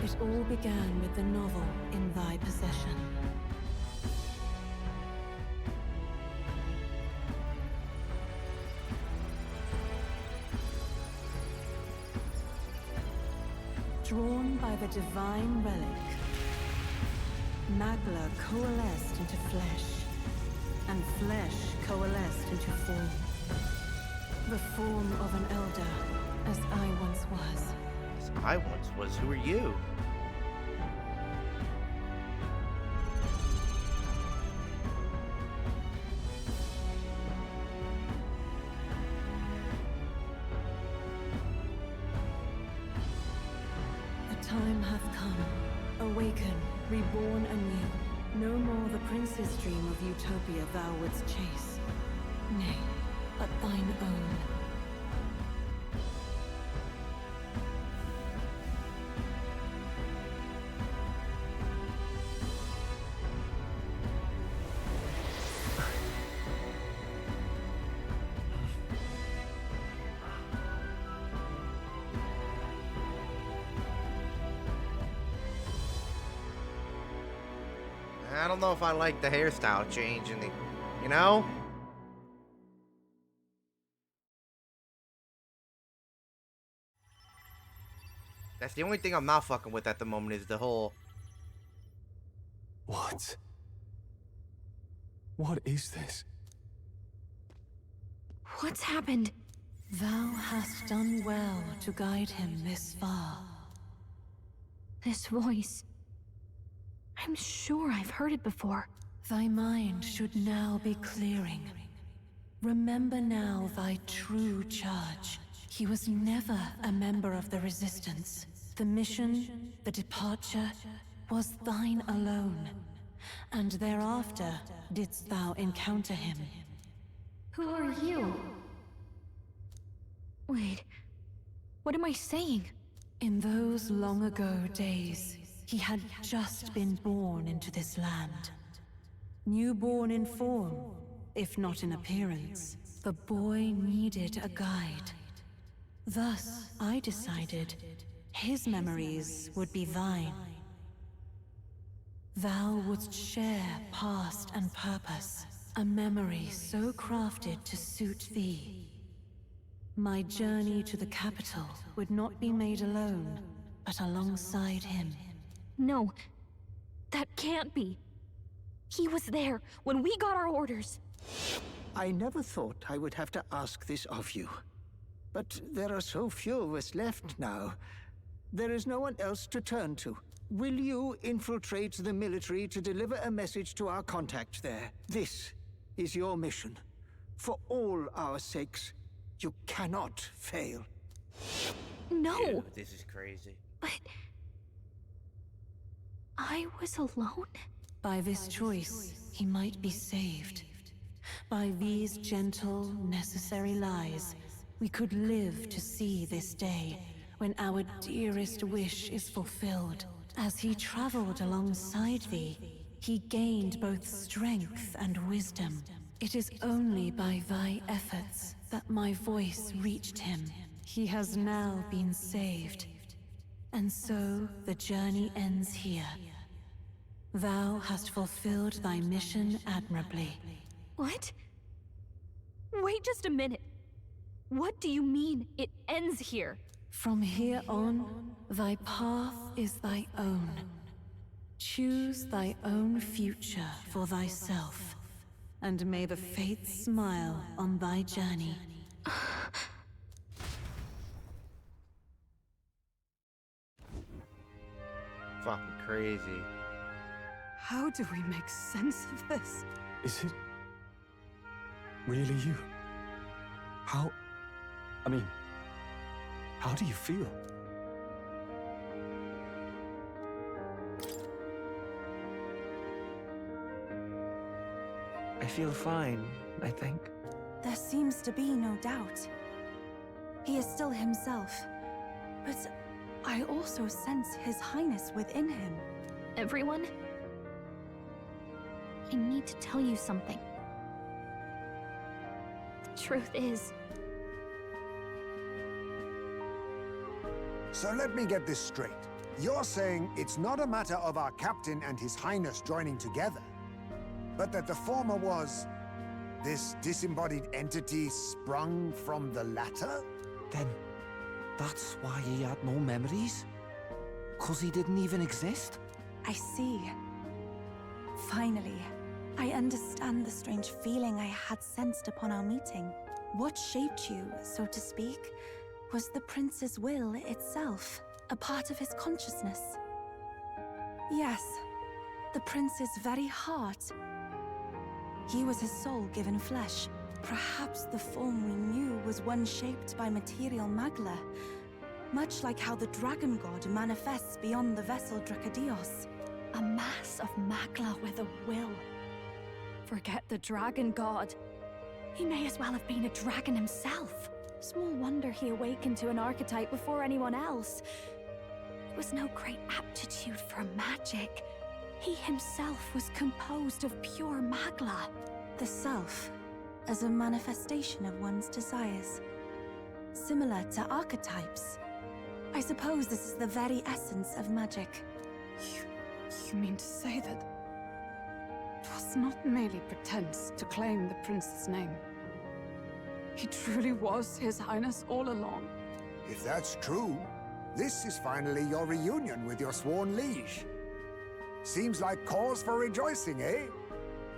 Speaker 8: It all began with the novel in thy possession. Drawn by the divine relic, Magla coalesced into flesh, and flesh coalesced into form. The form of an elder, as I once was.
Speaker 1: As I once was? Who are you?
Speaker 8: The time hath come. Awaken, reborn anew. No more the prince's dream of utopia thou wouldst chase. Nay, but thine own.
Speaker 1: I don't know if I like the hairstyle change and the, you know? That's the only thing I'm not fucking with at the moment is the whole...
Speaker 11: What? What is this?
Speaker 10: What's happened?
Speaker 8: Thou hast done well to guide him this far.
Speaker 10: This voice. I'm sure I've heard it before.
Speaker 8: Thy mind should now be clearing. Remember now thy true charge. He was never a member of the Resistance. The mission, the departure, was thine alone. And thereafter didst thou encounter him.
Speaker 10: Who are you? Wait, what am I saying?
Speaker 8: In those long ago days, he had just been born into this land. Newborn in form, if not in appearance, the boy needed a guide. Thus, I decided his memories would be thine. Thou wouldst share past and purpose, a memory so crafted to suit thee. My journey to the capital would not be made alone, but alongside him.
Speaker 10: No, that can't be. He was there when we got our orders.
Speaker 6: I never thought I would have to ask this of you. But there are so few of us left now. There is no one else to turn to. Will you infiltrate the military to deliver a message to our contact there? This is your mission. For all our sakes, you cannot fail.
Speaker 10: No!
Speaker 1: Dude, this is crazy.
Speaker 10: But... I was alone?
Speaker 8: By this choice, he might be saved. By these gentle, necessary lies, we could live to see this day, when our dearest wish is fulfilled. As he traveled alongside thee, he gained both strength and wisdom. It is only by thy efforts that my voice reached him. He has now been saved. And so, the journey ends here. Thou hast fulfilled thy mission admirably.
Speaker 10: What? Wait just a minute. What do you mean, it ends here?
Speaker 8: From here on, thy path is thy own. Choose thy own future for thyself, and may the fates smile on thy journey.
Speaker 1: Fucking crazy.
Speaker 3: How do we make sense of this?
Speaker 11: Is it really you? How do you feel?
Speaker 15: I feel fine, I think.
Speaker 10: There seems to be no doubt. He is still himself. But I also sense His Highness within him. Everyone? I need to tell you something. The truth is...
Speaker 4: So let me get this straight. You're saying it's not a matter of our captain and His Highness joining together, but that the former was this disembodied entity sprung from the latter?
Speaker 17: Then that's why he had no memories?
Speaker 18: 'Cause he didn't even exist?
Speaker 10: I see. Finally, I understand the strange feeling I had sensed upon our meeting. What shaped you, so to speak, was the prince's will itself, a part of his consciousness. Yes, the prince's very heart. He was his soul given flesh. Perhaps the form we knew was one shaped by material magla, much like how the dragon god manifests beyond the vessel Drakadios.
Speaker 5: A mass of magla with a will. Forget the dragon god. He may as well have been a dragon himself. Small wonder he awakened to an archetype before anyone else. It was no great aptitude for magic. He himself was composed of pure magla.
Speaker 10: The self, as a manifestation of one's desires. Similar to archetypes. I suppose this is the very essence of magic.
Speaker 3: You mean to say that it was not merely pretense to claim the prince's name? He truly was His Highness all along.
Speaker 4: If that's true, this is finally your reunion with your sworn liege. Seems like cause for rejoicing, eh?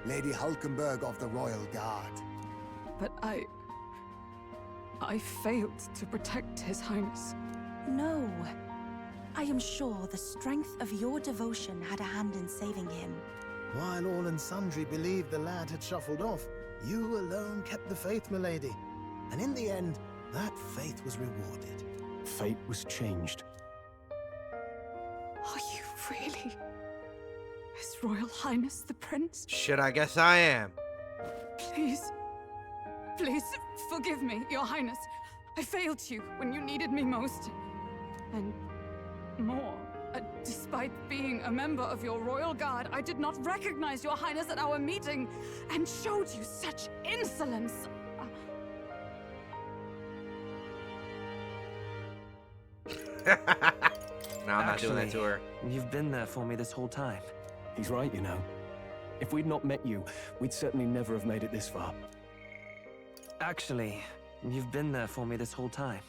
Speaker 4: Lady Hulkenberg of the Royal Guard.
Speaker 3: But I failed to protect His Highness.
Speaker 10: No. I am sure the strength of your devotion had a hand in saving him.
Speaker 20: While all and sundry believed the lad had shuffled off, you alone kept the faith, milady. And in the end, that faith was rewarded.
Speaker 11: Fate was changed.
Speaker 3: Are you really His Royal Highness the Prince?
Speaker 1: Shit, I guess I am.
Speaker 3: Please, please forgive me, Your Highness. I failed you when you needed me most. And more, despite being a member of your royal guard, I did not recognize Your Highness at our meeting and showed you such insolence.
Speaker 15: No,
Speaker 1: I'm not doing that to her.
Speaker 15: You've been there for me this whole time.
Speaker 11: He's right, you know. If we'd not met you, we'd certainly never have made it this far.
Speaker 15: Actually, you've been there for me this whole time.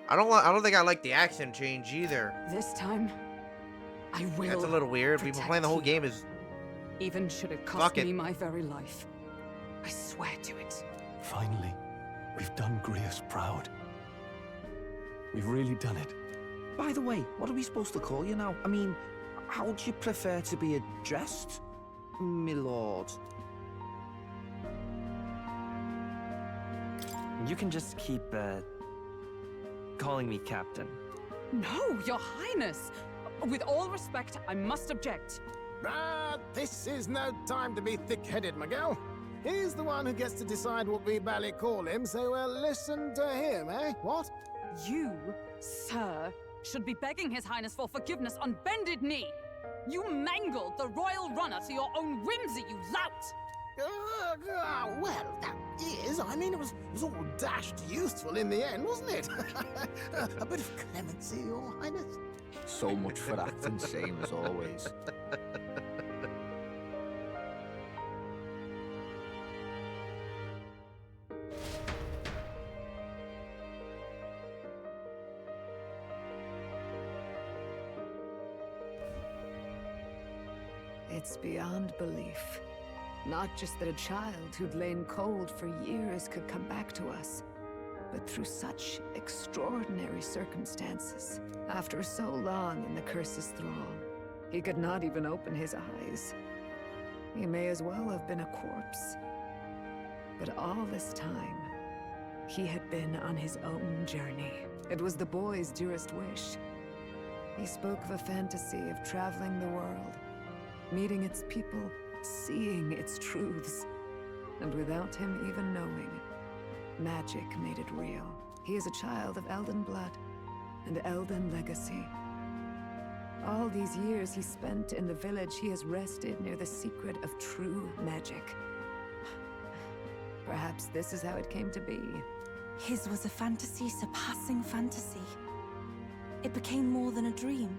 Speaker 1: I don't think I like the accent change either.
Speaker 3: This time, I will.
Speaker 1: That's a little weird. We've been playing the whole game as.
Speaker 3: Even should it cost me my very life. I swear to it.
Speaker 11: Finally, we've done Grius proud. We've really done it.
Speaker 18: By the way, what are we supposed to call you now? I mean, how would you prefer to be addressed, my lord?
Speaker 15: You can just keep, calling me Captain.
Speaker 3: No, Your Highness! With all respect, I must object.
Speaker 20: But this is no time to be thick-headed, Miguel. He's the one who gets to decide what we bally call him, so we'll listen to him, eh? What?
Speaker 3: You, sir, should be begging His Highness for forgiveness on bended knee. You mangled the royal runner to your own whimsy, you lout!
Speaker 20: Well, that is. I mean, it was all dashed useful in the end, wasn't it? A bit of clemency, Your Highness.
Speaker 18: So much for acting same as always.
Speaker 19: It's beyond belief. Not just that a child who'd lain cold for years could come back to us, but through such extraordinary circumstances. After so long in the curse's thrall, he could not even open his eyes. He may as well have been a corpse. But all this time, he had been on his own journey. It was the boy's dearest wish. He spoke of a fantasy of traveling the world, meeting its people, seeing its truths. And without him even knowing, magic made it real. He is a child of Elden blood and Elden legacy. All these years he spent in the village, he has rested near the secret of true magic. Perhaps this is how it came to be.
Speaker 10: His was a fantasy surpassing fantasy. It became more than a dream.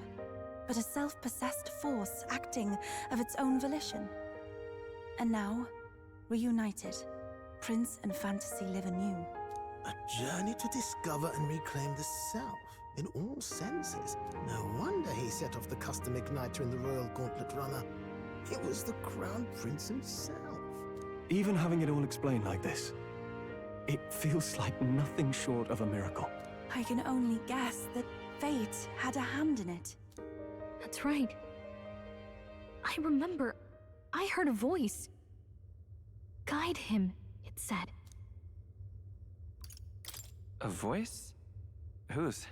Speaker 10: but a self-possessed force acting of its own volition. And now, reunited, Prince and Fantasy live anew.
Speaker 20: A journey to discover and reclaim the self, in all senses. No wonder he set off the custom igniter in the Royal Gauntlet Runner. It was the Crown Prince himself.
Speaker 11: Even having it all explained like this, it feels like nothing short of a miracle.
Speaker 10: I can only guess that fate had a hand in it.
Speaker 5: That's right. I remember. I heard a voice. Guide him, it said.
Speaker 15: A voice? Whose?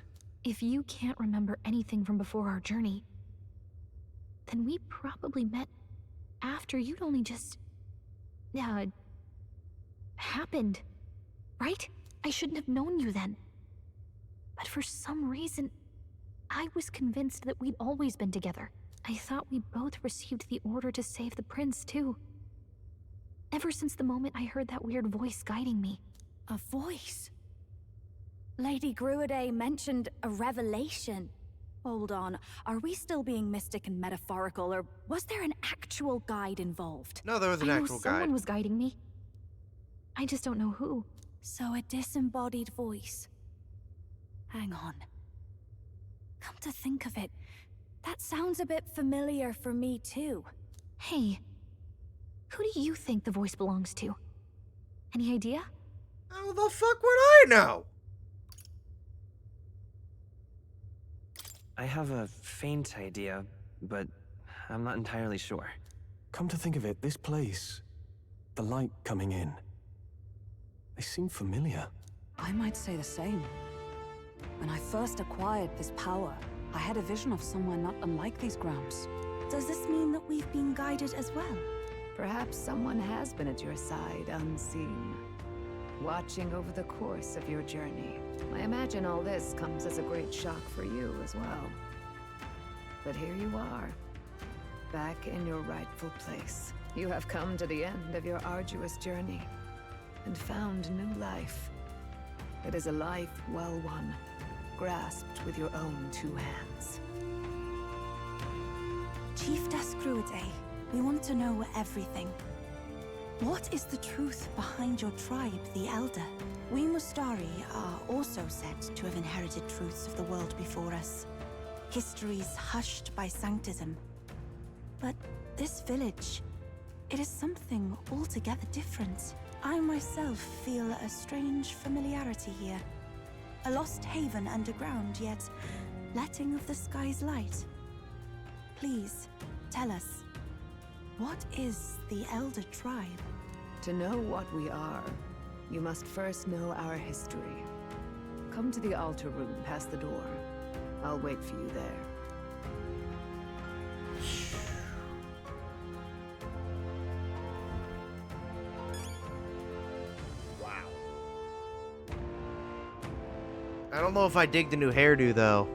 Speaker 5: If you can't remember anything from before our journey, then we probably met after you'd only just... happened. Right? I shouldn't have known you then. But for some reason, I was convinced that we'd always been together. I thought we both received the order to save the prince, too. Ever since the moment I heard that weird voice guiding me.
Speaker 10: A voice? Lady Gruaday mentioned a revelation. Hold on, are we still being mystic and metaphorical, or was there an actual guide involved?
Speaker 1: No, there was an actual guide.
Speaker 5: Someone was guiding me. I just don't know who.
Speaker 10: So a disembodied voice. Hang on. Come to think of it, that sounds a bit familiar for me too.
Speaker 5: Hey, who do you think the voice belongs to? Any idea?
Speaker 1: How the fuck would I know?
Speaker 15: I have a faint idea, but I'm not entirely sure.
Speaker 11: Come to think of it, this place, the light coming in, they seem familiar.
Speaker 3: I might say the same. When I first acquired this power, I had a vision of someone not unlike these grounds.
Speaker 10: Does this mean that we've been guided as well?
Speaker 19: Perhaps someone has been at your side unseen, watching over the course of your journey. I imagine all this comes as a great shock for you as well. But here you are, back in your rightful place. You have come to the end of your arduous journey and found new life. It is a life well won, grasped with your own two hands.
Speaker 10: Chiefess Gruaday, we want to know everything. What is the truth behind your tribe, the Elder? We Mustari are also said to have inherited truths of the world before us. Histories hushed by sanctism. But this village, it is something altogether different. I myself feel a strange familiarity here. A lost haven underground, yet letting of the sky's light. Please, tell us, what is the Elder Tribe?
Speaker 19: To know what we are, you must first know our history. Come to the altar room past the door. I'll wait for you there.
Speaker 1: Wow. I don't know if I dig the new hairdo, though.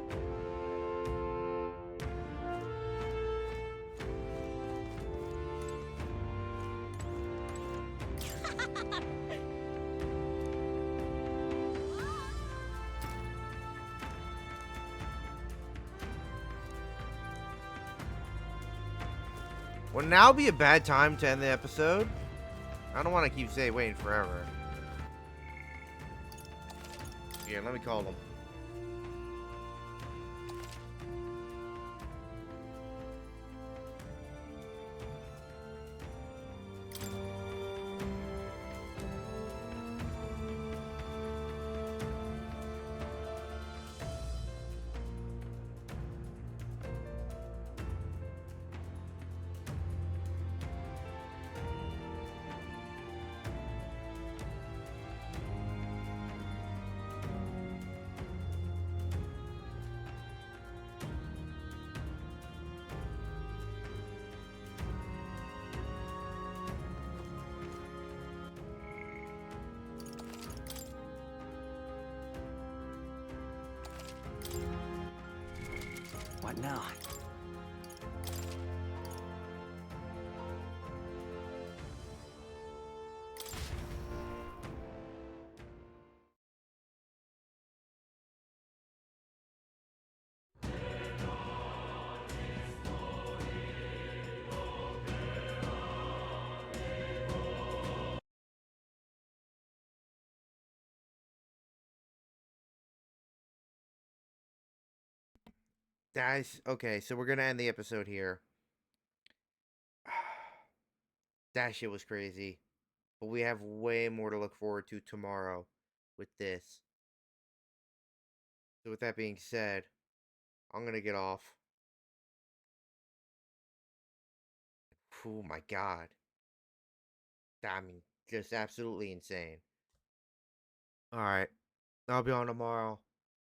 Speaker 1: Would now be a bad time to end the episode? I don't want to keep waiting forever. Yeah, let me call them.
Speaker 15: What now?
Speaker 1: Guys, okay, so we're gonna end the episode here. That shit was crazy. But we have way more to look forward to tomorrow with this. So with that being said, I'm gonna get off. Oh my god. I mean, just absolutely insane. Alright. I'll be on tomorrow.